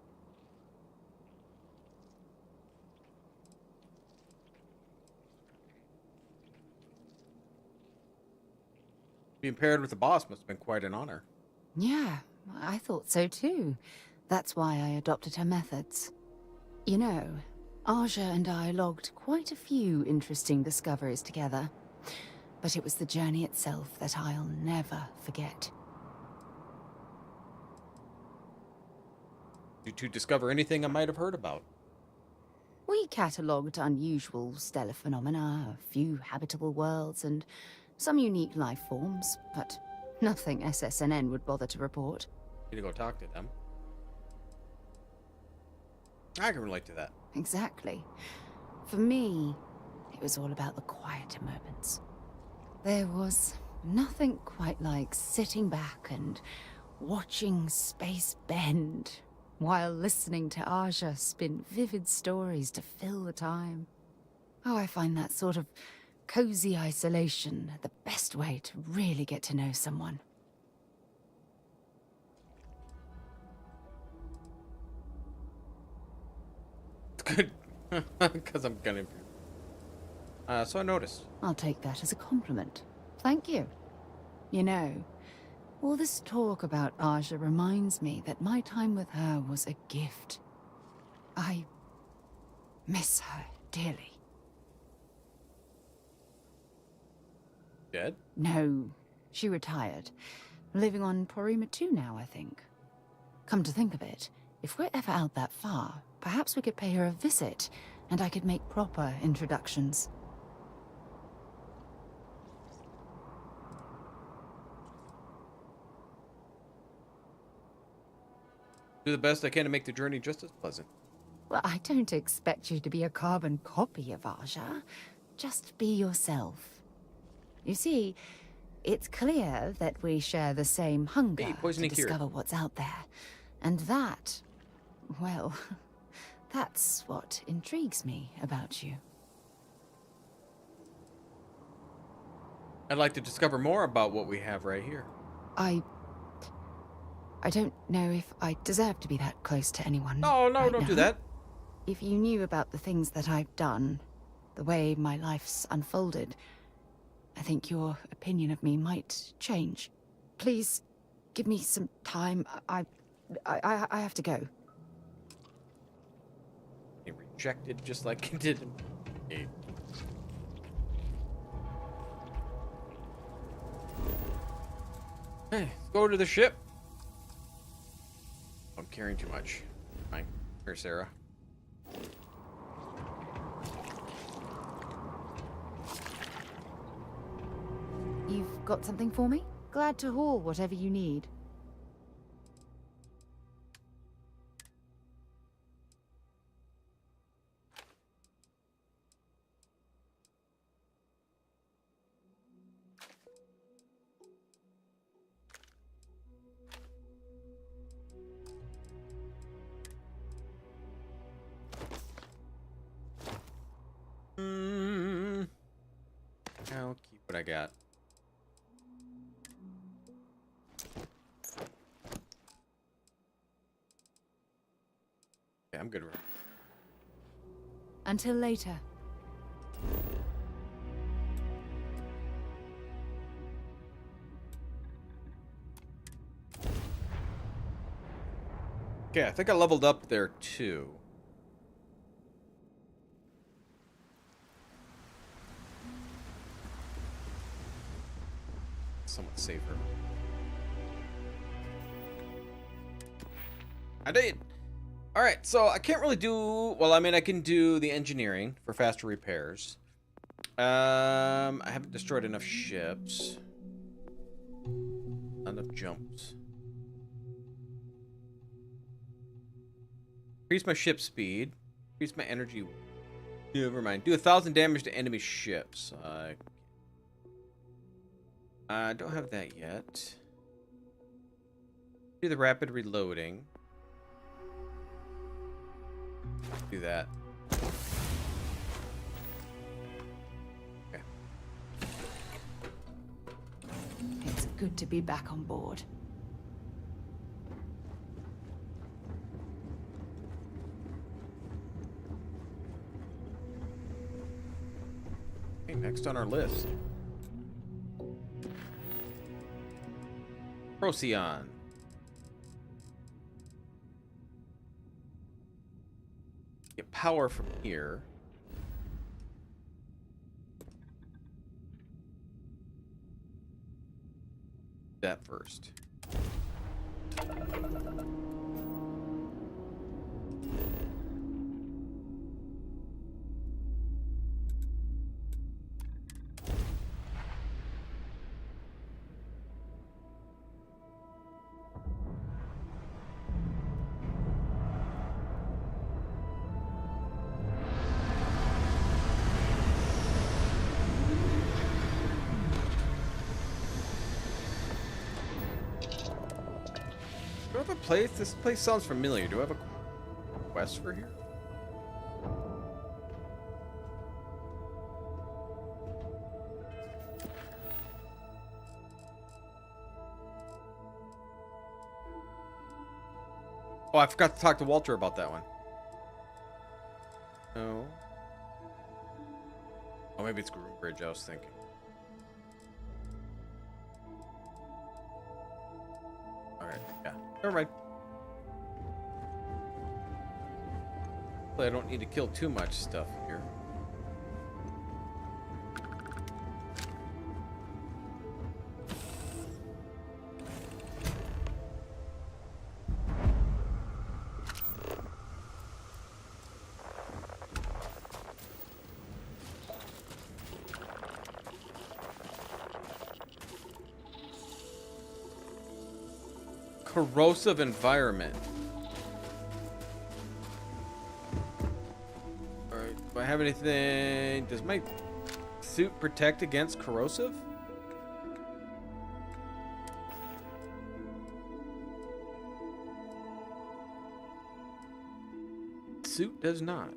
Being paired with the boss must have been quite an honor. Yeah, I thought so too. That's why I adopted her methods. You know, Aja and I logged quite a few interesting discoveries together. But it was the journey itself that I'll never forget. Did you discover anything I might have heard about? We catalogued unusual stellar phenomena, a few habitable worlds, and some unique life forms, but nothing SSNN would bother to report. Need to go talk to them. I can relate to that. Exactly. For me, it was all about the quieter moments. There was nothing quite like sitting back and watching space bend while listening to Aja spin vivid stories to fill the time. Oh, I find that sort of cozy isolation the best way to really get to know someone. It's good, because I'm gonna... so I noticed. I'll take that as a compliment. Thank you. You know, all this talk about Aja reminds me that my time with her was a gift. I miss her dearly. Dead? No, she retired. Living on Porima 2 now, I think. Come to think of it, if we're ever out that far, perhaps we could pay her a visit, and I could make proper introductions. Do the best I can to make the journey just as pleasant. Well, I don't expect you to be a carbon copy of Aja. Just be yourself. You see, it's clear that we share the same hunger to discover what's out there. And that, well, that's what intrigues me about you. I'd like to discover more about what we have right here. I don't know if I deserve to be that close to anyone. No, don't do that. If you knew about the things that I've done, the way my life's unfolded, I think your opinion of me might change. Please, give me some time. I have to go. He rejected just like he did. Hey, let's go to the ship. I'm carrying too much. Fine. Here, Sarah. You've got something for me? Glad to haul whatever you need. I'll keep what I got. Okay, I'm good. Until later. Okay, I think I leveled up there too. Somewhat safer. I did. All right, so I can't really do, well, I mean, I can do the engineering for faster repairs. I haven't destroyed enough ships. Not enough jumps. Increase my ship speed. Increase my energy. Never mind. Do 1,000 damage to enemy ships. I don't have that yet. Do the rapid reloading. Do that. Okay. It's good to be back on board. Okay, next on our list. Procyon. Get power from here. That first. Do I have a place? This place sounds familiar. Do I have a quest for here? Oh, I forgot to talk to Walter about that one. No. Oh, maybe it's Groombridge, I was thinking. Alright, yeah. Never mind. I don't need to kill too much stuff here. Corrosive environment. Alright, do I have anything? Does my suit protect against corrosive? Suit does not.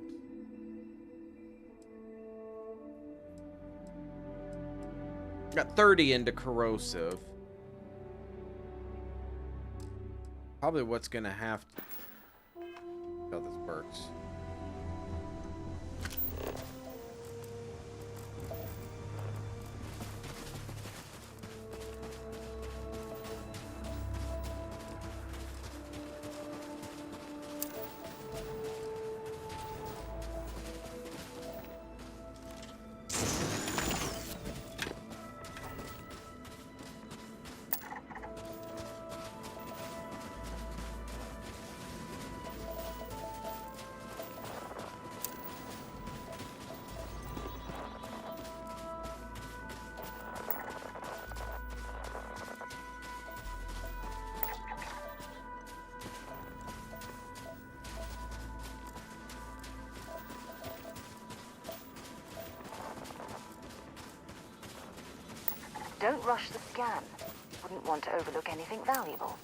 Got 30 into corrosive. Probably what's gonna have to how this works. Don't rush the scan. Wouldn't want to overlook anything valuable.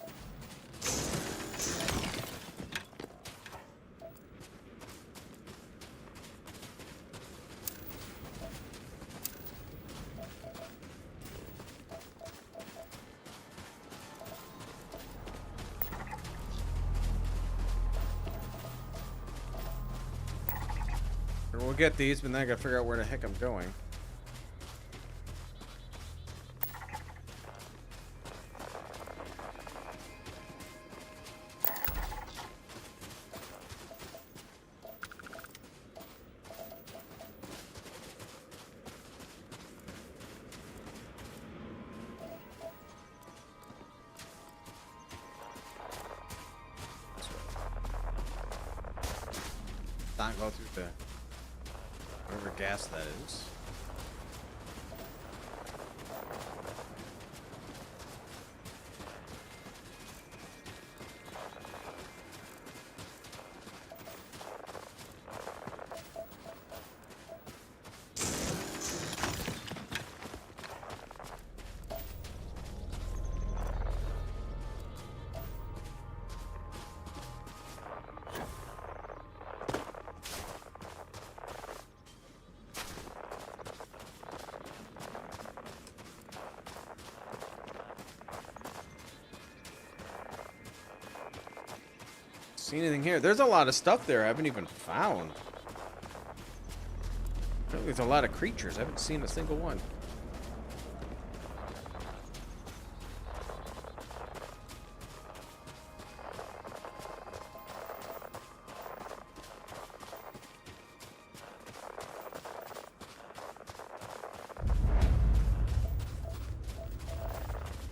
We'll get these, but then I gotta figure out where the heck I'm going. Not go through the whatever gas that is. See anything here? There's a lot of stuff there I haven't even found. There's a lot of creatures. I haven't seen a single one.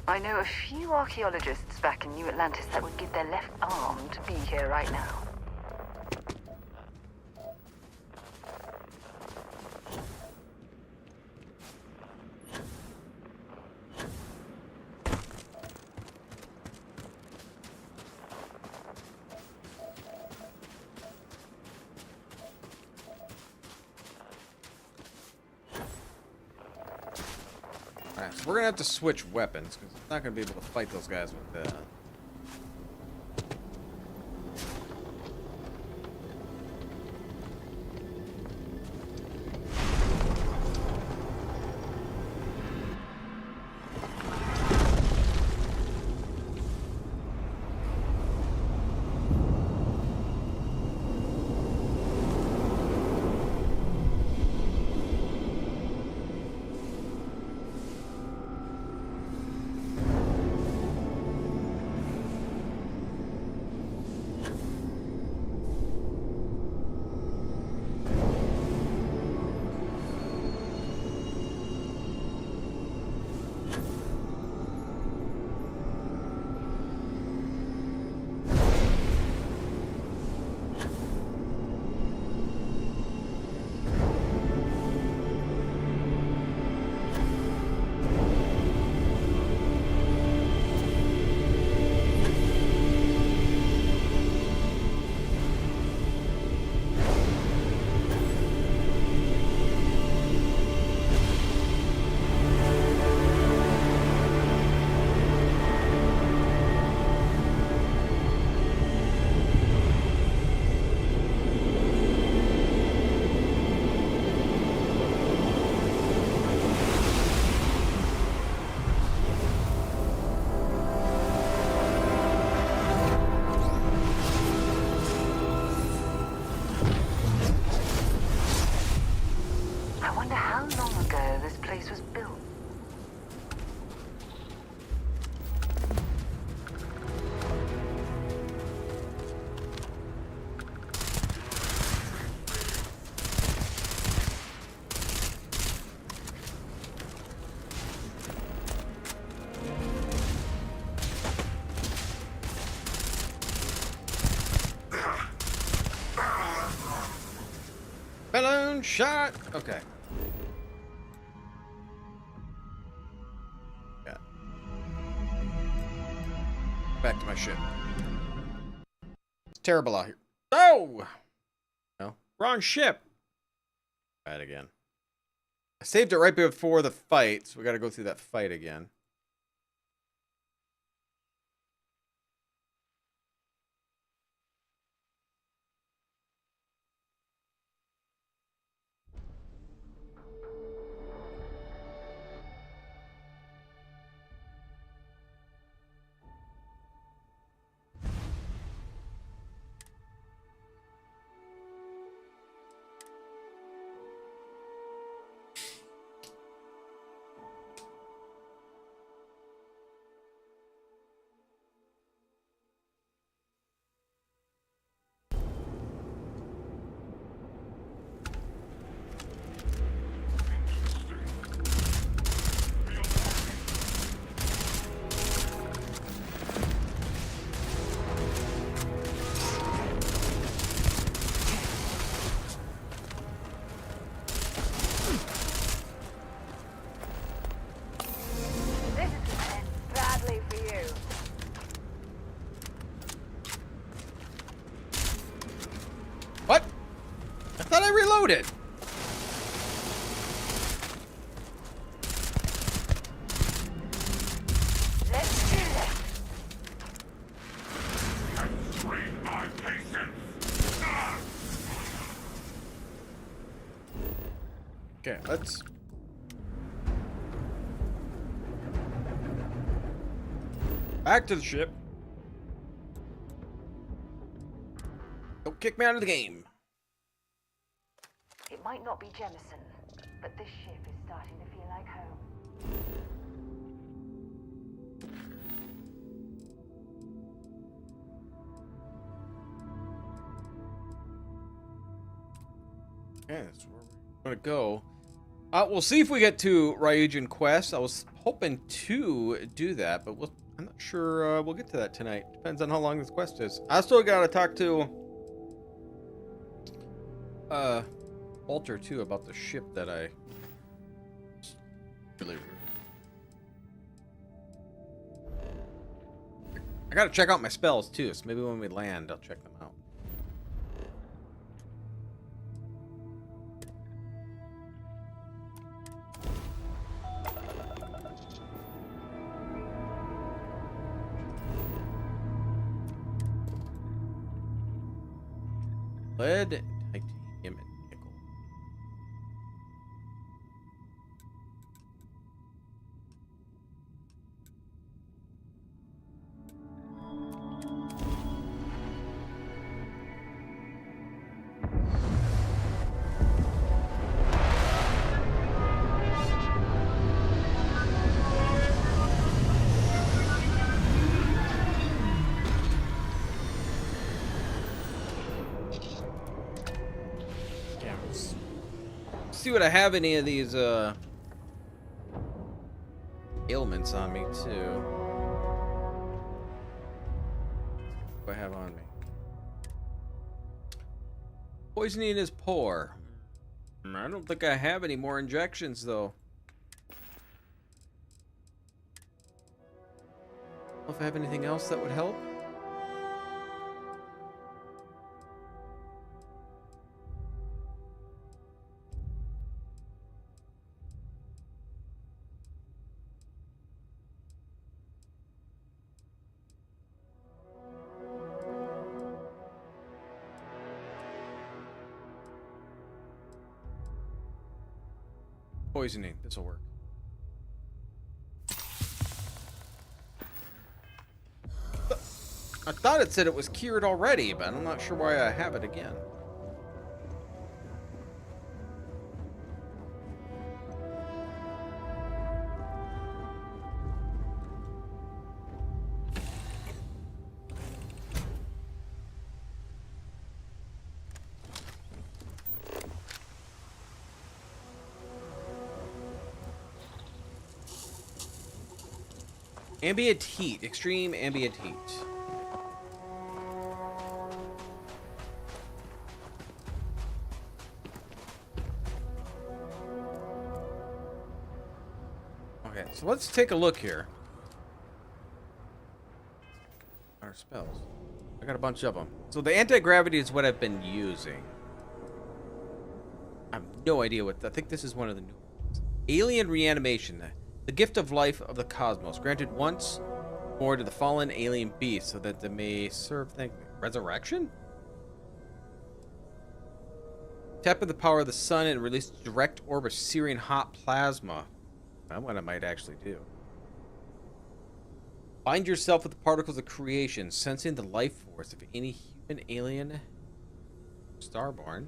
I know a few archaeologists back in New Atlantis that would give their left arm to be here right now. Alright, so we're gonna have to switch weapons because I'm not gonna be able to fight those guys with that. Balloon shot! Okay. Yeah. Back to my ship. It's terrible out here. Oh! No. Wrong ship! Try it again. I saved it right before the fight, so we gotta go through that fight again. Reloaded. Let's do this. Okay, let's back to the ship. Don't kick me out of the game. It might not be Jemison, but this ship is starting to feel like home. Okay, that's where we're gonna go. We'll see if we get to Ryujin Quest. I was hoping to do that, but I'm not sure we'll get to that tonight. Depends on how long this quest is. I still gotta talk to Walter too about the ship that I really. I gotta check out my spells too, so maybe when we land, I'll check them out. Lead, titanium, and nickel. See what I have any of these ailments on me too. What do I have on me? Poisoning is poor. I don't think I have any more injections though. If I have anything else that would help. Poisoning. This will work. I thought it said it was cured already, but I'm not sure why I have it again. Ambient heat. Extreme ambient heat. Okay, so let's take a look here. Our spells. I got a bunch of them. So the anti-gravity is what I've been using. I have no idea what... I think this is one of the new ones. Alien reanimation. The gift of life of the cosmos, granted once more to the fallen alien beasts, so that they may serve resurrection? Tap in the power of the sun and release a direct orb of searing hot plasma. That's what I might actually do. Bind yourself with the particles of creation, sensing the life force of any human, alien, starborn.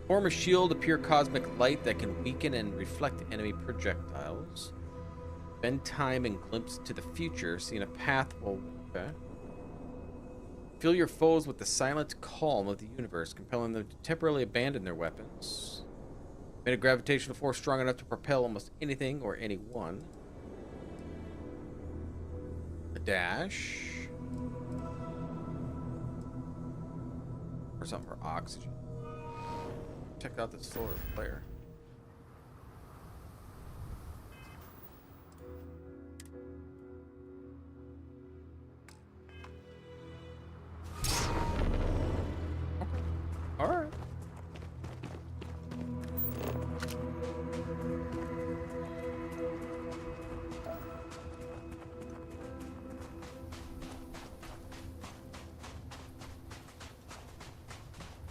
Form a shield of pure cosmic light that can weaken and reflect enemy projectiles. Spend time and glimpse to the future, seeing a path. Okay. Fill your foes with the silent calm of the universe, compelling them to temporarily abandon their weapons. Made a gravitational force strong enough to propel almost anything or anyone. A dash. Or something for oxygen. Check out this floor player. All right.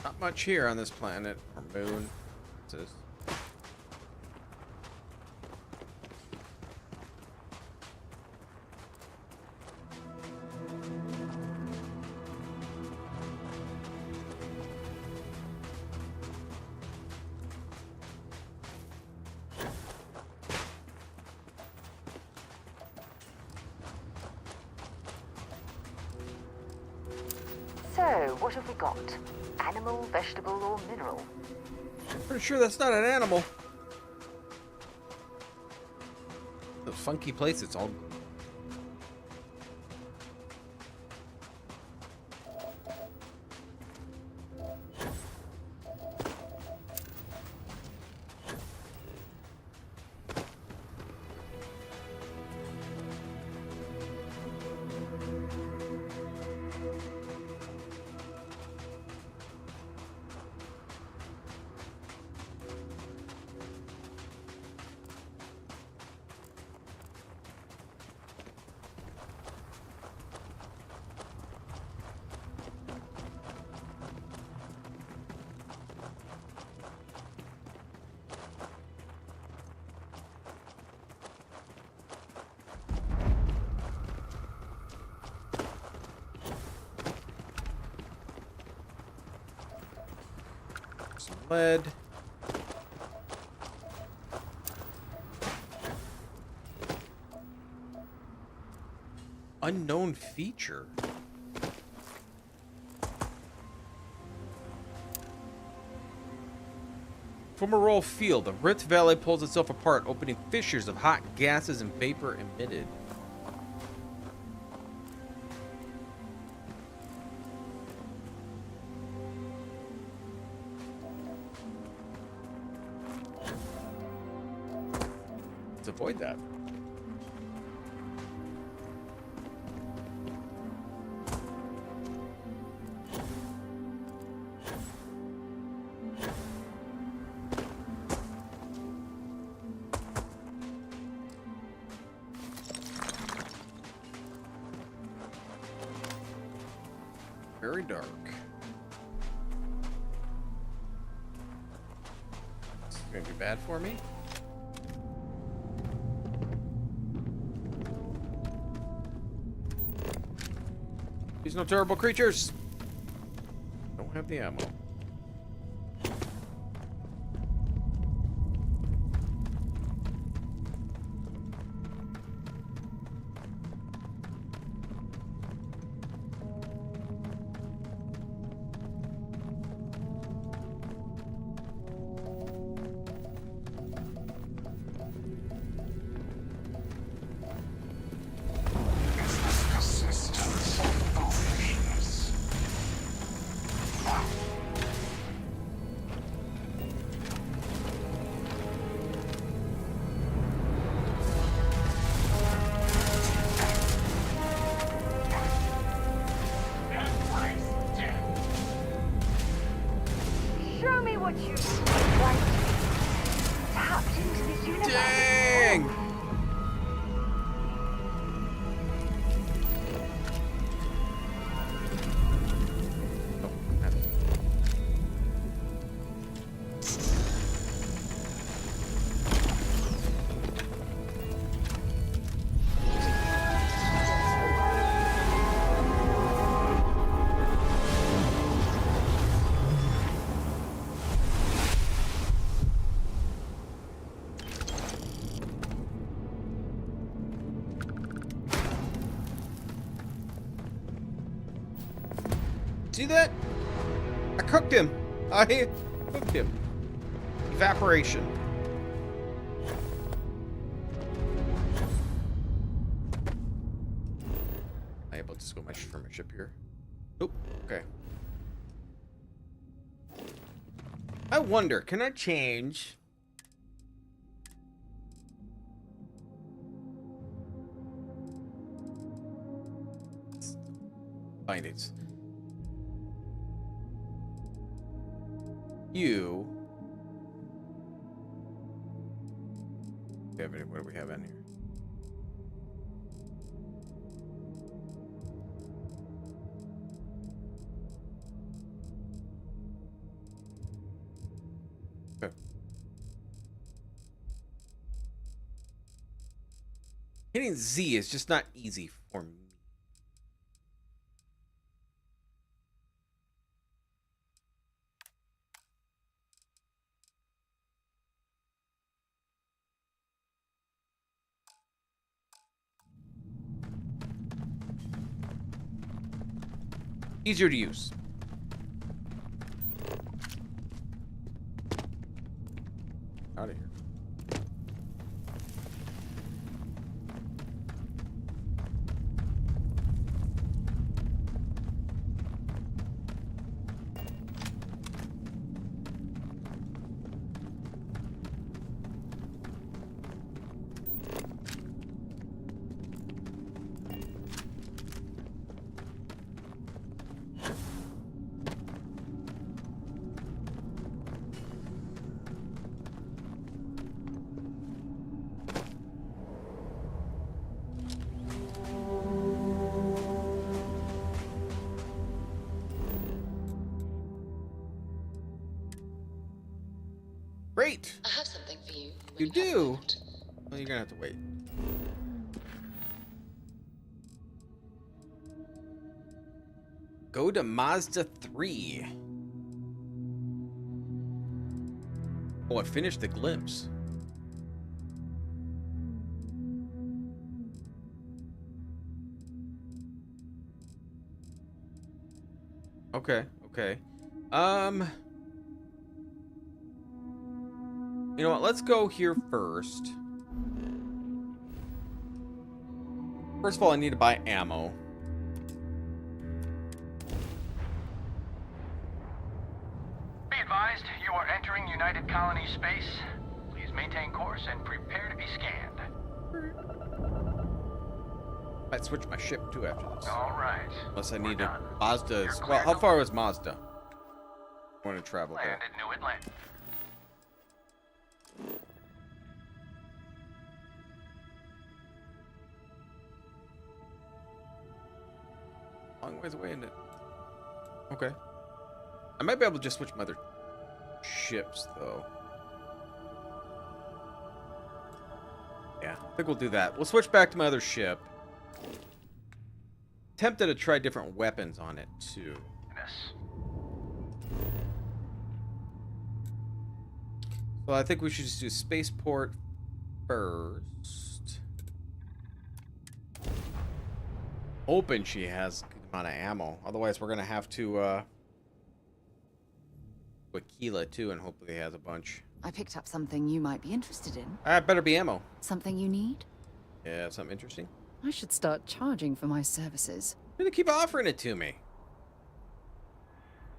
Not much here on this planet or moon. What's this? So, what have we got? Animal, vegetable, or mineral? Pretty sure that's not an animal. The funky place it's all. Lead. Unknown feature. From a roll field, the Rift Valley pulls itself apart, opening fissures of hot gases and vapor emitted. Avoid that. Very dark. It's gonna be bad for me. These no terrible creatures. Don't have the ammo. Show me what you like. Tapped into the universe. Dang! See that? I cooked him. I cooked him. Evaporation. Am I able to go from my ship here? Nope. Okay. I wonder, can I change? Findings. You. What do we have in here? Okay. Hitting Z is just not easy for me. Easier to use. Out of here. Great. I have something for you. You do? Well, you're gonna have to wait. Go to Mazda 3. Oh, I finished the glimpse. Okay, okay. You know what? Let's go here first. First of all, I need to buy ammo. Be advised, you are entering United Colony space. Please maintain course and prepare to be scanned. Might switch my ship too after this. All right. Unless I need a Mazda's. Well, how far was Mazda? I want to travel there. Land at New Atlantis. Long ways away, isn't it? Okay. I might be able to just switch my other ships, though. Yeah, I think we'll do that. We'll switch back to my other ship. Tempted to try different weapons on it, too. Yes. So I think we should just do spaceport first. Hoping she has a good amount of ammo. Otherwise, we're going to have to Mykillangelo too, and hopefully he has a bunch. I picked up something you might be interested in. Better be ammo. Something you need? Yeah, something interesting. I should start charging for my services. You're gonna keep offering it to me.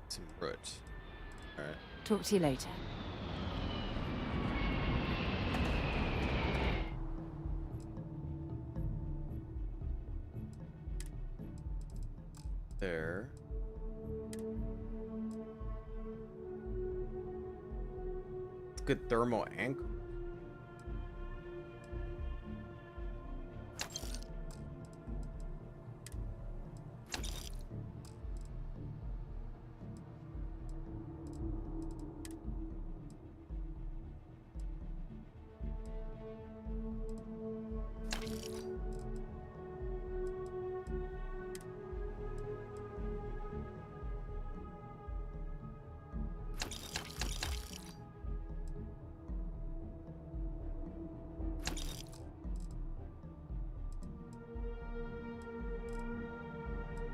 Some root. Alright. Talk to you later. There. It's good thermal anchor.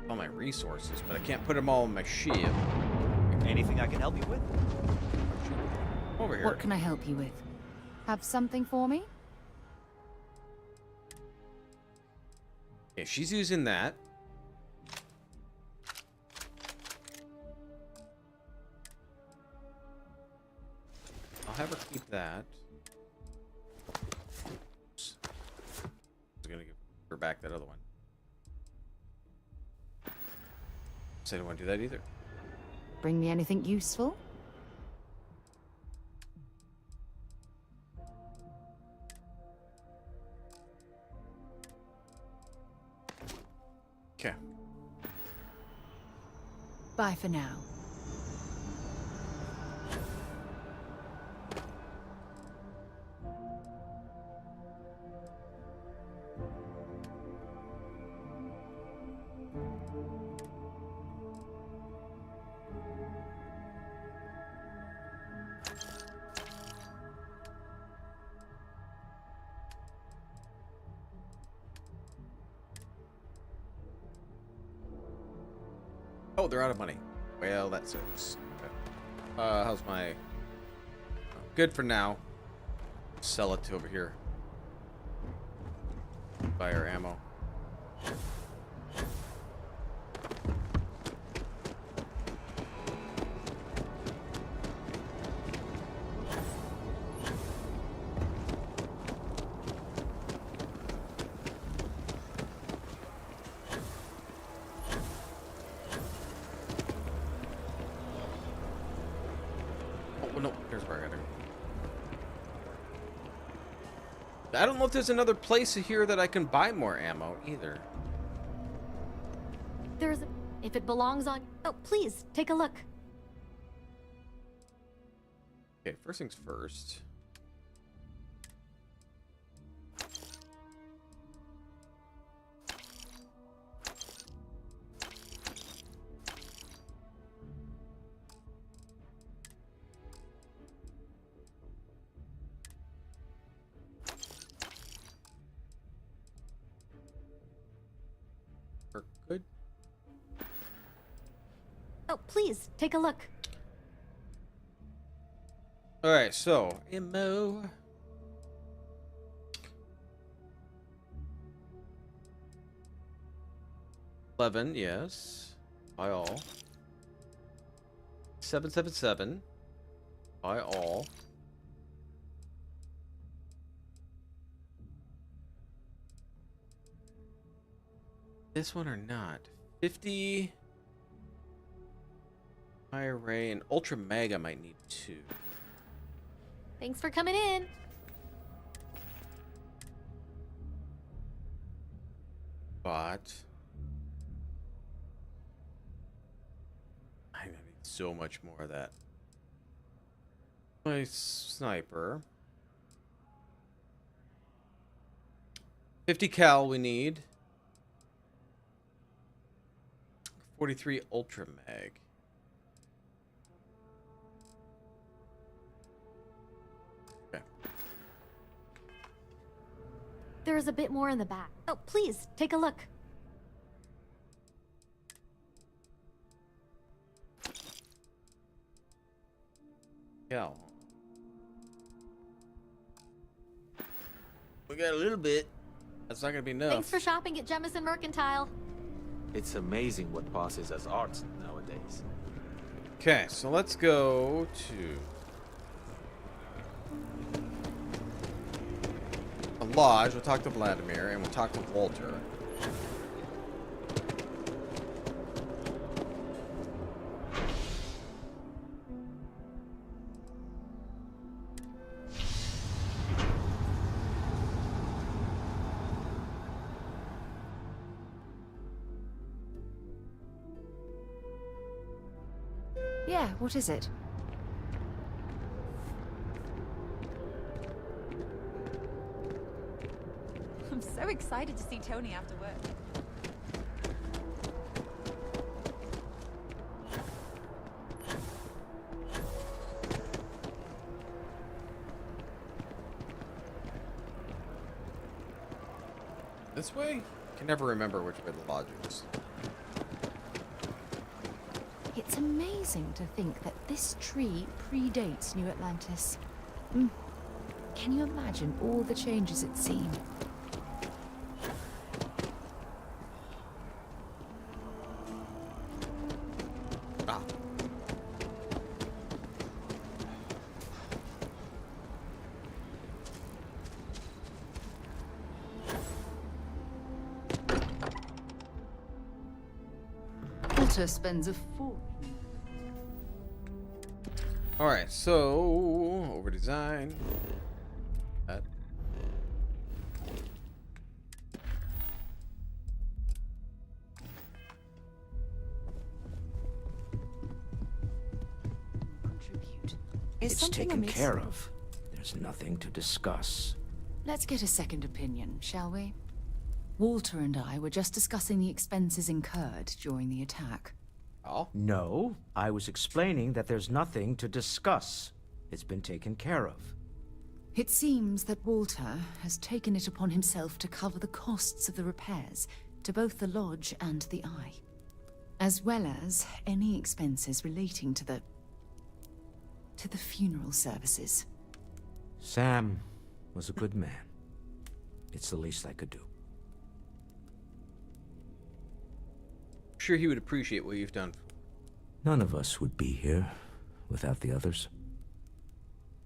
All my resources, but I can't put them all in my ship. Anything I can help you with? Over here. What can I help you with? Have something for me? Yeah, she's using that. I'll have her keep that. Oops. I was gonna give her back that other one. So I don't want to do that either. Bring me anything useful? Okay. Bye for now. Oh, they're out of money. Well, that sucks. Okay. How's my... Good for now. Sell it to over here. Buy our ammo. Oh, no, here's where I gotta go. I don't know if there's another place here that I can buy more ammo either. There's a... If it belongs on... Oh, please, take a look. Okay, first things first. Good. Oh, please, take a look. Alright, so, ammo. $11, yes. Buy all. 777. Buy all. This one or not? 50. High array and ultra mag I might need 2. Thanks for coming in. But I need so much more of that. My sniper. 50 cal we need. 43 ultra mag. Okay. There's a bit more in the back. Oh, please, take a look. Yeah. We got a little bit. That's not gonna be enough. Thanks for shopping at Jemison Mercantile. It's amazing what passes as art nowadays. Okay, so let's go to the lodge. We'll talk to Vladimir and we'll talk to Walter. Yeah, what is it? I'm so excited to see Tony after work. This way? I can never remember which way the lodge is. It's amazing to think that this tree predates New Atlantis. Can you imagine all the changes it's seen? Ah. Walter spends a fortune. Alright, so over design. That. It's taken care of. There's nothing to discuss. Let's get a second opinion, shall we? Walter and I were just discussing the expenses incurred during the attack. Oh? No, I was explaining that there's nothing to discuss. It's been taken care of. It seems that Walter has taken it upon himself to cover the costs of the repairs to both the lodge and the Eye. as well as any expenses relating to the funeral services. Sam was a good man. It's the least I could do. Sure, he would appreciate what you've done. None of us would be here without the others.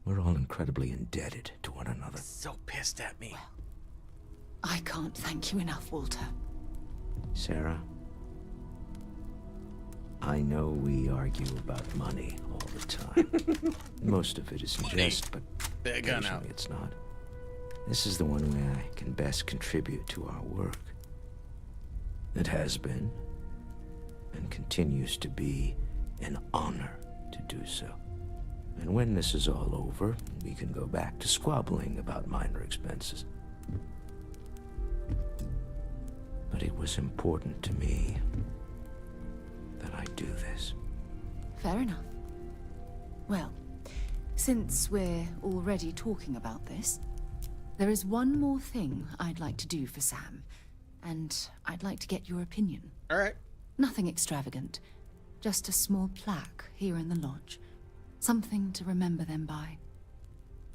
We're all incredibly indebted to one another. So pissed at me. Well, I can't thank you enough, Walter. Sarah, I know we argue about money all the time. Most of it is in jest, but occasionally it's not. This is the one way I can best contribute to our work. It has been, and continues to be, an honor to do so. And when this is all over, we can go back to squabbling about minor expenses. But it was important to me that I do this. Fair enough. Well, since we're already talking about this, there is one more thing I'd like to do for Sam, and I'd like to get your opinion. All right. Nothing extravagant, just a small plaque here in the lodge. Something to remember them by.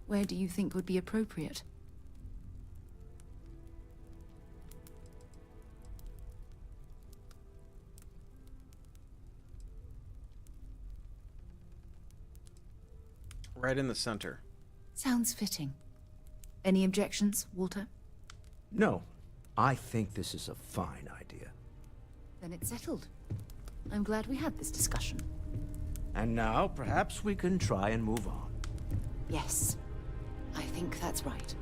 Where do you think would be appropriate? Right in the center. Sounds fitting. Any objections, Walter? No, I think this is a fine idea. Then it's settled. I'm glad we had this discussion. And now, perhaps we can try and move on. Yes, I think that's right.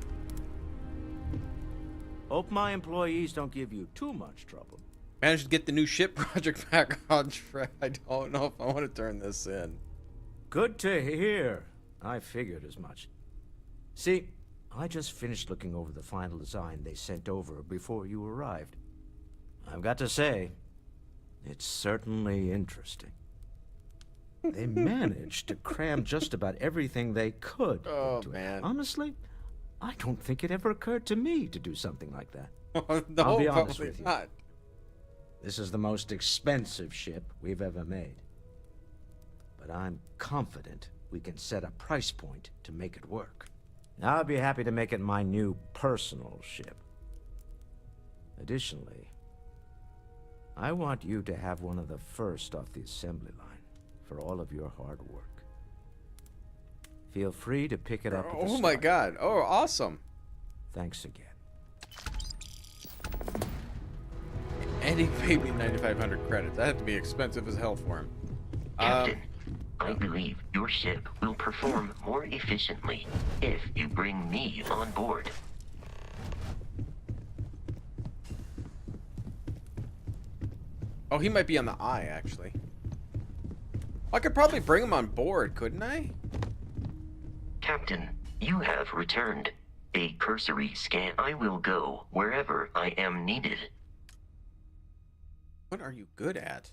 Hope my employees don't give you too much trouble. Managed to get the new ship project back on track. I don't know if I want to turn this in. Good to hear. I figured as much. See, I just finished looking over the final design they sent over before you arrived. I've got to say, it's certainly interesting. They managed to cram just about everything they could into it. Honestly, I don't think it ever occurred to me to do something like that. No, I'll be honest probably with you. not. This is the most expensive ship we've ever made. But I'm confident we can set a price point to make it work. I'll be happy to make it my new personal ship. Additionally, I want you to have one of the first off the assembly line for all of your hard work. Feel free to pick it up at the Oh my start. god. Oh, awesome. Thanks again. And he paid me 9,500 credits. That had to be expensive as hell for him. Captain, I believe your ship will perform more efficiently if you bring me on board. Oh, he might be on the eye, actually. I could probably bring him on board, couldn't I? Captain, you have returned. A cursory scan. I will go wherever I am needed. What are you good at?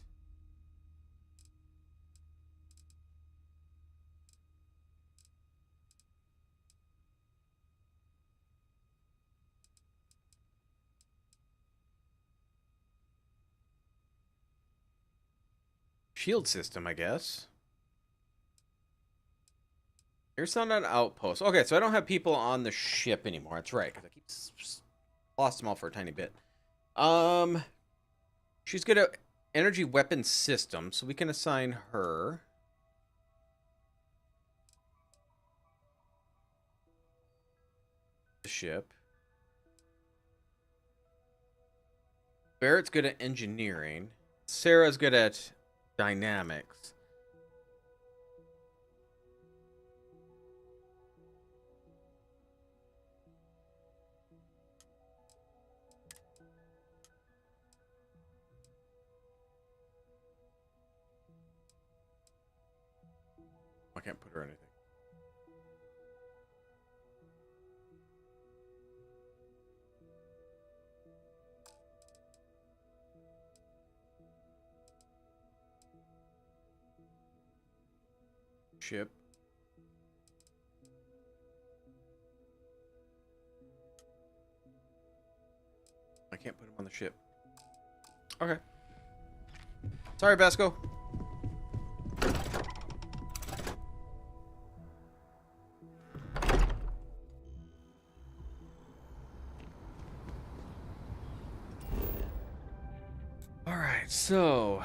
Shield system, I guess. Here's on an outpost. Okay, so I don't have people on the ship anymore. That's right, because I keep lost them all for a tiny bit. She's good at energy weapon system, so we can assign her. The ship. Barrett's good at engineering. Sarah's good at dynamics. I can't put her anything. Ship. I can't put him on the ship. Okay. Sorry, Vasco. All right, so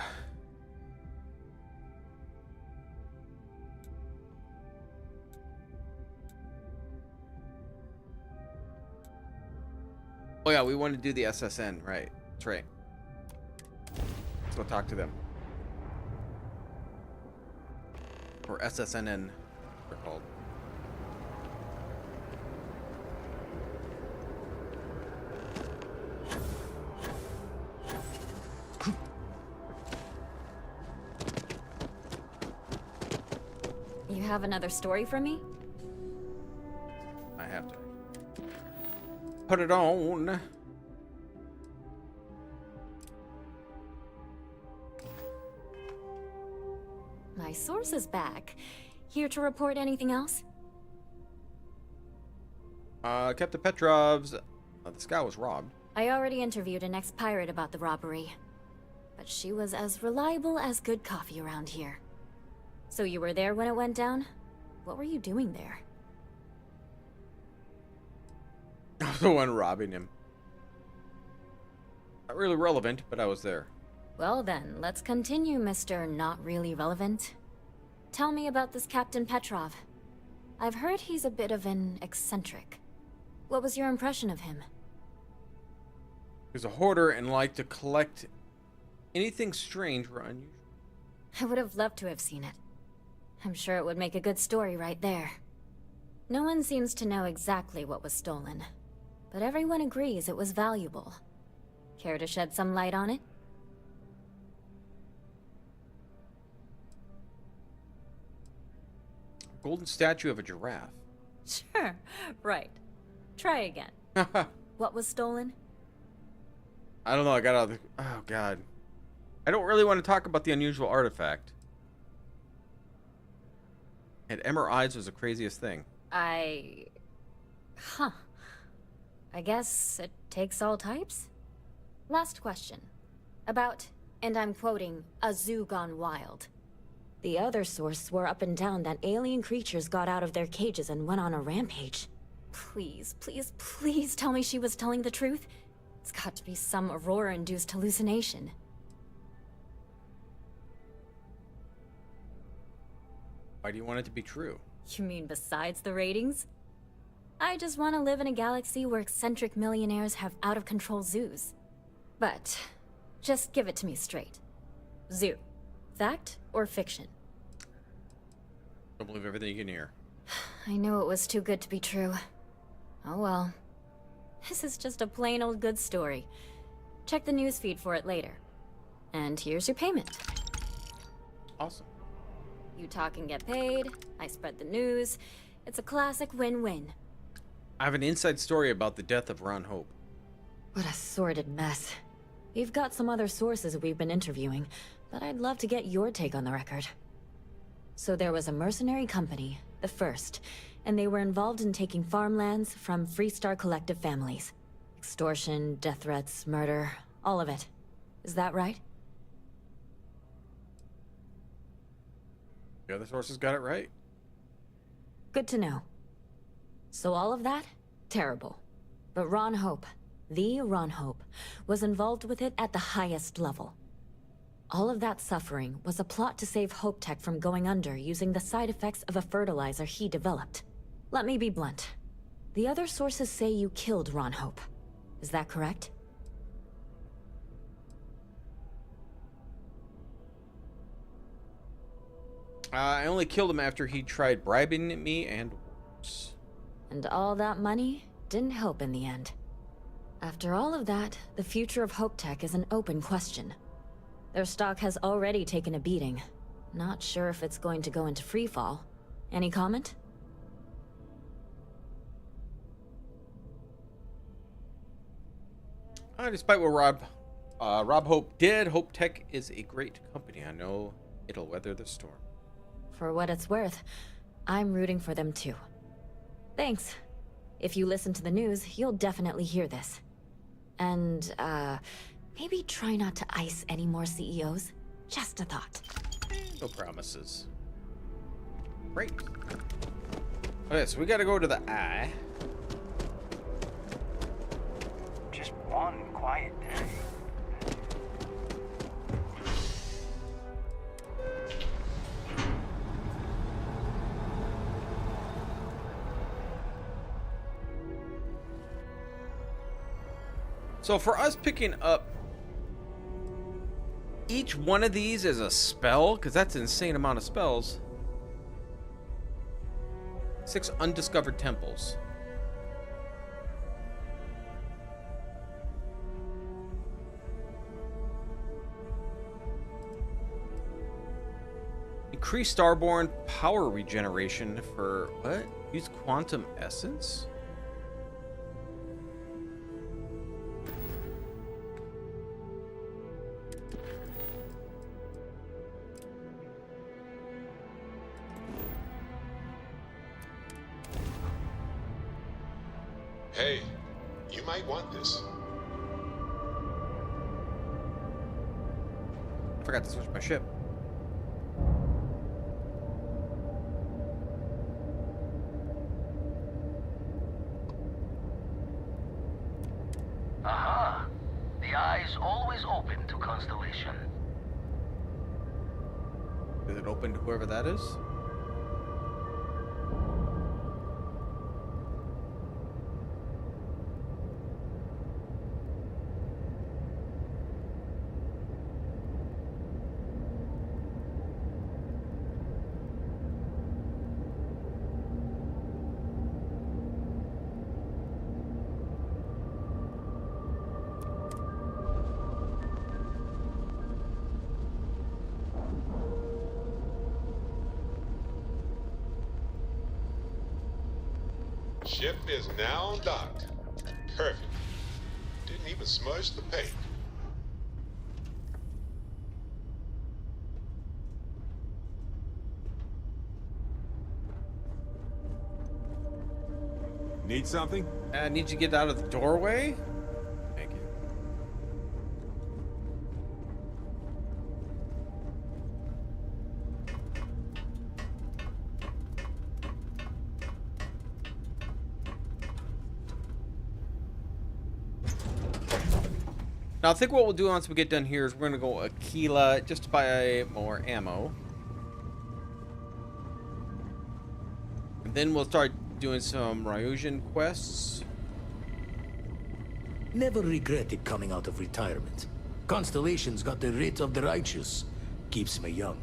oh yeah, we want to do the SSN, right? That's right. Let's go talk to them. Or SSNN, they're called. You have another story for me? I have to put it on. My source is back. Here to report anything else? Captain Petrov's the scout was robbed. I already interviewed an ex-pirate about the robbery. But she was as reliable as good coffee around here. So you were there when it went down? What were you doing there? I was the one robbing him. Not really relevant, but I was there. Well then, let's continue, Mr. Not Really Relevant. Tell me about this Captain Petrov. I've heard he's a bit of an eccentric. What was your impression of him? He was a hoarder and liked to collect anything strange or unusual. I would have loved to have seen it. I'm sure it would make a good story right there. No one seems to know exactly what was stolen, but everyone agrees it was valuable. Care to shed some light on it? Golden statue of a giraffe. Sure, right. Try again. What was stolen? I don't know, I got out of the... Oh, God. I don't really want to talk about the unusual artifact. And Emmer eyes was the craziest thing. Huh. I guess it takes all types? Last question. About, and I'm quoting, a zoo gone wild. The other source swore up and down that alien creatures got out of their cages and went on a rampage. Please, please, please tell me she was telling the truth. It's got to be some Aurora-induced hallucination. Why do you want it to be true? You mean besides the ratings? I just want to live in a galaxy where eccentric millionaires have out-of-control zoos. But, just give it to me straight. Zoo. Fact or fiction? Don't believe everything you can hear. I knew it was too good to be true. Oh well. This is just a plain old good story. Check the newsfeed for it later. And here's your payment. Awesome. You talk and get paid, I spread the news. It's a classic win-win. I have an inside story about the death of Ron Hope. What a sordid mess. We've got some other sources we've been interviewing, but I'd love to get your take on the record. So there was a mercenary company, the First, and they were involved in taking farmlands from Freestar Collective families. Extortion, death threats, murder, all of it. Is that right? The other sources got it right. Good to know. So all of that? Terrible. But Ron Hope, the Ron Hope, was involved with it at the highest level. All of that suffering was a plot to save Hope Tech from going under using the side effects of a fertilizer he developed. Let me be blunt. The other sources say you killed Ron Hope. Is that correct? I only killed him after he tried bribing me and worse. And all that money didn't help in the end. After all of that, the future of Hope Tech is an open question. Their stock has already taken a beating. Not sure if it's going to go into freefall. Any comment? Despite what Rob Hope did, Hope Tech is a great company. I know it'll weather the storm. For what it's worth, I'm rooting for them too. Thanks. If you listen to the news, you'll definitely hear this. And, maybe try not to ice any more CEOs. Just a thought. No promises. Great. Okay, so we gotta go to the eye. Just one quiet day. So for us picking up each one of these is a spell, because that's an insane amount of spells. 6 undiscovered temples. Increase Starborn power regeneration for what? Use quantum essence? Hey, you might want this. I forgot to switch my ship. Aha! The eye's always open to Constellation. Is it open to whoever that is? Ship is now docked. Perfect. Didn't even smudge the paint. Need something? I need you to get out of the doorway. Thank you. Now I think what we'll do once we get done here is we're gonna go Aquila just to buy more ammo. And then we'll start doing some Ryusian quests. Never regretted coming out of retirement. Constellation's got the writ of the righteous. Keeps me young.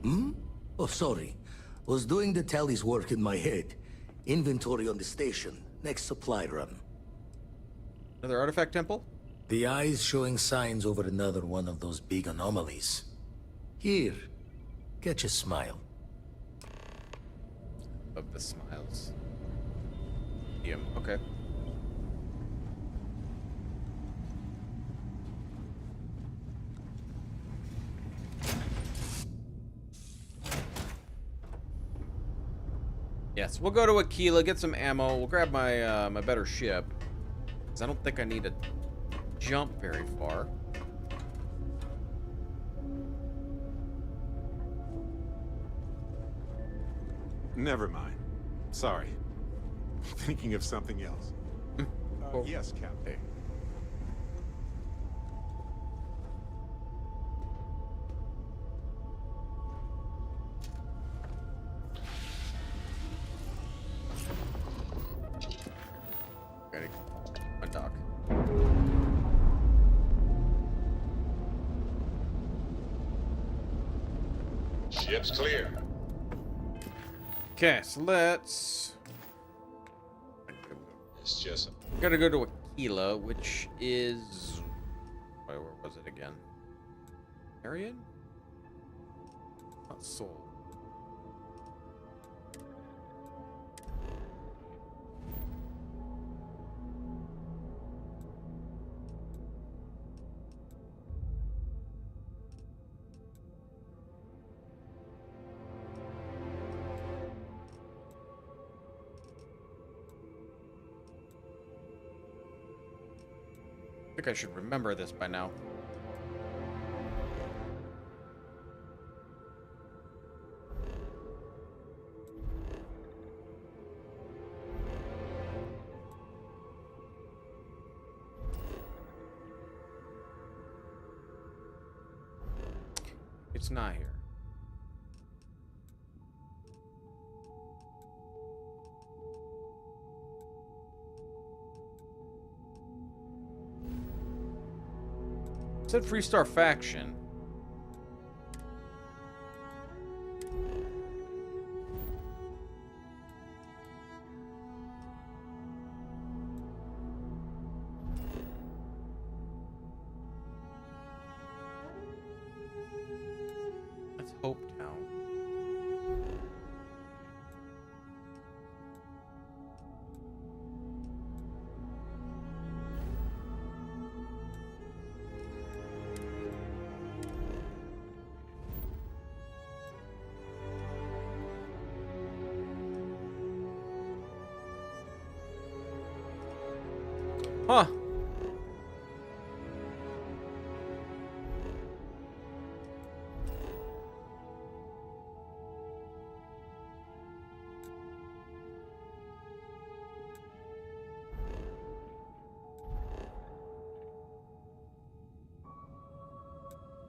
Hmm? Oh, sorry. Was doing the tally's work in my head. Inventory on the station. Next supply run. Another artifact temple? The eye's showing signs over another one of those big anomalies. Here. Catch a smile. Of the smiles. Yeah, okay. Yes, we'll go to Aquila, get some ammo. We'll grab my my better ship, because I don't think I need to jump very far. Never mind. Sorry. Thinking of something else. Yes, Captain. Gotta undock. Ship's clear. Okay, so let's... It's just... Gotta go to Aquila, which is... Wait, where was it again? Arian? Not Soul. I think I should remember this by now. what's not here? It said Freestar Faction. Let's hope now. Huh.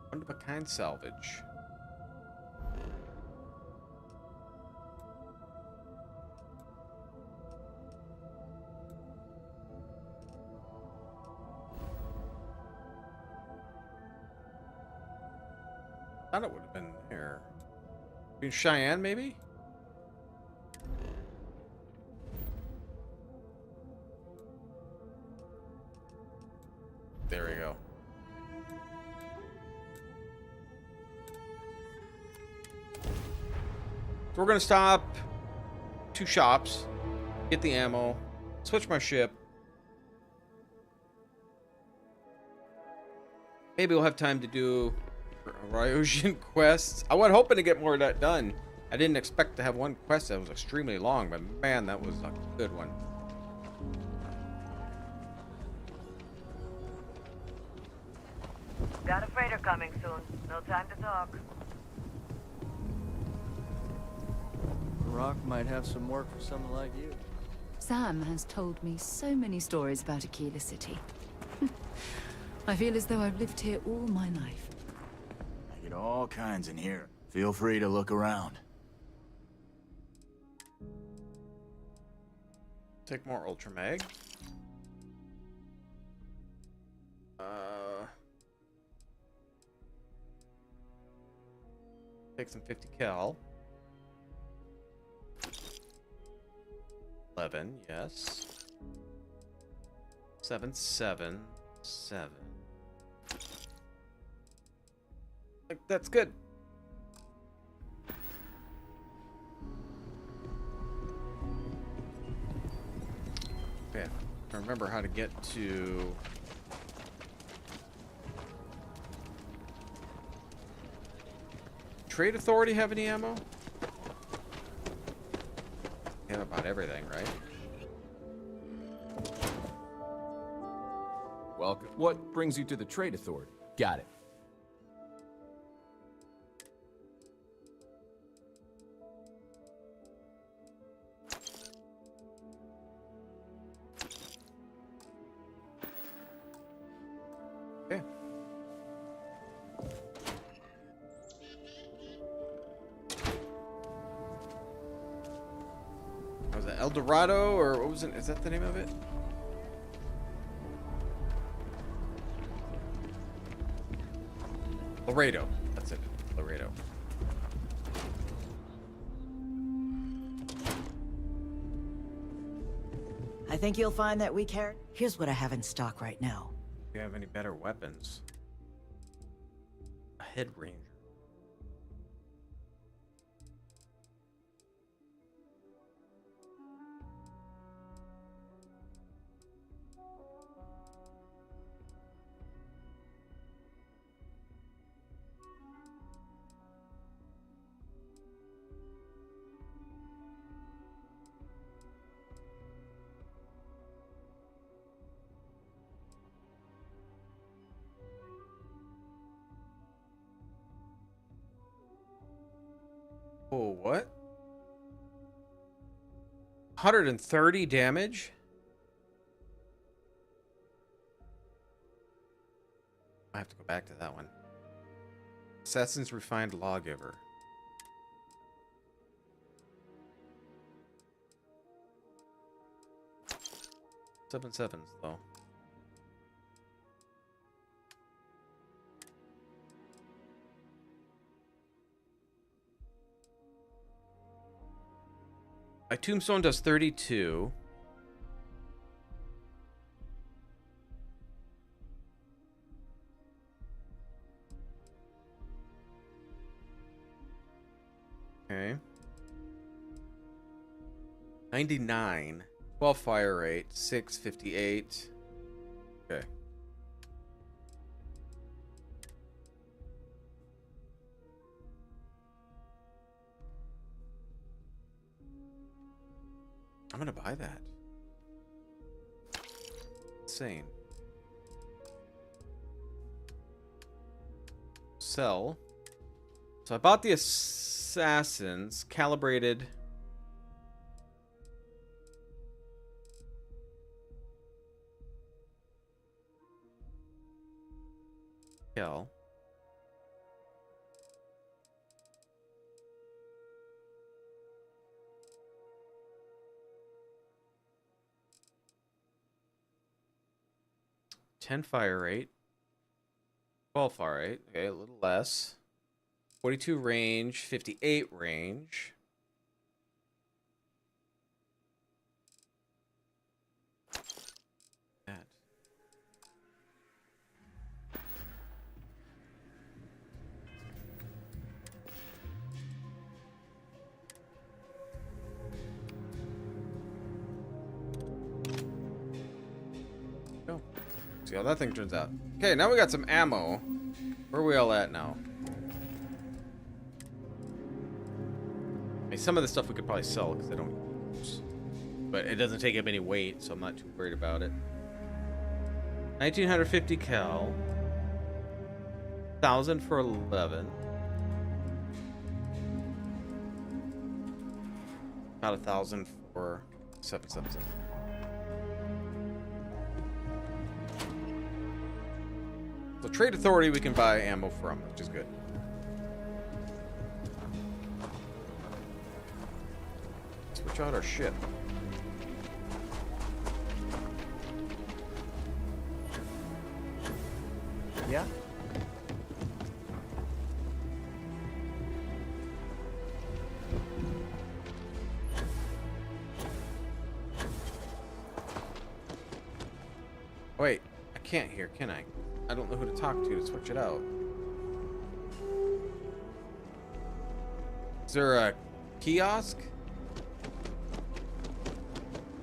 One of a kind salvage. Thought it would have been there. In Cheyenne, maybe? There we go. So we're gonna stop 2 shops, get the ammo, switch my ship. Maybe we'll have time to do Ryosian quests. I was hoping to get more of that done. I didn't expect to have one quest that was extremely long, but man, that was a good one. Got a freighter coming soon. No time to talk. Rock might have some work for someone like you. Sam has told me so many stories about Aquila City. I feel as though I've lived here all my life. I get all kinds in here. Feel free to look around. Take more Ultramag. Take some 50 cal. 11, yes. 7, 7, 7. That's good. Okay, I remember how to get to Trade Authority. Have any ammo? They have about everything, right? Welcome. What brings you to the Trade Authority? Got it. Okay. Was it El Dorado, or what was it? Is that the name of it? Laredo. That's it. Laredo. I think you'll find that we care. Here's what I have in stock right now. Do you have any better weapons? A head ranger. Oh, what? 130 damage? I have to go back to that one. Assassin's Refined Lawgiver. Seven sevens, though. My tombstone does 32. Okay. 99. 12 fire rate. 658. Okay. I'm gonna buy that. Insane. Sell. So I bought the assassins, calibrated. Kill. $10 fire rate. 12 fire rate. Okay, a little less. 42 range, 58 range. That. Go. See how that thing turns out. Okay, now we got some ammo. Where are we all at now? I mean, some of the stuff we could probably sell because I don't use. But it doesn't take up any weight, so I'm not too worried about it. 1950 cal. 1,000 for 11. About 1,000 for 777. So Trade Authority we can buy ammo from, which is good. Switch out our ship. Yeah? Wait, I can't hear, can I? I don't know who to talk to switch it out. Is there a kiosk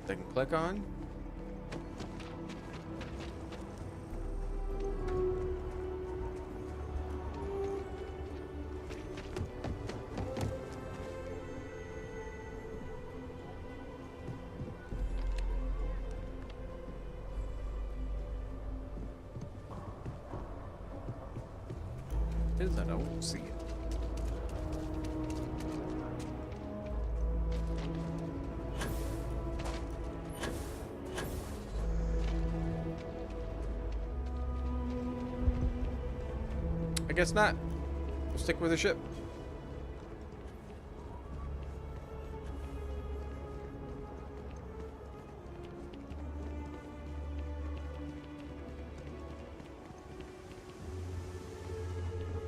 that I can click on? Is that I won't see it. I guess not. We'll stick with the ship.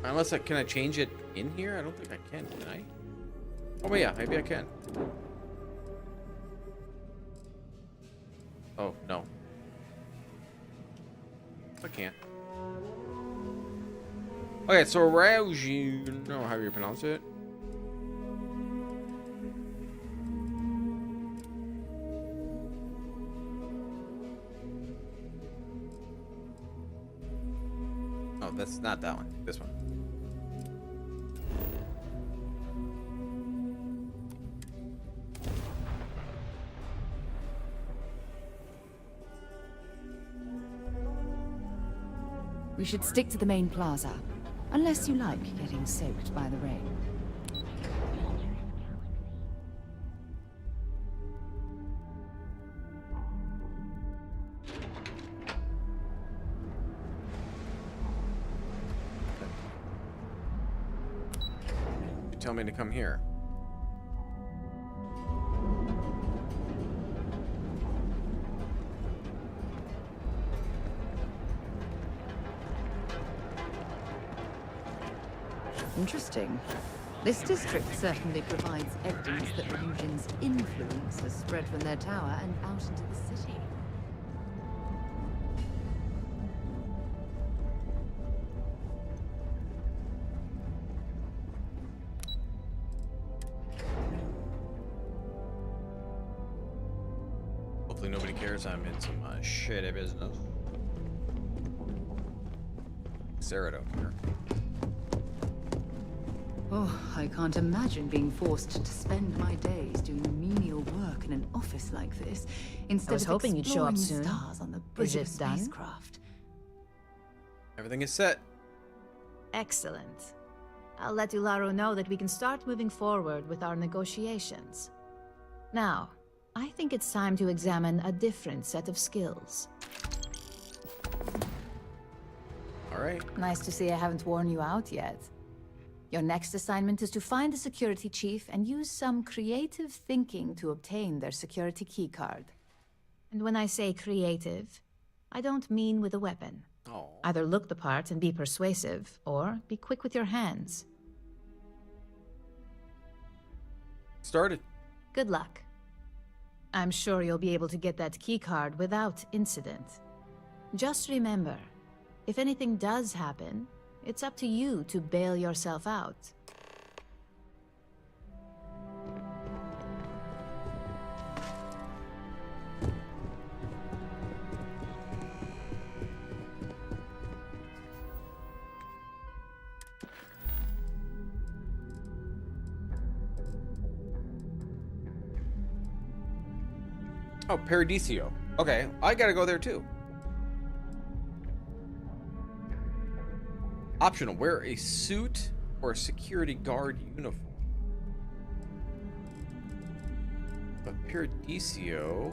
Unless can I change it in here? I don't think I can I? Oh yeah, maybe I can. Oh, no. I can't. Okay, so Rauji, know how you pronounce it. Oh, that's not that one. This one. We should stick to the main plaza, unless you like getting soaked by the rain. tell me to come here? Interesting. This district certainly provides evidence that the Legion's influence has spread from their tower and out into the city. Hopefully nobody cares I'm in some shitty business. Sarah don't care. Oh, I can't imagine being forced to spend my days doing menial work in an office like this instead I was of hoping you'd show up exploring soon. stars on the bridge of a Is it done? spacecraft. Everything is set. Excellent. I'll let Ularo know that we can start moving forward with our negotiations. Now, I think it's time to examine a different set of skills. All right. Nice to see I haven't worn you out yet. Your next assignment is to find the security chief and use some creative thinking to obtain their security keycard. And when I say creative, I don't mean with a weapon. Oh. Either look the part and be persuasive, or be quick with your hands. Started. Good luck. I'm sure you'll be able to get that keycard without incident. Just remember, if anything does happen, it's up to you to bail yourself out. Oh, Paradiso. Okay, I gotta go there too. Optional, wear a suit or a security guard uniform. But Paradiso.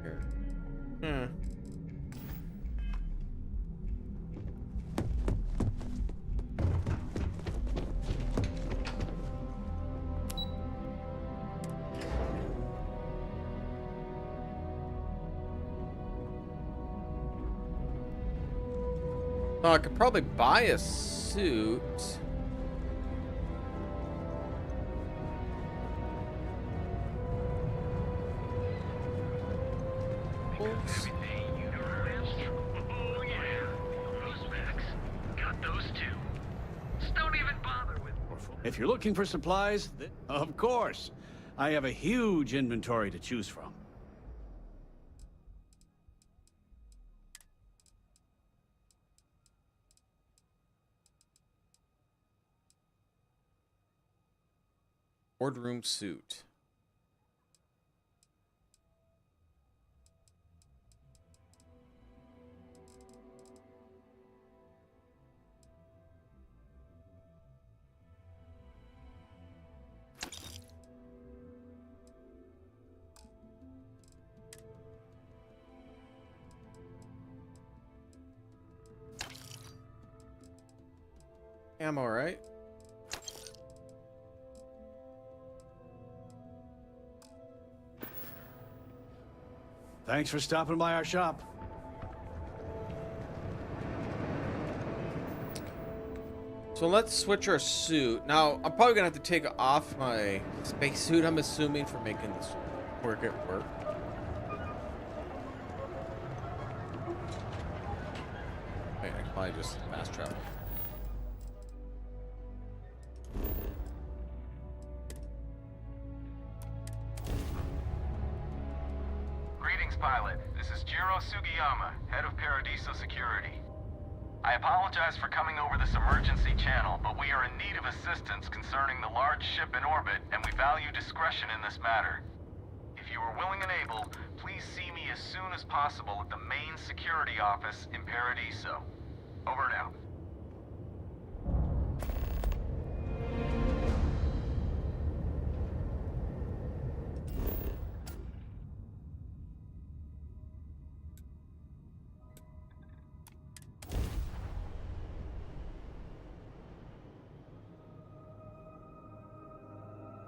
Here. Oh, I could probably buy a suit. Oops. Oh yeah, those specs. Got those two. Just don't even bother with. If you're looking for supplies, of course. I have a huge inventory to choose from. Boardroom suit. I'm all right. Thanks for stopping by our shop. So let's switch our suit. Now, I'm probably gonna have to take off my spacesuit, I'm assuming, for making this work at work. Wait, I can probably just fast travel. Greetings, pilot. This is Jiro Sugiyama, head of Paradiso Security. I apologize for coming over this emergency channel, but we are in need of assistance concerning the large ship in orbit, and we value discretion in this matter. If you are willing and able, please see me as soon as possible at the main security office in Paradiso. Over and out.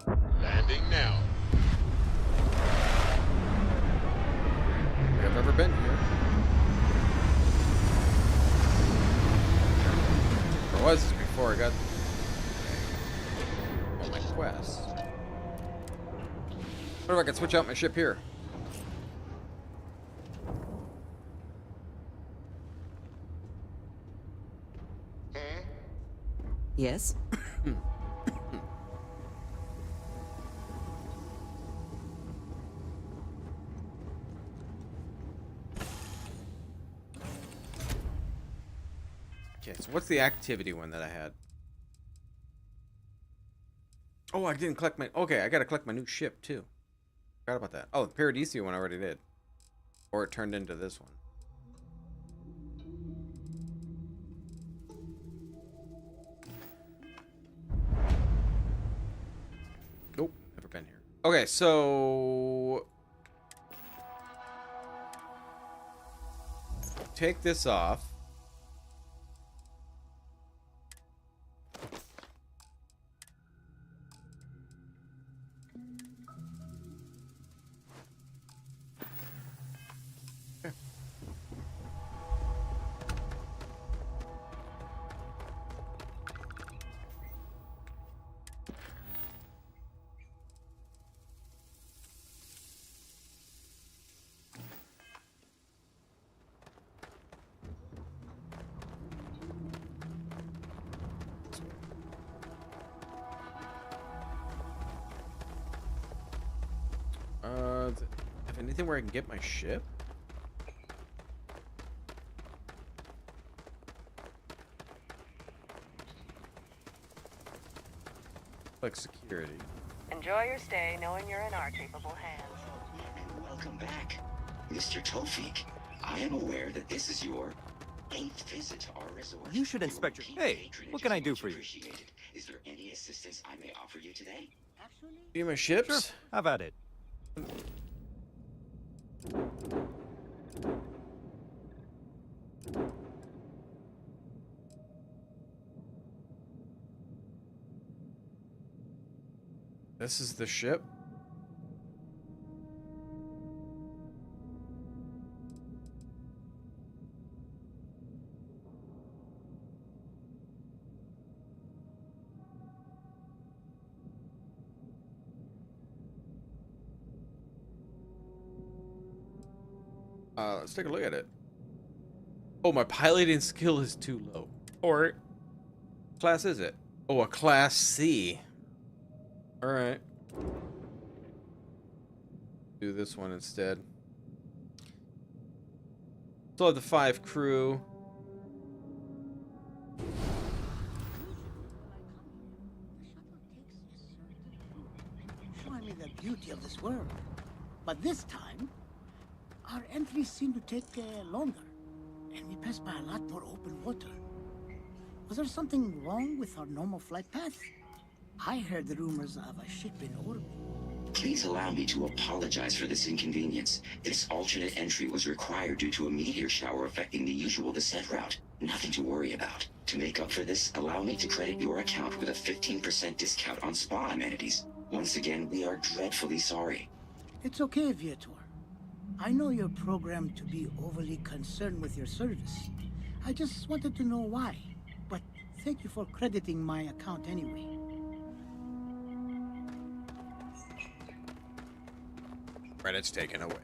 Landing now. I've ever been here. Or was this before I got all my quests? What if I could switch out my ship here? Yes? Okay, so what's the activity one that I had? Oh, I didn't collect my... Okay, I gotta collect my new ship, too. Forgot about that. Oh, the Paradiso one I already did. Or it turned into this one. Nope, never been here. Okay, so... Take this off. Have anything where I can get my ship? Like security. Enjoy your stay knowing you're in our capable hands. Welcome back, Mr. Tofik. I am aware that this is your 8th visit to our resort. You should inspect your... Hey, what can I do for you? Is there any assistance I may offer you today? See my ships? Sure. How about it? This is the ship. Let's take a look at it. Oh, my piloting skill is too low. Or class is it? Oh, a class C. All right. Do this one instead. Still have the 5 crew. Showing me the beauty of this world. But this time, our entries seem to take longer, and we pass by a lot more open water. Was there something wrong with our normal flight path? I heard the rumors of a ship in orbit. Please allow me to apologize for this inconvenience. This alternate entry was required due to a meteor shower affecting the usual descent route. Nothing to worry about. To make up for this, allow me to credit your account with a 15% discount on spa amenities. Once again, we are dreadfully sorry. It's okay, Viator. I know you're programmed to be overly concerned with your service. I just wanted to know why. But thank you for crediting my account anyway. Credits taken away.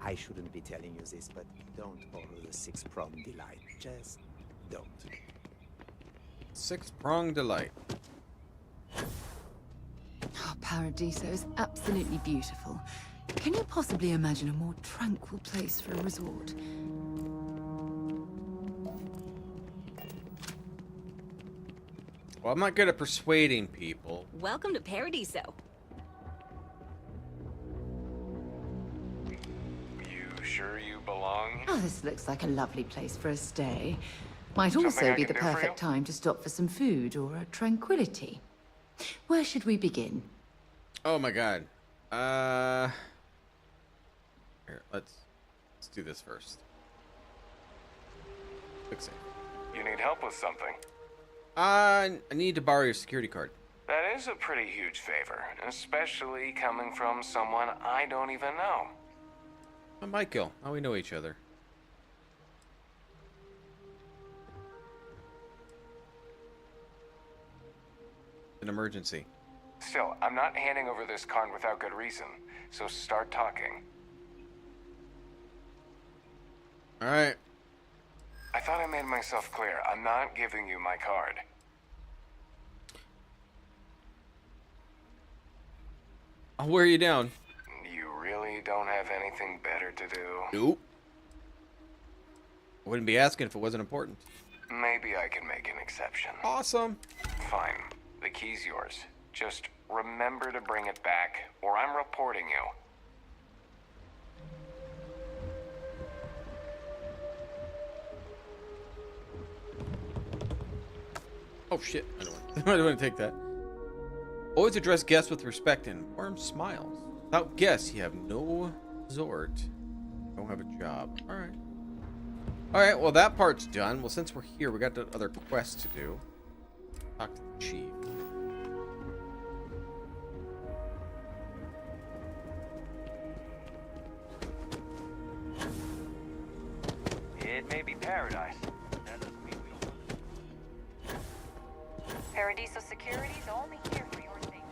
I shouldn't be telling you this, but don't borrow the 6-prong delight. Just don't. 6-prong delight. Oh, Paradiso is absolutely beautiful. Can you possibly imagine a more tranquil place for a resort? Well, I'm not good at persuading people. Welcome to Paradiso. You sure you belong? Oh, this looks like a lovely place for a stay. Might Something also I be can the do for perfect you? time to stop for some food or a tranquility. Where should we begin? Oh my god. Here, let's do this first. Quick save. You need help with something? I need to borrow your security card. That is a pretty huge favor, especially coming from someone I don't even know. Michael, how we know each other. An emergency. Still, I'm not handing over this card without good reason, so start talking. Alright. I thought I made myself clear. I'm not giving you my card. I'll wear you down. You really don't have anything better to do? Nope. I wouldn't be asking if it wasn't important. Maybe I can make an exception. Awesome. Fine. The key's yours. Just remember to bring it back, or I'm reporting you. Oh shit, I don't want to take that. Always address guests with respect and warm smiles. Without guests, you have no resort. Don't have a job. Alright. Alright, well that part's done. Well, since we're here, we got the other quest to do. Talk to the chief. It may be paradise. That doesn't mean we don't. Paradiso Security's only here for your safety.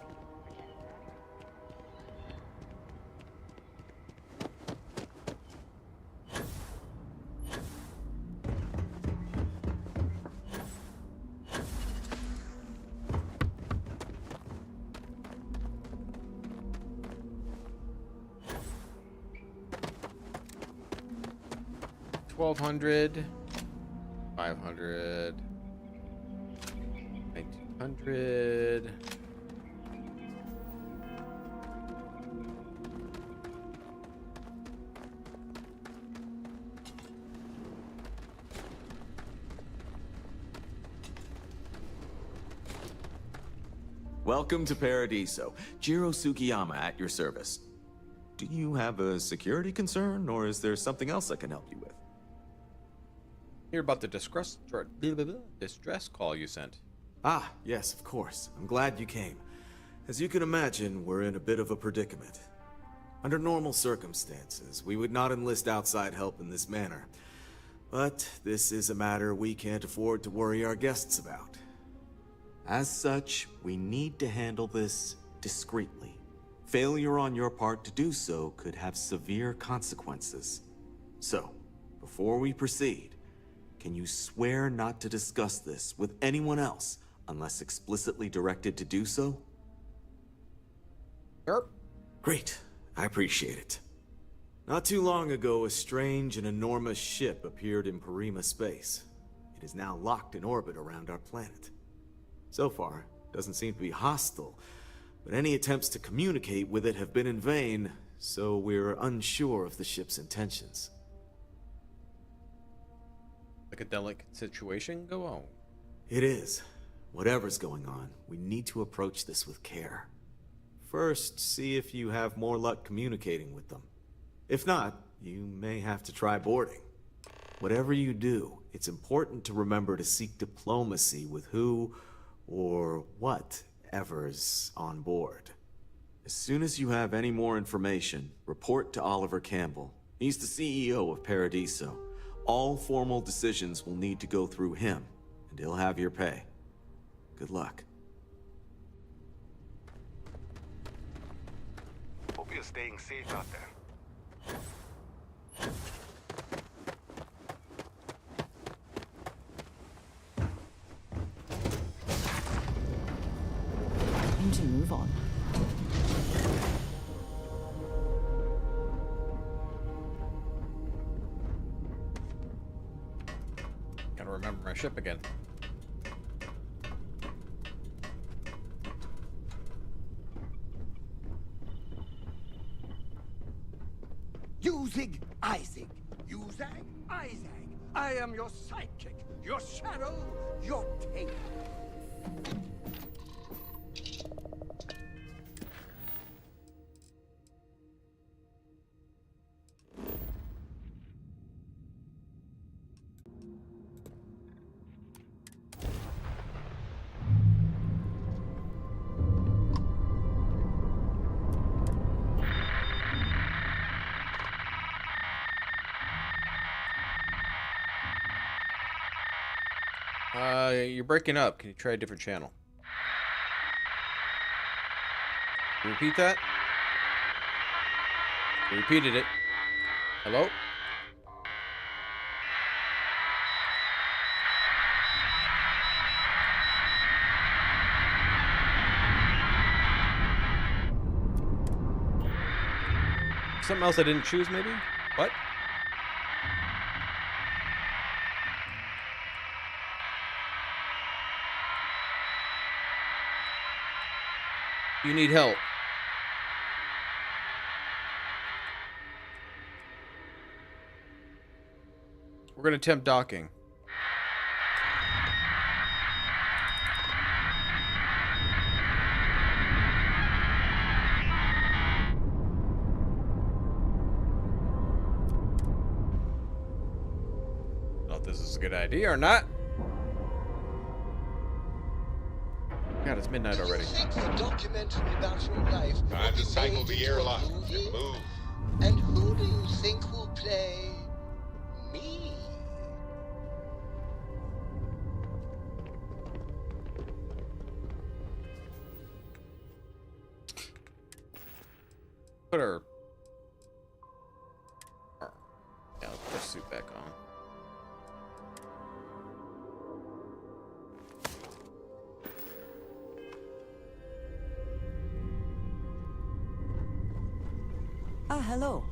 1,200, 500, 1,900. Welcome to Paradiso. Jiro Sugiyama at your service. Do you have a security concern, or is there something else I can help you with? Hear about the distress call you sent. Ah, yes, of course. I'm glad you came. As you can imagine, we're in a bit of a predicament. Under normal circumstances, we would not enlist outside help in this manner. But this is a matter we can't afford to worry our guests about. As such, we need to handle this discreetly. Failure on your part to do so could have severe consequences. So, before we proceed, can you swear not to discuss this with anyone else unless explicitly directed to do so? Sure. Great. I appreciate it. Not too long ago, a strange and enormous ship appeared in Parima space. It is now locked in orbit around our planet. So far, it doesn't seem to be hostile, but any attempts to communicate with it have been in vain, so we're unsure of the ship's intentions. Like a delicate situation? Go on. It is. Whatever's going on, we need to approach this with care. First, see if you have more luck communicating with them. If not, you may have to try boarding. Whatever you do, it's important to remember to seek diplomacy with who or whatever's on board. As soon as you have any more information, report to Oliver Campbell. He's the CEO of Paradiso. All formal decisions will need to go through him, and he'll have your pay. Good luck. Hope you're staying safe out there. Time to move on. Gotta remember my ship again. Using Isaac. Using Isaac. I am your sidekick, your shadow, your tail. You're breaking up. Can you try a different channel? Can you repeat that? You repeated it. Hello? Something else I didn't choose, maybe? What? You need help. We're gonna attempt docking. This is a good idea or not. God, it's midnight already. A documentary about your life. Time to cycle the airlock and move. And who do you think will play me? Put her. Yeah, let's put her suit back on. Ah, hello.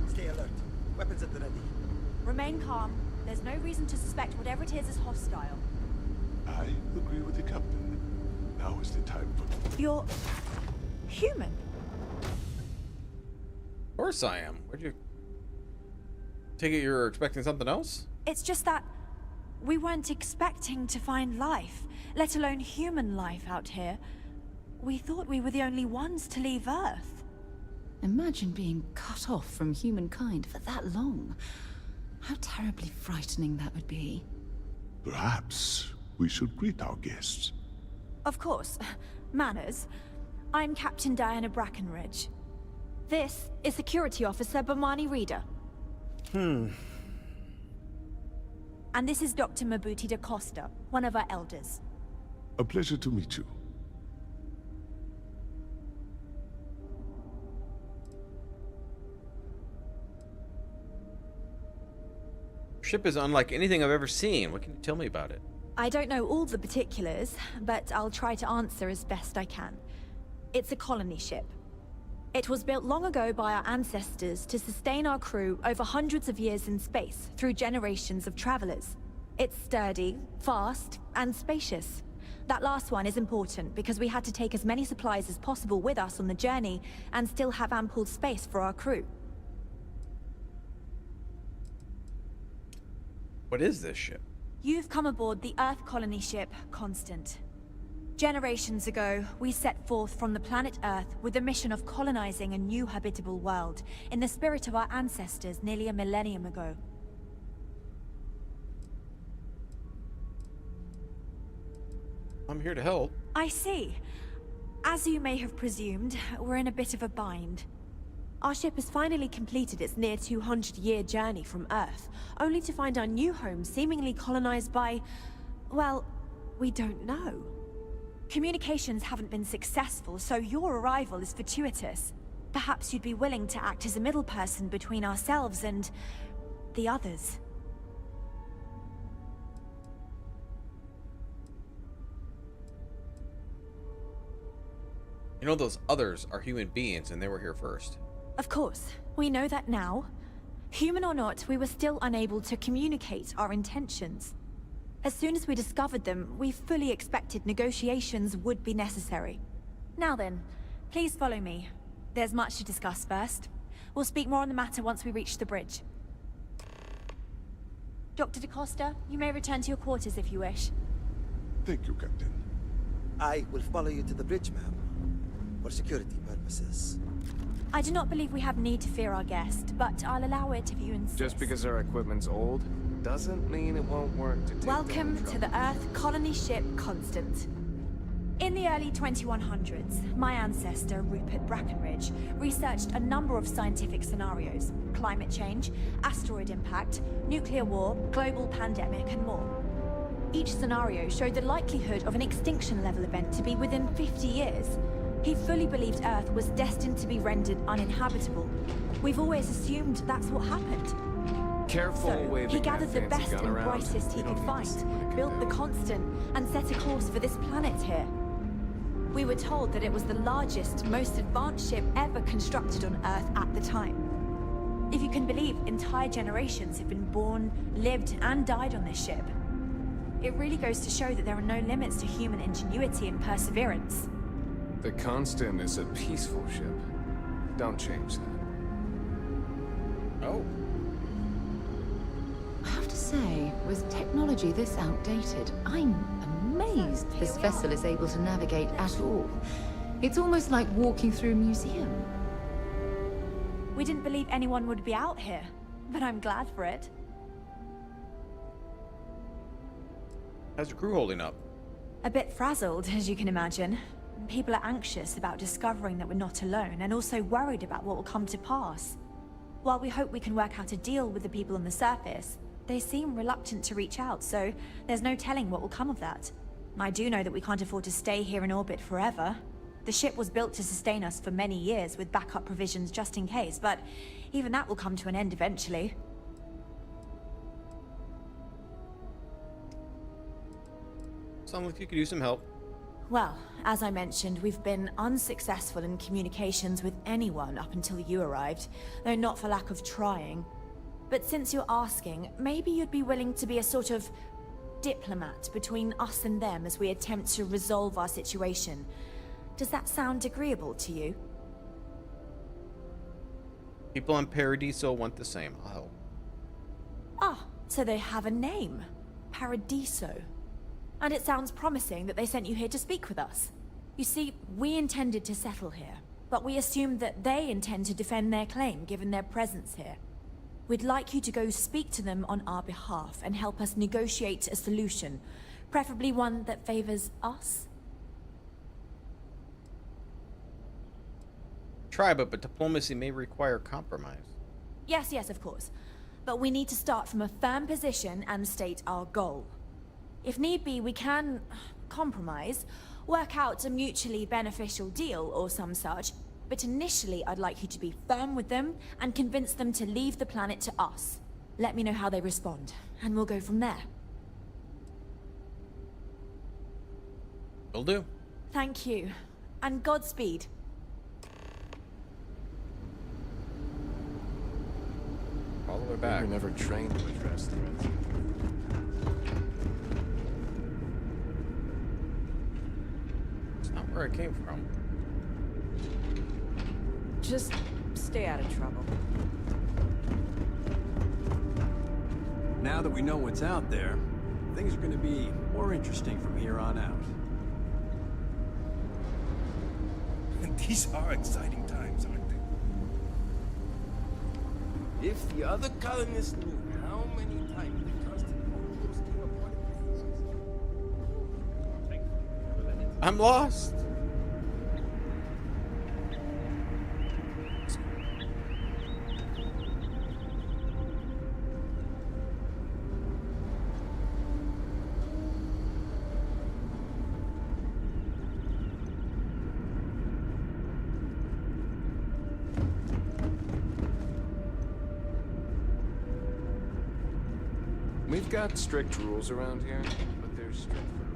Stay alert. Weapons at the ready. Remain calm. There's no reason to suspect whatever it is hostile. I agree with the captain. Now is the time for... You're... human? Of course I am. Where'd you... Take it you're expecting something else? It's just that we weren't expecting to find life, let alone human life out here. We thought we were the only ones to leave Earth. Imagine being cut off from humankind for that long. How terribly frightening that would be. Perhaps we should greet our guests. Of course. Manners. I'm Captain Diana Brackenridge. This is Security Officer Bomani Reader. And this is Dr. Mabuti da Costa, one of our elders. A pleasure to meet you. Ship is unlike anything I've ever seen. What can you tell me about it? I don't know all the particulars, but I'll try to answer as best I can. It's a colony ship. It was built long ago by our ancestors to sustain our crew over hundreds of years in space through generations of travelers. It's sturdy, fast, and spacious. That last one is important because we had to take as many supplies as possible with us on the journey and still have ample space for our crew. What is this ship? You've come aboard the Earth colony ship, Constant. Generations ago, we set forth from the planet Earth with the mission of colonizing a new habitable world, in the spirit of our ancestors nearly a millennium ago. I'm here to help. I see. As you may have presumed, we're in a bit of a bind. Our ship has finally completed its near 200-year journey from Earth, only to find our new home seemingly colonized by... well, we don't know. Communications haven't been successful, so your arrival is fortuitous. Perhaps you'd be willing to act as a middle person between ourselves and... the others. You know those others are human beings and they were here first. Of course, we know that now. Human or not, we were still unable to communicate our intentions. As soon as we discovered them, we fully expected negotiations would be necessary. Now then, please follow me. There's much to discuss first. We'll speak more on the matter once we reach the bridge. Dr. da Costa, you may return to your quarters if you wish. Thank you, Captain. I will follow you to the bridge, ma'am. for security purposes. I do not believe we have need to fear our guest, but I'll allow it if you insist. Just because our equipment's old doesn't mean it won't work to take Welcome down to the Earth colony ship Constant. In the early 2100s, my ancestor, Rupert Brackenridge, researched a number of scientific scenarios: climate change, asteroid impact, nuclear war, global pandemic, and more. Each scenario showed the likelihood of an extinction-level event to be within 50 years. He fully believed Earth was destined to be rendered uninhabitable. We've always assumed that's what happened. Careful So, waving he gathered the that fancy best gun and around. brightest he You don't could need to see find, what it can built the do. Constant, and set a course for this planet here. We were told that it was the largest, most advanced ship ever constructed on Earth at the time. If you can believe, entire generations have been born, lived, and died on this ship. It really goes to show that there are no limits to human ingenuity and perseverance. The Constant is a peaceful ship. Don't change that. Oh. I have to say, with technology this outdated, I'm amazed this vessel is able to navigate at all. It's almost like walking through a museum. We didn't believe anyone would be out here, but I'm glad for it. How's the crew holding up? A bit frazzled, as you can imagine. People are anxious about discovering that we're not alone, and also worried about what will come to pass. While we hope we can work out a deal with the people on the surface, they seem reluctant to reach out, so there's no telling what will come of that. I do know that we can't afford to stay here in orbit forever. The ship was built to sustain us for many years with backup provisions just in case, but even that will come to an end eventually. Sounds like you could use some help. Well, as I mentioned, we've been unsuccessful in communications with anyone up until you arrived, though not for lack of trying. But since you're asking, maybe you'd be willing to be a sort of diplomat between us and them as we attempt to resolve our situation. Does that sound agreeable to you? People on Paradiso want the same. I'll help. Ah, so they have a name. Paradiso. And it sounds promising that they sent you here to speak with us. You see, we intended to settle here, but we assumed that they intend to defend their claim given their presence here. We'd like you to go speak to them on our behalf and help us negotiate a solution, preferably one that favors us. Try, but diplomacy may require compromise. Yes, of course. But we need to start from a firm position and state our goal. If need be, we can compromise, work out a mutually beneficial deal or some such, but initially I'd like you to be firm with them and convince them to leave the planet to us. Let me know how they respond, and we'll go from there. Will do. Thank you, and Godspeed. All the way back. We were never trained to address threats. It's not where I came from. Just stay out of trouble. Now that we know what's out there, things are going to be more interesting from here on out. These are exciting times, aren't they? If the other colonists knew how many times the Constant almost came apart in pieces. I'm lost. We've got strict rules around here, but they're strict for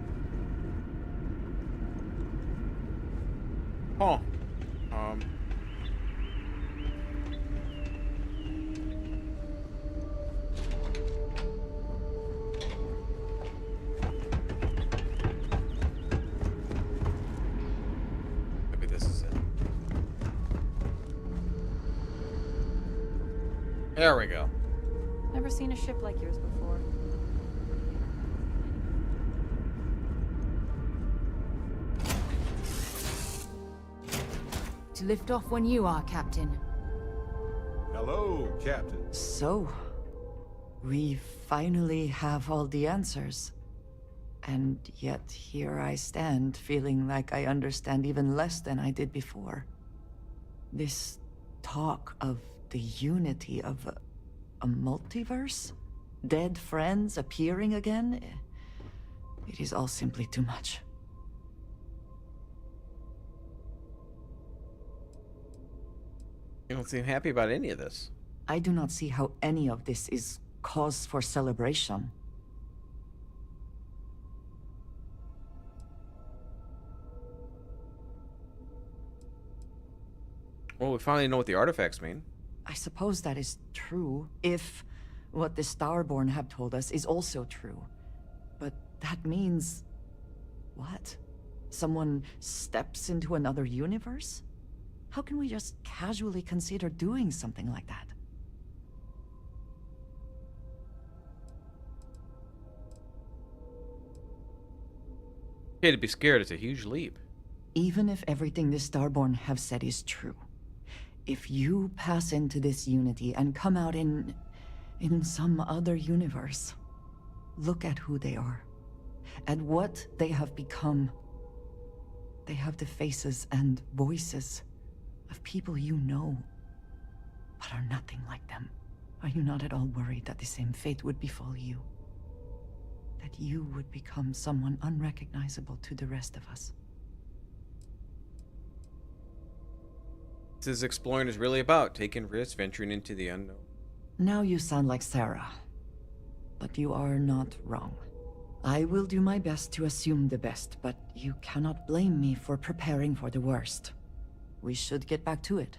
Huh. Maybe this is it. There we go. Never seen a ship like yours before. to lift off when you are, Captain. Hello, Captain. So, we finally have all the answers. And yet here I stand, feeling like I understand even less than I did before. This talk of the unity of a multiverse? Dead friends appearing again? It is all simply too much. You don't seem happy about any of this. I do not see how any of this is cause for celebration. Well, we finally know what the artifacts mean. I suppose that is true, if what the Starborn have told us is also true. But that means... what? Someone steps into another universe? How can we just casually consider doing something like that? Okay, to be scared is a huge leap. Even if everything the Starborn have said is true, if you pass into this unity and come out in some other universe, look at who they are, and what they have become. They have the faces and voices of people you know, but are nothing like them. Are you not at all worried that the same fate would befall you? That you would become someone unrecognizable to the rest of us? This is exploring is really about taking risks, venturing into the unknown. Now you sound like Sarah, but you are not wrong. I will do my best to assume the best, but you cannot blame me for preparing for the worst. We should get back to it.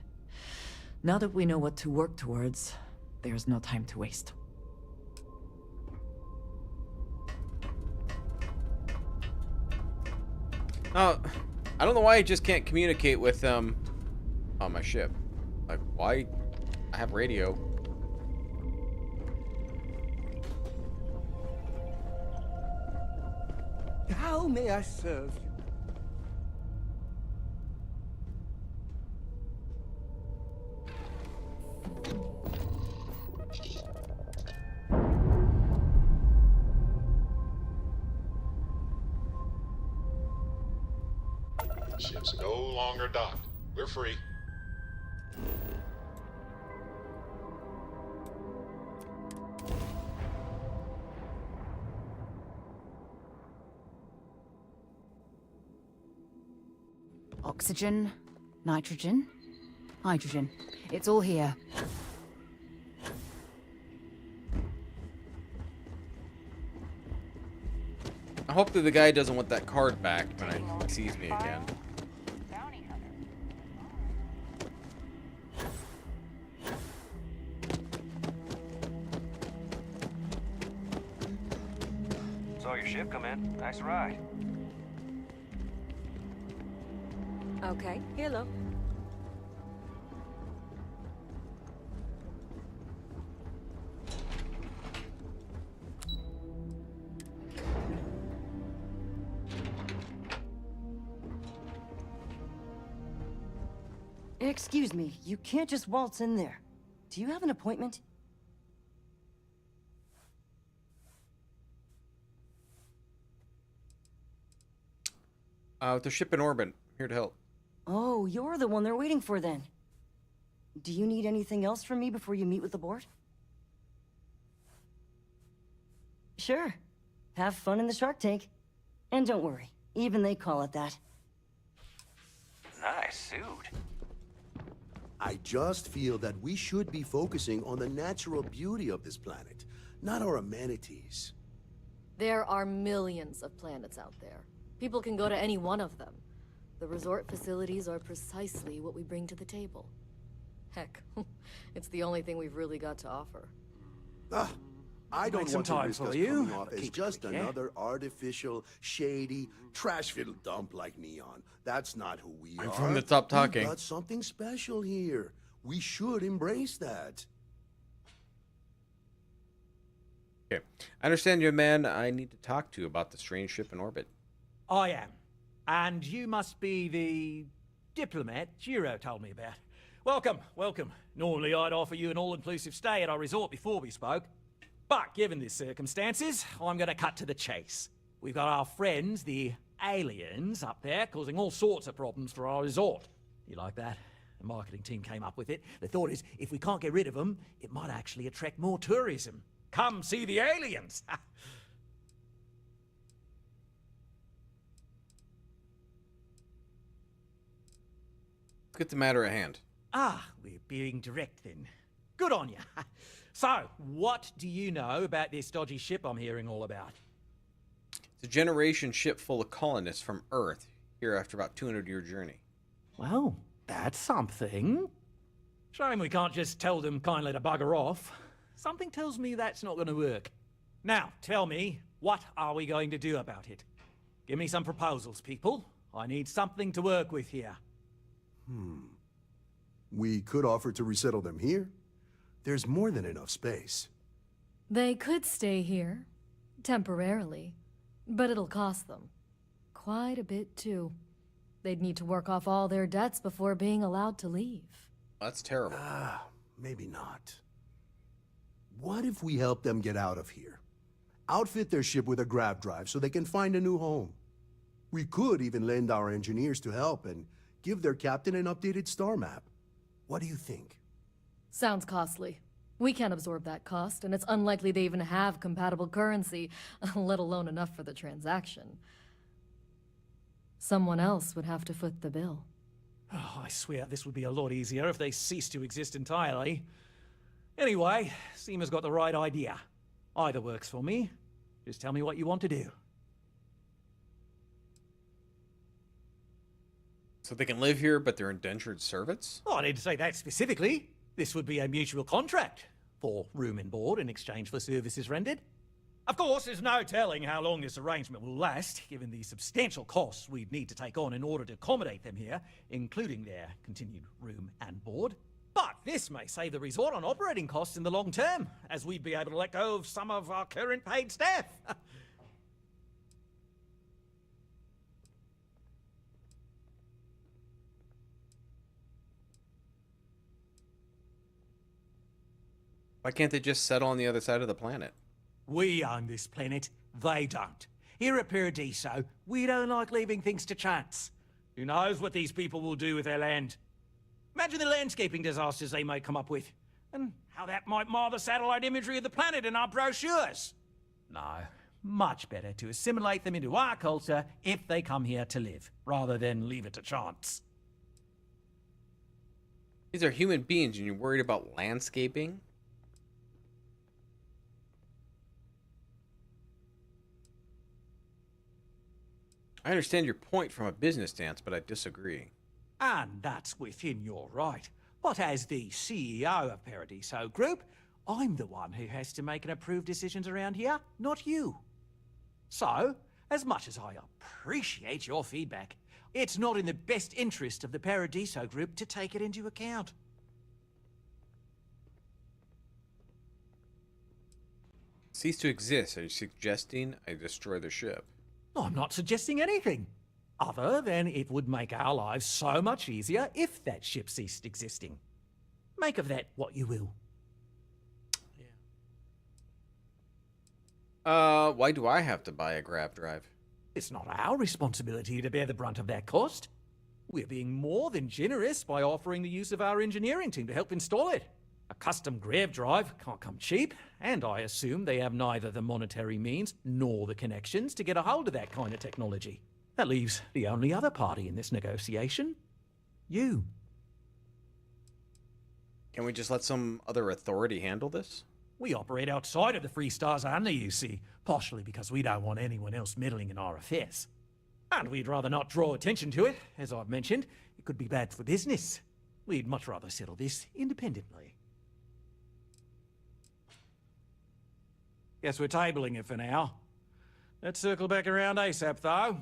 Now that we know what to work towards, there's no time to waste. I don't know why I just can't communicate with them on my ship. Like, why? I have radio. How may I serve you? Ship's no longer docked. We're free. Oxygen, nitrogen, hydrogen. It's all here. I hope that the guy doesn't want that card back when he sees me again. Saw your ship come in. Nice ride. Okay, hello. Excuse me, you can't just waltz in there. Do you have an appointment? With the ship in orbit. Here to help. Oh, you're the one they're waiting for then. Do you need anything else from me before you meet with the board? Sure. Have fun in the shark tank. And don't worry, even they call it that. Nice suit. I just feel that we should be focusing on the natural beauty of this planet, not our amenities. There are millions of planets out there. People can go to any one of them. The resort facilities are precisely what we bring to the table. Heck, it's the only thing we've really got to offer. I don't Make some want to time risk for us you. coming off as Keep just quick, yeah? another artificial, shady, trash-filled dump like Neon. That's not who we are. I'm from the top talking. We've got something special here. We should embrace that. Okay. I understand you're a man I need to talk to about the strange ship in orbit. I am. And you must be the diplomat Jiro told me about. Welcome, welcome. Normally I'd offer you an all-inclusive stay at our resort before we spoke. But given the circumstances, I'm going to cut to the chase. We've got our friends, the aliens, up there, causing all sorts of problems for our resort. You like that? The marketing team came up with it. The thought is, if we can't get rid of them, it might actually attract more tourism. Come see the aliens! Get the matter at hand. Ah, we're being direct then. Good on you. So, what do you know about this dodgy ship I'm hearing all about? It's a generation ship full of colonists from Earth, here after about 200-year journey. Well, that's something. Shame we can't just tell them kindly to bugger off. Something tells me that's not going to work. Now, tell me, what are we going to do about it? Give me some proposals, people. I need something to work with here. We could offer to resettle them here. There's more than enough space. They could stay here, temporarily, but it'll cost them. Quite a bit, too. They'd need to work off all their debts before being allowed to leave. That's terrible. Maybe not. What if we help them get out of here? Outfit their ship with a grav drive so they can find a new home. We could even lend our engineers to help and give their captain an updated star map. What do you think? Sounds costly. We can't absorb that cost, and it's unlikely they even have compatible currency, let alone enough for the transaction. Someone else would have to foot the bill. Oh, I swear this would be a lot easier if they ceased to exist entirely. Anyway, Seema's got the right idea. Either works for me. Just tell me what you want to do. So they can live here, but they're indentured servants? Oh, I didn't say that specifically. This would be a mutual contract for room and board in exchange for services rendered. Of course, there's no telling how long this arrangement will last, given the substantial costs we'd need to take on in order to accommodate them here, including their continued room and board. But this may save the resort on operating costs in the long term, as we'd be able to let go of some of our current paid staff. Why can't they just settle on the other side of the planet? We own this planet, they don't. Here at Paradiso, we don't like leaving things to chance. Who knows what these people will do with their land? Imagine the landscaping disasters they may come up with, and how that might mar the satellite imagery of the planet in our brochures. No, much better to assimilate them into our culture if they come here to live, rather than leave it to chance. These are human beings and you're worried about landscaping? I understand your point from a business stance, but I disagree. And that's within your right. But as the CEO of Paradiso Group, I'm the one who has to make and approve decisions around here, not you. So, as much as I appreciate your feedback, it's not in the best interest of the Paradiso Group to take it into account. Cease to exist. Are you suggesting I destroy the ship? I'm not suggesting anything, other than it would make our lives so much easier if that ship ceased existing. Make of that what you will. Why do I have to buy a grav drive? It's not our responsibility to bear the brunt of that cost. We're being more than generous by offering the use of our engineering team to help install it. A custom grav drive can't come cheap, and I assume they have neither the monetary means nor the connections to get a hold of that kind of technology. That leaves the only other party in this negotiation. You. Can we just let some other authority handle this? We operate outside of the Free Stars only, you see, partially because we don't want anyone else meddling in our affairs. And we'd rather not draw attention to it. As I've mentioned, it could be bad for business. We'd much rather settle this independently. Guess we're tabling it for now. Let's circle back around ASAP, though.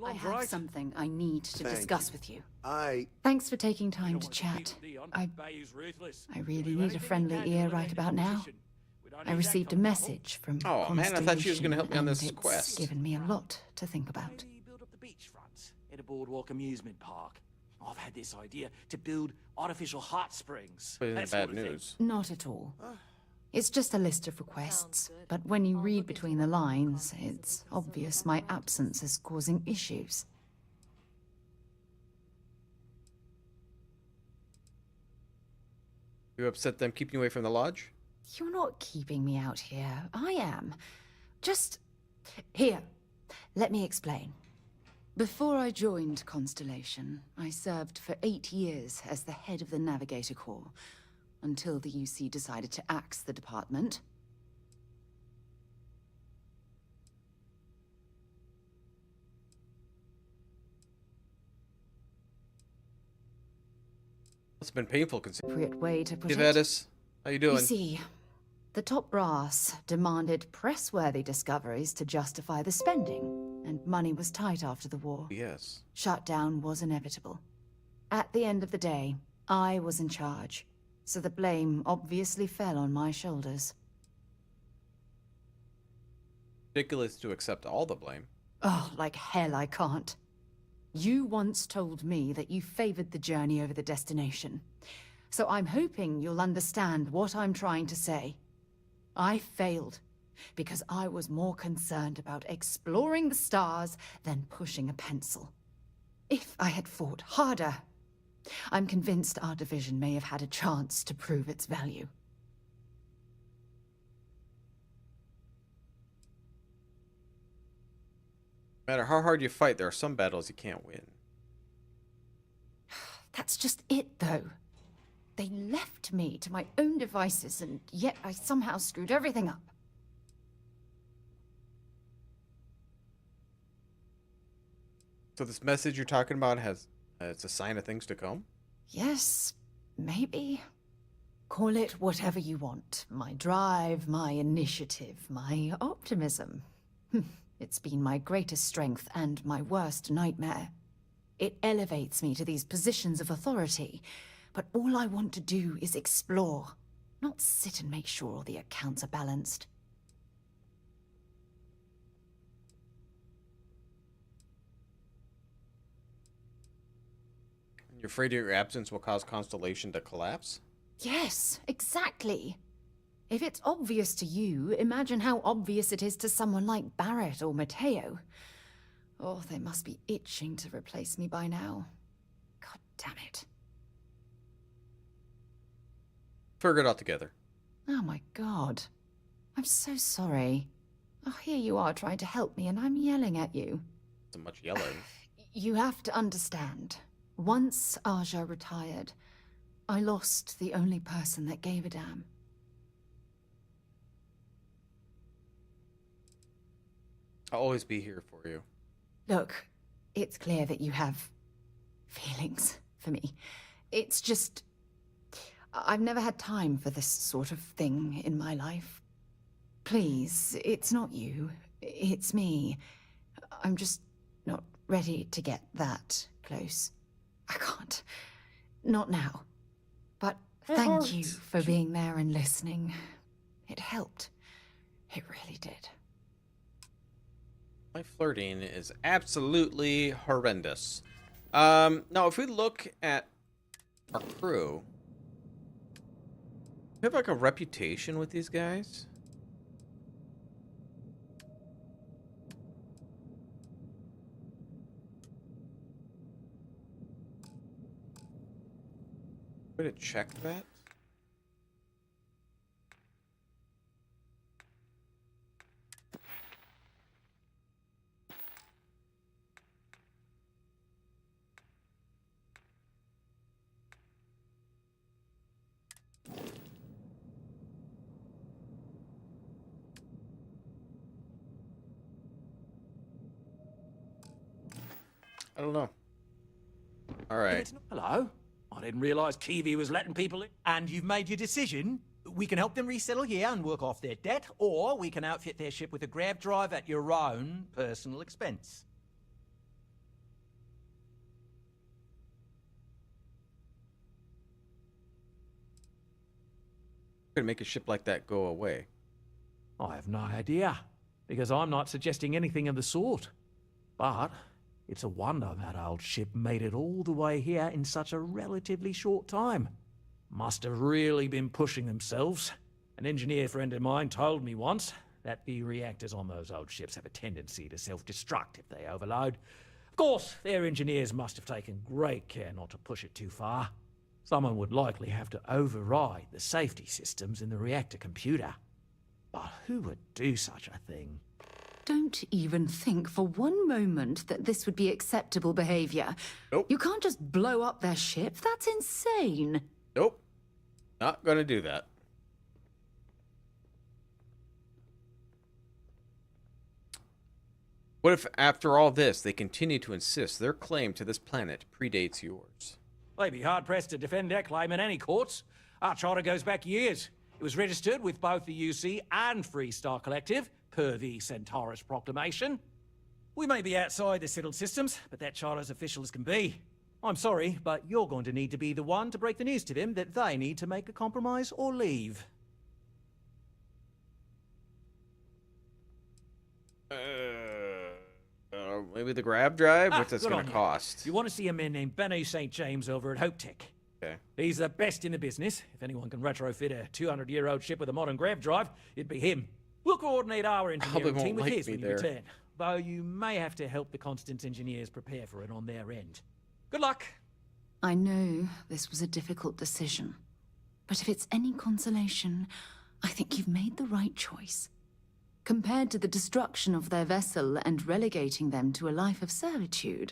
I have something I need to discuss with you. I... Thanks for taking time to chat. I really need a friendly ear right about now. I received a message from Constellation, man, I thought she was going to help me on this it's quest. Given me a lot to think about. at a boardwalk amusement park. I've had this idea to build artificial hot springs. But isn't That bad sort of thing. news. Not at all. It's just a list of requests, but when you read between the lines, it's obvious my absence is causing issues. You upset them keeping you away from the lodge? You're not keeping me out here. I am. Just... Here, let me explain. Before I joined Constellation, I served for 8 years as the head of the Navigator Corps, until the UC decided to axe the department. It's been painful considering. Appropriate way to put it. Edis, how you doing? You see, the top brass demanded press-worthy discoveries to justify the spending, and money was tight after the war. Yes. Shutdown was inevitable. At the end of the day, I was in charge, so the blame obviously fell on my shoulders. Ridiculous to accept all the blame. Oh, like hell I can't. You once told me that you favored the journey over the destination. So I'm hoping you'll understand what I'm trying to say. I failed because I was more concerned about exploring the stars than pushing a pencil. If I had fought harder, I'm convinced our division may have had a chance to prove its value. No matter how hard you fight, there are some battles you can't win. That's just it, though. They left me to my own devices, and yet I somehow screwed everything up. So this message you're talking about has... it's a sign of things to come? Yes, maybe. Call it whatever you want. My drive, my initiative, my optimism. It's been my greatest strength and my worst nightmare. It elevates me to these positions of authority, but all I want to do is explore, not sit and make sure all the accounts are balanced. You're afraid your absence will cause Constellation to collapse? Yes, exactly. If it's obvious to you, imagine how obvious it is to someone like Barrett or Mateo. Oh, they must be itching to replace me by now. God damn it. Figure it out together. Oh my god. I'm so sorry. Oh, here you are trying to help me and I'm yelling at you. So much yelling. You have to understand. Once Aja retired, I lost the only person that gave a damn. I'll always be here for you. Look, it's clear that you have feelings for me. It's just... I've never had time for this sort of thing in my life. Please, it's not you. It's me. I'm just not ready to get that close. I can't. Not now. But thank you for being there and listening. It helped. It really did. My flirting is absolutely horrendous. Now, if we look at our crew, we have like a reputation with these guys. Way to check that. I don't know. All right. Hello? I didn't realize Kiwi was letting people in. And you've made your decision? We can help them resettle here and work off their debt, or we can outfit their ship with a grav drive at your own personal expense. We're gonna make a ship like that go away. I have no idea, because I'm not suggesting anything of the sort. But It's a wonder that old ship made it all the way here in such a relatively short time. Must have really been pushing themselves. An engineer friend of mine told me once that the reactors on those old ships have a tendency to self-destruct if they overload. Of course, their engineers must have taken great care not to push it too far. Someone would likely have to override the safety systems in the reactor computer. But who would do such a thing? Don't even think for one moment that this would be acceptable behavior. Nope. You can't just blow up their ship. That's insane. Nope. Not gonna do that. What if, after all this, they continue to insist their claim to this planet predates yours? They'd be hard-pressed to defend their claim in any courts. Our charter goes back years. It was registered with both the UC and Freestar Collective, per the Centaurus Proclamation. We may be outside the settled systems, but that charter's official as can be. I'm sorry, but you're going to need to be the one to break the news to them that they need to make a compromise or leave. Maybe the grab drive? What's this good going on to you. cost? You want to see a man named Benny St. James over at Hope Tech. Okay. He's the best in the business. If anyone can retrofit a 200-year-old ship with a modern grav drive, it'd be him. We'll coordinate our engineering won't team with like his me when you there. return. Though you may have to help the Constance engineers prepare for it on their end. Good luck. I know this was a difficult decision, but if it's any consolation, I think you've made the right choice. Compared to the destruction of their vessel and relegating them to a life of servitude,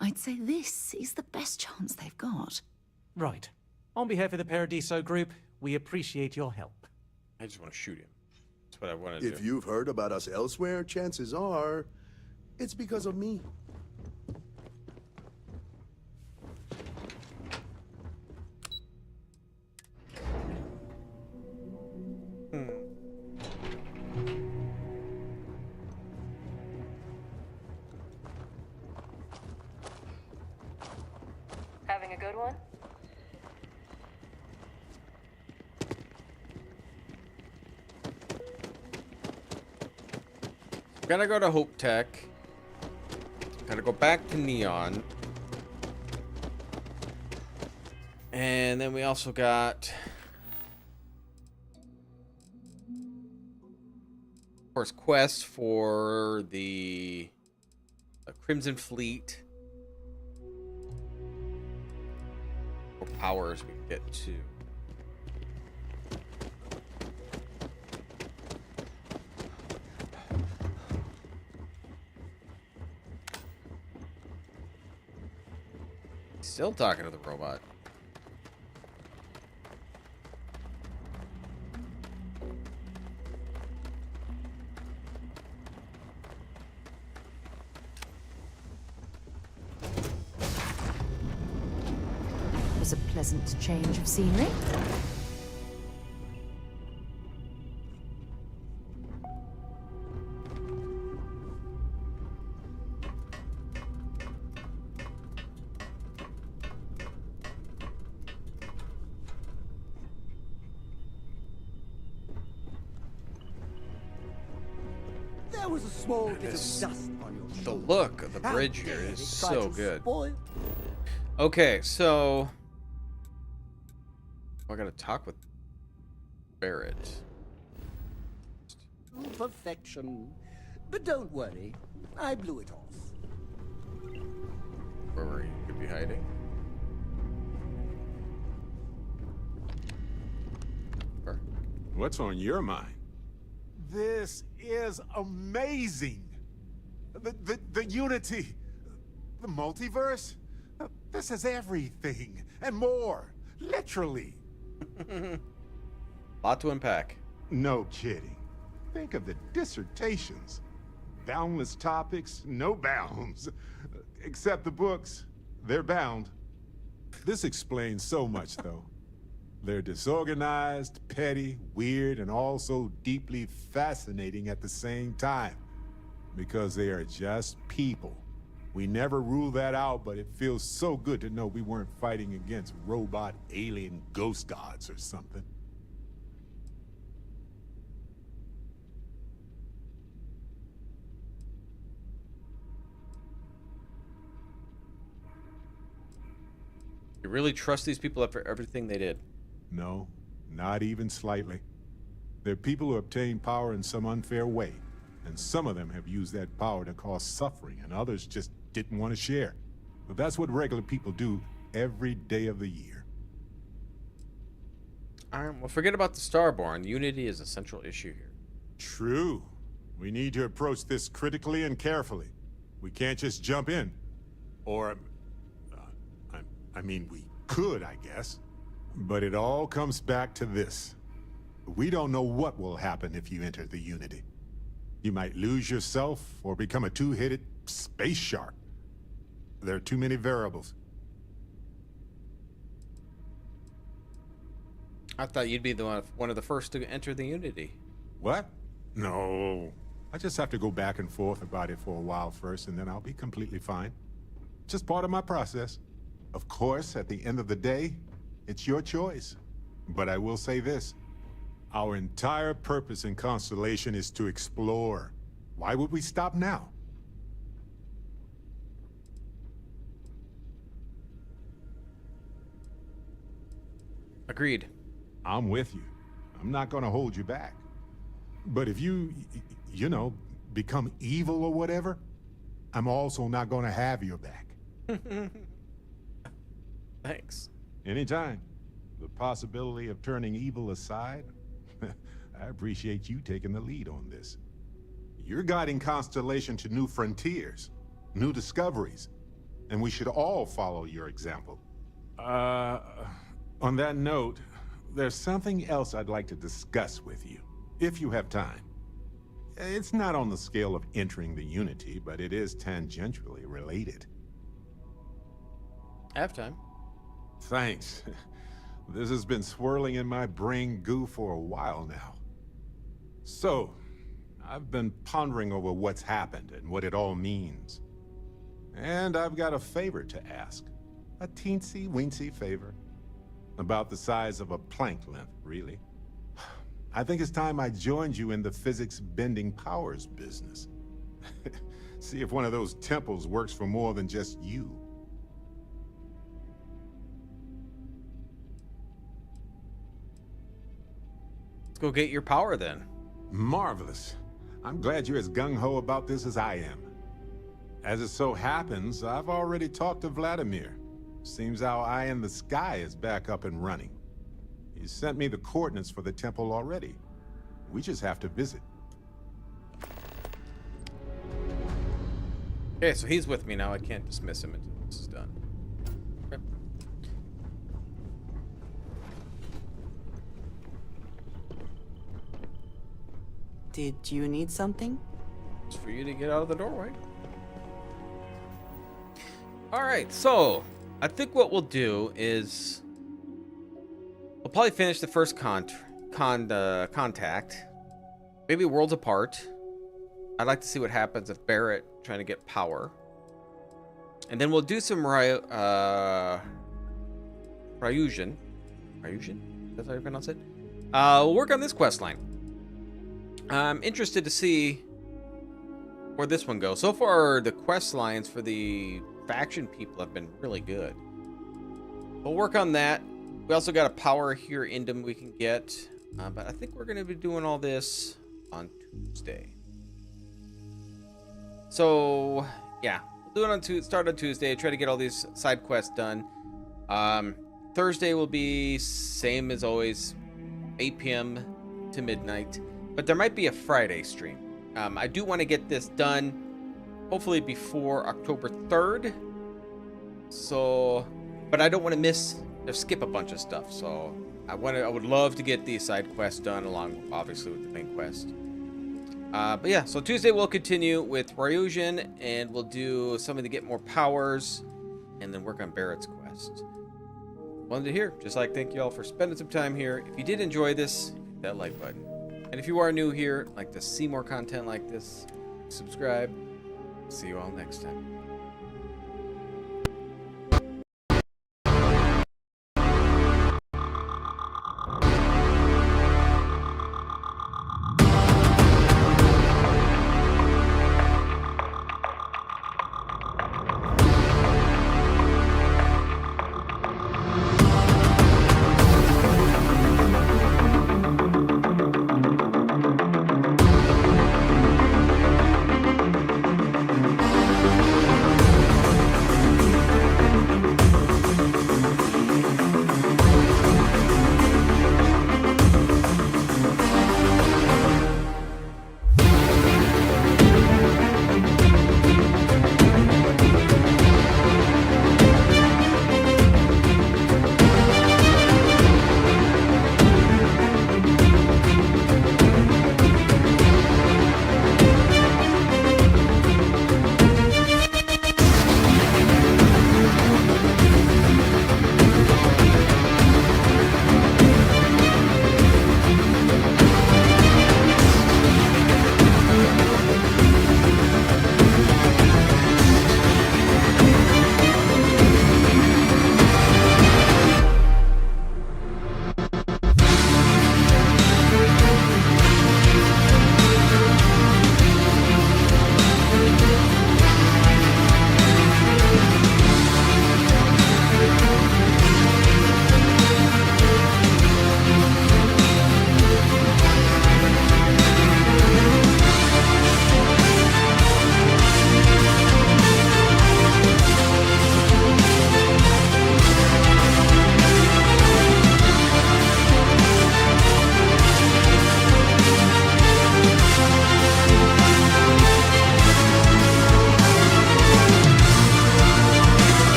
I'd say this is the best chance they've got. Right. On behalf of the Paradiso Group, we appreciate your help. I just want to shoot him. That's what I want to do. If you've heard about us elsewhere, chances are it's because of me. Having a good one? Gotta go to Hope Tech. Gotta go back to Neon. And then we also got, of course, quests for the Crimson Fleet. Or powers we can get to. Still talking to the robot. It was a pleasant change of scenery. There was a small bit of dust on your The shoulder. look of the How bridge dare here they is try so to good. spoil- Okay, so I gotta talk with Barrett. Perfection. But don't worry, I blew it off. Where were you? Could be hiding. Where? What's on your mind? This is amazing. The unity, the multiverse. This is everything and more. Literally. Lot to unpack. No kidding. Think of the dissertations. Boundless topics, no bounds. Except the books, they're bound. This explains so much, though. They're disorganized, petty, weird, and also deeply fascinating at the same time. Because they are just people. We never rule that out, but it feels so good to know we weren't fighting against robot alien ghost gods or something. You really trust these people after everything they did? No, not even slightly. They're people who obtain power in some unfair way, and some of them have used that power to cause suffering, and others just didn't want to share. But that's what regular people do every day of the year. Alright, well, forget about the Starborn. Unity is a central issue here. True. We need to approach this critically and carefully. We can't just jump in. Or, I mean, we could, I guess. But it all comes back to this. We don't know what will happen if you enter the Unity. You might lose yourself or become a two-headed space shark. There are too many variables. I thought you'd be the one of the first to enter the Unity. What? No. I just have to go back and forth about it for a while first, and then I'll be completely fine. Just part of my process. Of course, at the end of the day, it's your choice. But I will say this. Our entire purpose in Constellation is to explore. Why would we stop now? Agreed. I'm with you. I'm not gonna hold you back. But if you know, become evil or whatever, I'm also not gonna have your back. Thanks. Anytime. The possibility of turning evil aside, I appreciate you taking the lead on this. You're guiding Constellation to new frontiers, new discoveries, and we should all follow your example. On that note, there's something else I'd like to discuss with you, if you have time. It's not on the scale of entering the Unity, but it is tangentially related. I have time. Thanks. This has been swirling in my brain goo for a while now. So, I've been pondering over what's happened and what it all means. And I've got a favor to ask. A teensy-weensy favor. About the size of a plank length, really. I think it's time I joined you in the physics-bending powers business. See if one of those temples works for more than just you. Let's go get your power then. Marvelous. I'm glad you're as gung-ho about this as I am. As it so happens, I've already talked to Vladimir. Seems our eye in the sky is back up and running. He sent me the coordinates for the temple already. We just have to visit. Okay, so he's with me now. I can't dismiss him until this is done. Okay. Did you need something? It's for you to get out of the doorway. Alright, so I think what we'll do is we'll probably finish the first contact. Maybe worlds apart. I'd like to see what happens if Barrett trying to get power. And then we'll do some Ryusion. That's how you pronounce it? We'll work on this quest line. I'm interested to see where this one goes. So far, the quest lines for the faction people have been really good. We'll work on that. We also got a power here Indom we can get. But I think we're going to be doing all this on Tuesday. So, yeah. We'll do it on start on Tuesday. Try to get all these side quests done. Thursday will be same as always. 8 p.m. to midnight. But there might be a Friday stream. I do want to get this done, hopefully before October 3rd. So, but I don't want to miss or skip a bunch of stuff. So, I would love to get these side quests done along, obviously, with the main quest. But yeah, so Tuesday we'll continue with Ryusion, and we'll do something to get more powers, and then work on Barrett's quest. Wanted to hear, just like thank you all for spending some time here. If you did enjoy this, hit that like button. And if you are new here, like to see more content like this, subscribe. See you all next time.